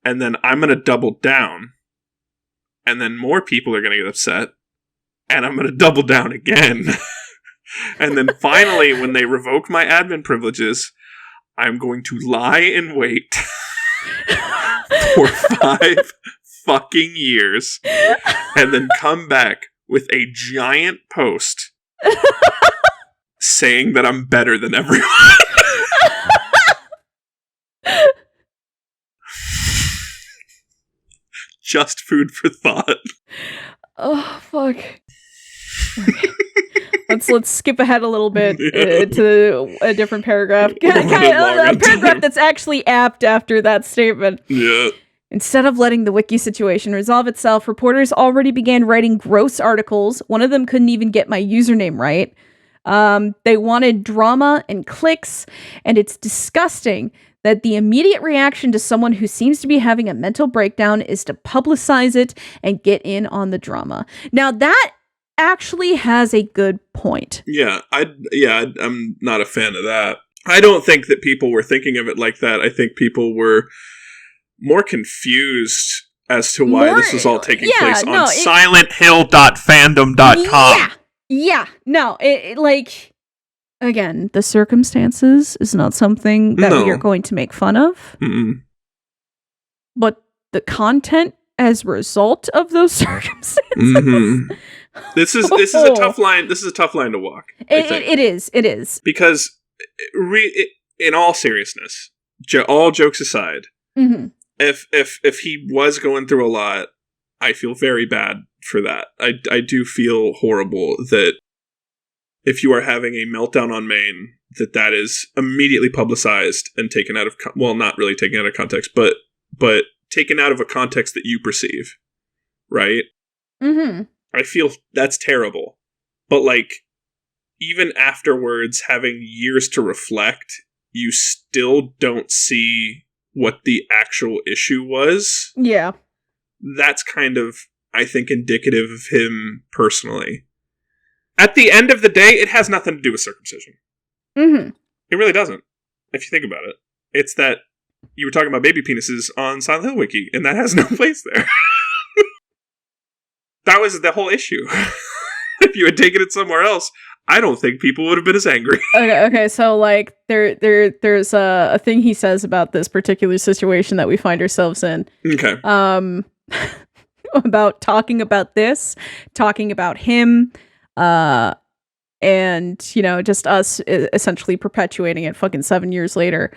S1: And then I'm going to double down, and then more people are going to get upset, and I'm going to double down again. And then finally, when they revoke my admin privileges, I'm going to lie in wait for 5 fucking years, and then come back with a giant post saying that I'm better than everyone. Just food for thought.
S2: Oh, fuck. Okay. Let's skip ahead a little bit to a different paragraph. A paragraph that's actually apt after that statement.
S1: Yeah.
S2: Instead of letting the wiki situation resolve itself, reporters already began writing gross articles. One of them couldn't even get my username right. They wanted drama and clicks, and it's disgusting that the immediate reaction to someone who seems to be having a mental breakdown is to publicize it and get in on the drama. Now that actually has a good point.
S1: Yeah, I'm not a fan of that. I don't think that people were thinking of it like that. I think people were more confused as to why this was all taking place on silenthill.fandom.com.
S2: Yeah, no, it like, again, the circumstances is not something that we are going to make fun of.
S1: Mm-mm.
S2: But the content as a result of those circumstances.
S1: Mm-hmm. This is a tough line. This is a tough line to walk.
S2: It is.
S1: Because in all seriousness, all jokes aside,
S2: mm-hmm.
S1: if he was going through a lot, I feel very bad for that. I do feel horrible that if you are having a meltdown on main, that is immediately publicized and taken out of not really taken out of context, but taken out of a context that you perceive, right?
S2: Mm-hmm.
S1: I feel that's terrible. But like, even afterwards, having years to reflect, you still don't see what the actual issue was.
S2: Yeah.
S1: That's kind of, I think, indicative of him personally. At the end of the day, it has nothing to do with circumcision.
S2: Mm-hmm.
S1: It really doesn't, if you think about it. It's that you were talking about baby penises on Silent Hill Wiki, and that has no place there. That was the whole issue. If you had taken it somewhere else, I don't think people would have been as angry.
S2: Okay, so like there's a thing he says about this particular situation that we find ourselves in.
S1: Okay.
S2: About talking about this, talking about him, and just us essentially perpetuating it fucking 7 years later.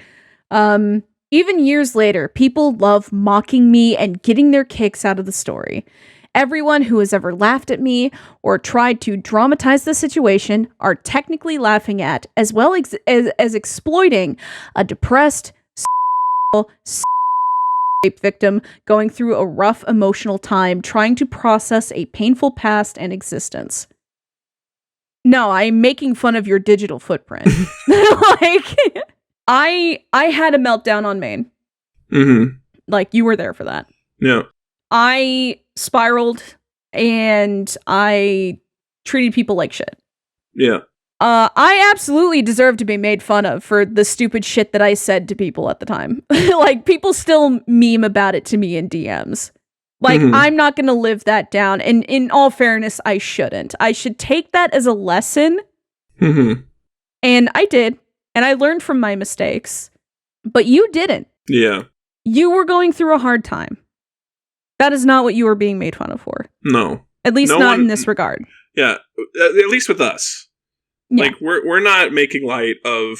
S2: Even years later, people love mocking me and getting their kicks out of the story. Everyone who has ever laughed at me or tried to dramatize the situation are technically laughing at, as well as exploiting a depressed rape victim going through a rough emotional time trying to process a painful past and existence. No, I'm making fun of your digital footprint. Like, I had a meltdown on Maine.
S1: Mm-hmm.
S2: Like, you were there for that.
S1: Yeah.
S2: I spiraled and I treated people like shit.
S1: Yeah.
S2: I absolutely deserve to be made fun of for the stupid shit that I said to people at the time. Like, people still meme about it to me in DMs. Like, mm-hmm. I'm not gonna live that down. And in all fairness, I shouldn't. I should take that as a lesson.
S1: Mm-hmm.
S2: And I did. And I learned from my mistakes. But you didn't.
S1: Yeah.
S2: You were going through a hard time. That is not what you were being made fun of for.
S1: No.
S2: At least not in this regard.
S1: Yeah. At least with us. Yeah. Like, we're not making light of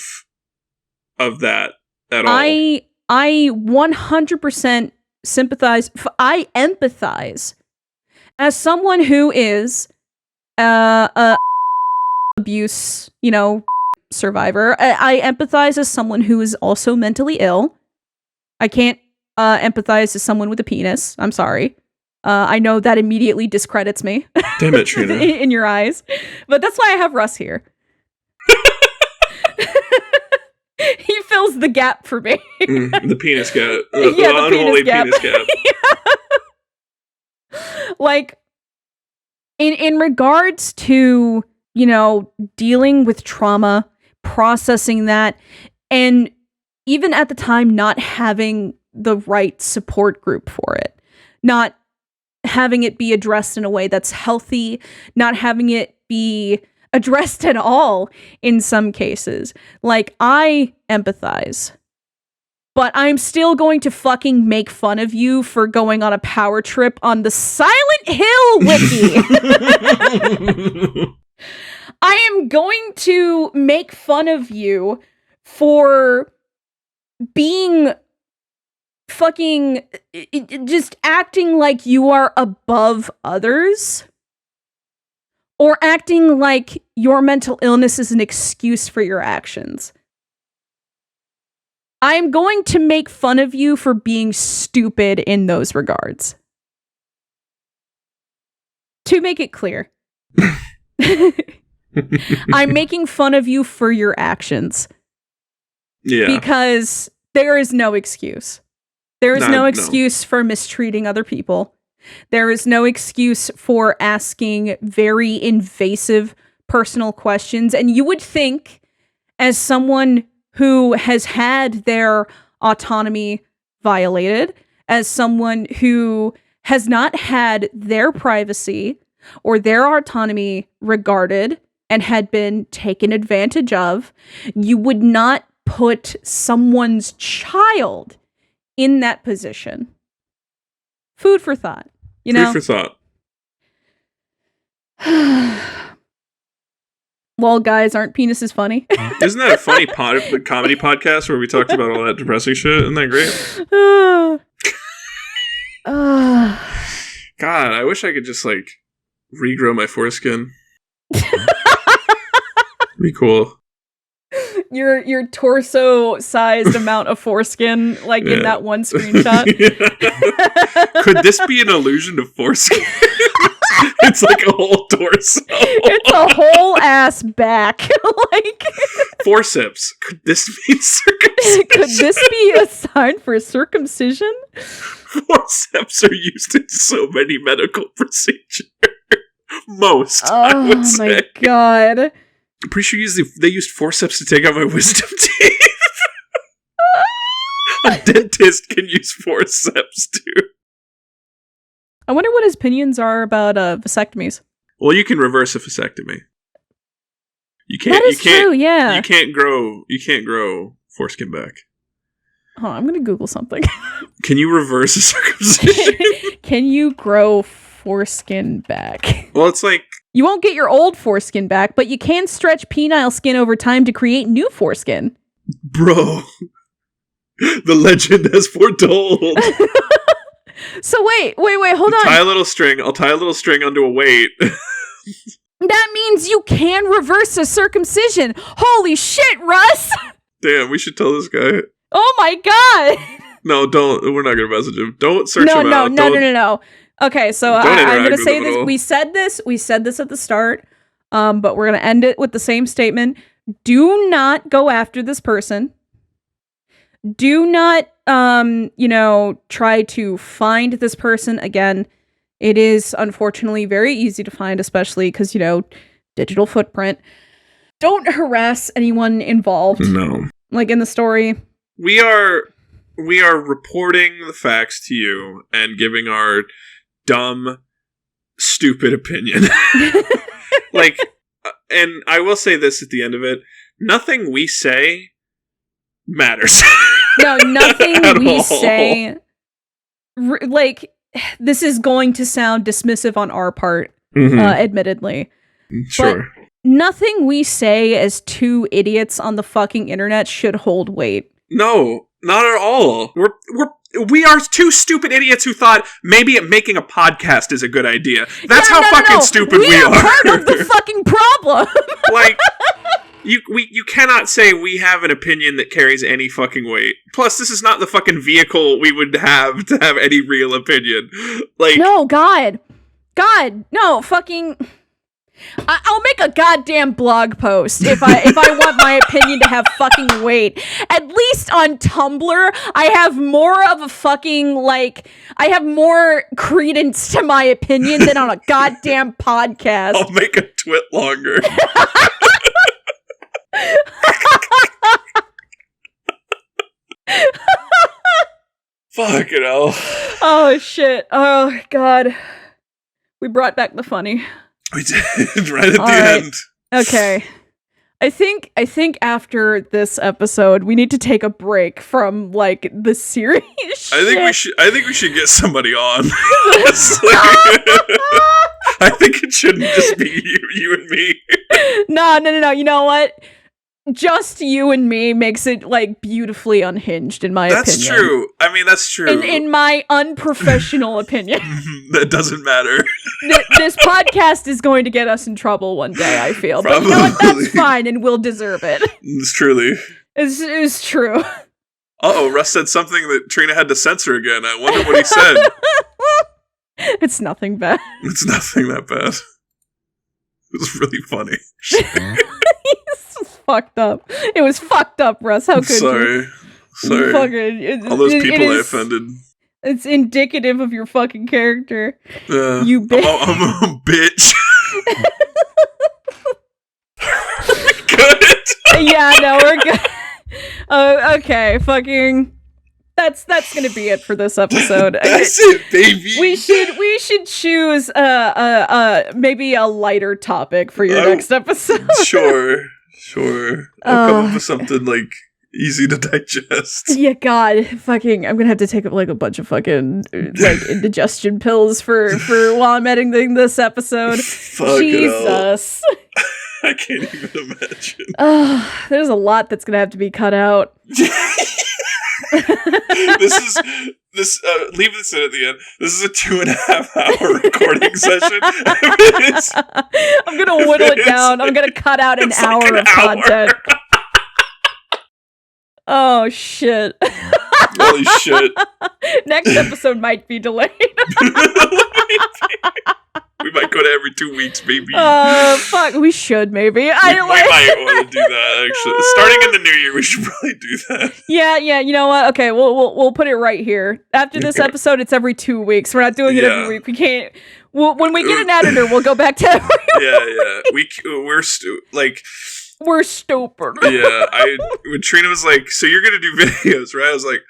S1: that at all.
S2: I 100% sympathize. I empathize as someone who is a abuse, survivor. I empathize as someone who is also mentally ill. I can't empathize as someone with a penis. I'm sorry. I know that immediately discredits me.
S1: Damn it, Trina.
S2: In your eyes. But that's why I have Russ here. He fills the gap for me.
S1: The penis gap.
S2: The
S1: unholy penis gap.
S2: Yeah. Like, in regards to, dealing with trauma, processing that, and even at the time not having the right support group for it, not having it be addressed in a way that's healthy, not having it be addressed at all in some cases. Like, I empathize, but I'm still going to fucking make fun of you for going on a power trip on the Silent Hill Wiki. I am going to make fun of you for being fucking just acting like you are above others, or acting like your mental illness is an excuse for your actions. I'm going to make fun of you for being stupid in those regards. To make it clear. I'm making fun of you for your actions.
S1: Yeah.
S2: Because there is no excuse. There is no excuse for mistreating other people. There is no excuse for asking very invasive personal questions. And you would think, as someone who has had their autonomy violated, as someone who has not had their privacy or their autonomy regarded and had been taken advantage of, you would not put someone's child in that position. Food for thought, you know?
S1: Food for thought.
S2: Well, guys, aren't penises funny?
S1: Isn't that a funny comedy podcast where we talked about all that depressing shit? Isn't that great? God, I wish I could just, like, regrow my foreskin. Be cool.
S2: Your torso-sized amount of foreskin, like in that one screenshot.
S1: Could this be an illusion of foreskin? It's like a whole torso.
S2: It's a whole ass back. Like
S1: forceps. Could this be circumcision?
S2: Could this be a sign for circumcision?
S1: Forceps are used in so many medical procedures. Most, I would say.
S2: Oh my god.
S1: I'm pretty sure they used forceps to take out my wisdom teeth. A dentist can use forceps too.
S2: I wonder what his opinions are about vasectomies.
S1: Well, you can reverse a vasectomy. You can't.
S2: That is true. Yeah.
S1: You can't grow foreskin back.
S2: Oh, I'm gonna Google something.
S1: Can you reverse a circumcision?
S2: Can you grow foreskin back?
S1: Well, it's like
S2: you won't get your old foreskin back, but you can stretch penile skin over time to create new foreskin.
S1: Bro, the legend has foretold.
S2: So wait, hold on.
S1: I'll tie a little string onto a weight.
S2: That means you can reverse a circumcision. Holy shit, Russ!
S1: Damn, we should tell this guy.
S2: Oh my god!
S1: No, don't. We're not gonna message him. Don't search him out.
S2: No. Okay, so I'm gonna say this. We said this at the start, but we're gonna end it with the same statement. Do not go after this person. Do not, try to find this person again. It is unfortunately very easy to find, especially because, digital footprint. Don't harass anyone involved.
S1: No.
S2: Like in the story.
S1: We are reporting the facts to you and giving our dumb, stupid opinion. And I will say this at the end of it. Nothing we say matters.
S2: No, nothing we say. This is going to sound dismissive on our part, admittedly.
S1: Sure.
S2: But nothing we say as two idiots on the fucking internet should hold weight.
S1: No, not at all. We are two stupid idiots who thought maybe making a podcast is a good idea. That's how stupid we are.
S2: Part of the fucking problem.
S1: You cannot say we have an opinion that carries any fucking weight. Plus, this is not the fucking vehicle we would have to have any real opinion.
S2: No, God, no, fucking. I'll make a goddamn blog post if I want my opinion to have fucking weight. At least on Tumblr, I have more of a fucking, I have more credence to my opinion than on a goddamn podcast.
S1: I'll make a twit longer. Fucking hell.
S2: Oh, shit. Oh, God. We brought back the funny.
S1: We did, right at the end.
S2: Okay. I think after this episode, we need to take a break from, the serious shit.
S1: I think we should get somebody on. I think it shouldn't just be you and me.
S2: No. You know what? Just you and me makes it, beautifully unhinged, in my opinion.
S1: That's true. I mean, that's true.
S2: In my unprofessional opinion.
S1: That doesn't matter.
S2: This podcast is going to get us in trouble one day, I feel. Probably. But you know what? That's fine, and we'll deserve it.
S1: It's truly.
S2: It's true.
S1: Uh-oh, Russ said something that Trina had to censor again. I wonder what he said.
S2: It's nothing bad.
S1: It's nothing that bad. It was really funny.
S2: It's fucked up. It was fucked up, Russ. How could you?
S1: Sorry. All those people I offended.
S2: It's indicative of your fucking character.
S1: Yeah.
S2: You bitch.
S1: I'm a bitch. Good.
S2: Yeah, no, we're good. Okay, fucking. That's gonna be it for this episode.
S1: That's it, baby.
S2: We should choose maybe a lighter topic for your next episode. Sure.
S1: I'll come up with something like easy to digest.
S2: Yeah, God, fucking, I'm gonna have to take like a bunch of fucking like indigestion pills for while I'm editing this episode. Jesus.
S1: I can't even imagine.
S2: There's a lot that's gonna have to be cut out.
S1: Leave this in at the end. This is a 2.5 hour recording session.
S2: I'm gonna whittle it down. I'm gonna cut out an hour of content. Oh shit.
S1: Holy shit.
S2: Next episode might be delayed.
S1: We might go to every 2 weeks, baby.
S2: Fuck, we should maybe.
S1: We might want to do that, actually. Starting in the new year, we should probably do that.
S2: Yeah, you know what? Okay, we'll put it right here. After this episode, it's every 2 weeks. We're not doing it every week. We can't. When we get an editor, we'll go back to every week. We're stupid.
S1: Yeah, when Trina was like, so you're going to do videos, right? I was like,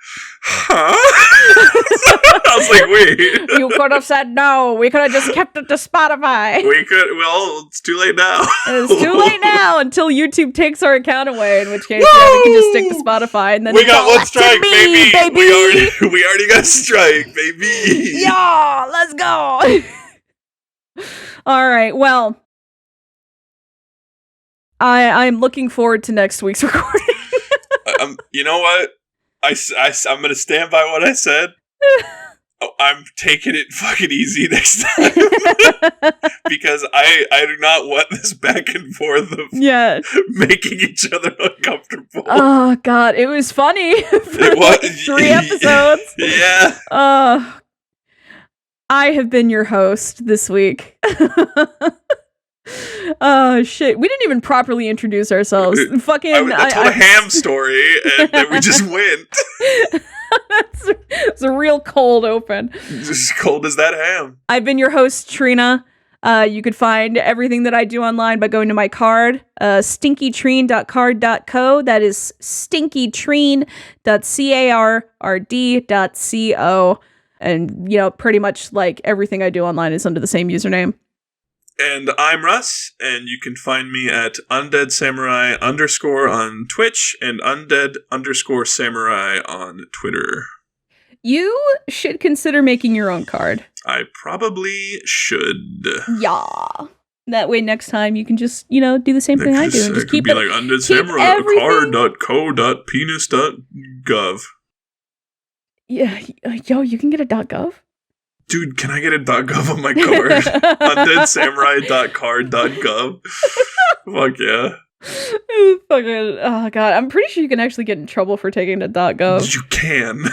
S1: huh? I was like, wait.
S2: You could have said no. We could have just kept it to Spotify.
S1: Well, it's too late now.
S2: It's too late now until YouTube takes our account away, in which case we can just stick to Spotify. And then
S1: we got one strike, baby. We already got a strike, baby.
S2: Yeah, let's go. All right, well. I'm looking forward to next week's recording.
S1: You know what? I'm going to stand by what I said. I'm taking it fucking easy next time. Because I do not want this back and forth of making each other uncomfortable.
S2: Oh, God. It was funny.
S1: It was.
S2: 3 episodes.
S1: Yeah.
S2: I have been your host this week. Oh shit! We didn't even properly introduce ourselves.
S1: I told a ham story, and then we just went.
S2: It's a real cold open.
S1: Just cold as that ham.
S2: I've been your host, Trina. You could find everything that I do online by going to my card, stinkytrine.card.co. That is stinkytrine.card.co. And, pretty much like everything I do online is under the same username.
S1: And I'm Russ, and you can find me at undeadsamurai_ on Twitch and undead_samurai on Twitter.
S2: You should consider making your own card.
S1: I probably should.
S2: Yeah. That way next time you can just, do the same thing I do. And just keep it
S1: like undeadsamurai.card.penis.gov.
S2: Yeah, yo, you can get a .gov?
S1: Dude, can I get a .gov on my card? undeadsamurai.card.gov. Fuck yeah.
S2: Fucking, oh god, I'm pretty sure you can actually get in trouble for taking a .gov.
S1: You can.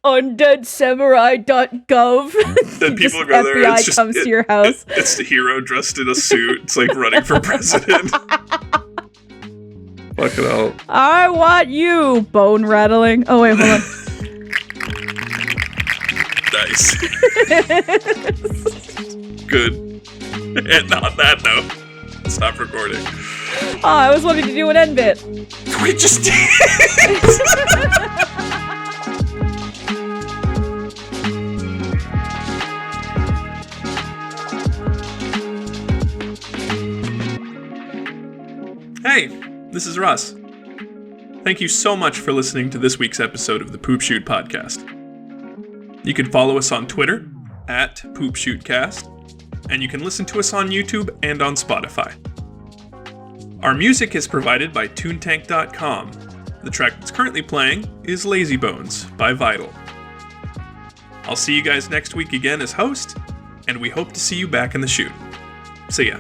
S2: undeadsamurai.gov.
S1: Then people go there.
S2: FBI comes to your house.
S1: It's the hero dressed in a suit. It's like running for president. Fuck it out.
S2: I want you, bone rattling. Oh wait, hold on.
S1: Nice. Good. And on that note, stop recording.
S2: Oh, I was wanting to do an end bit.
S1: We just did. Hey, this is Russ. Thank you so much for listening to this week's episode of the Poop Shoot podcast. You can follow us on Twitter at PoopShootCast, and you can listen to us on YouTube and on Spotify. Our music is provided by TuneTank.com. The track that's currently playing is Lazy Bones by Vital. I'll see you guys next week again as host, and we hope to see you back in the shoot. See ya.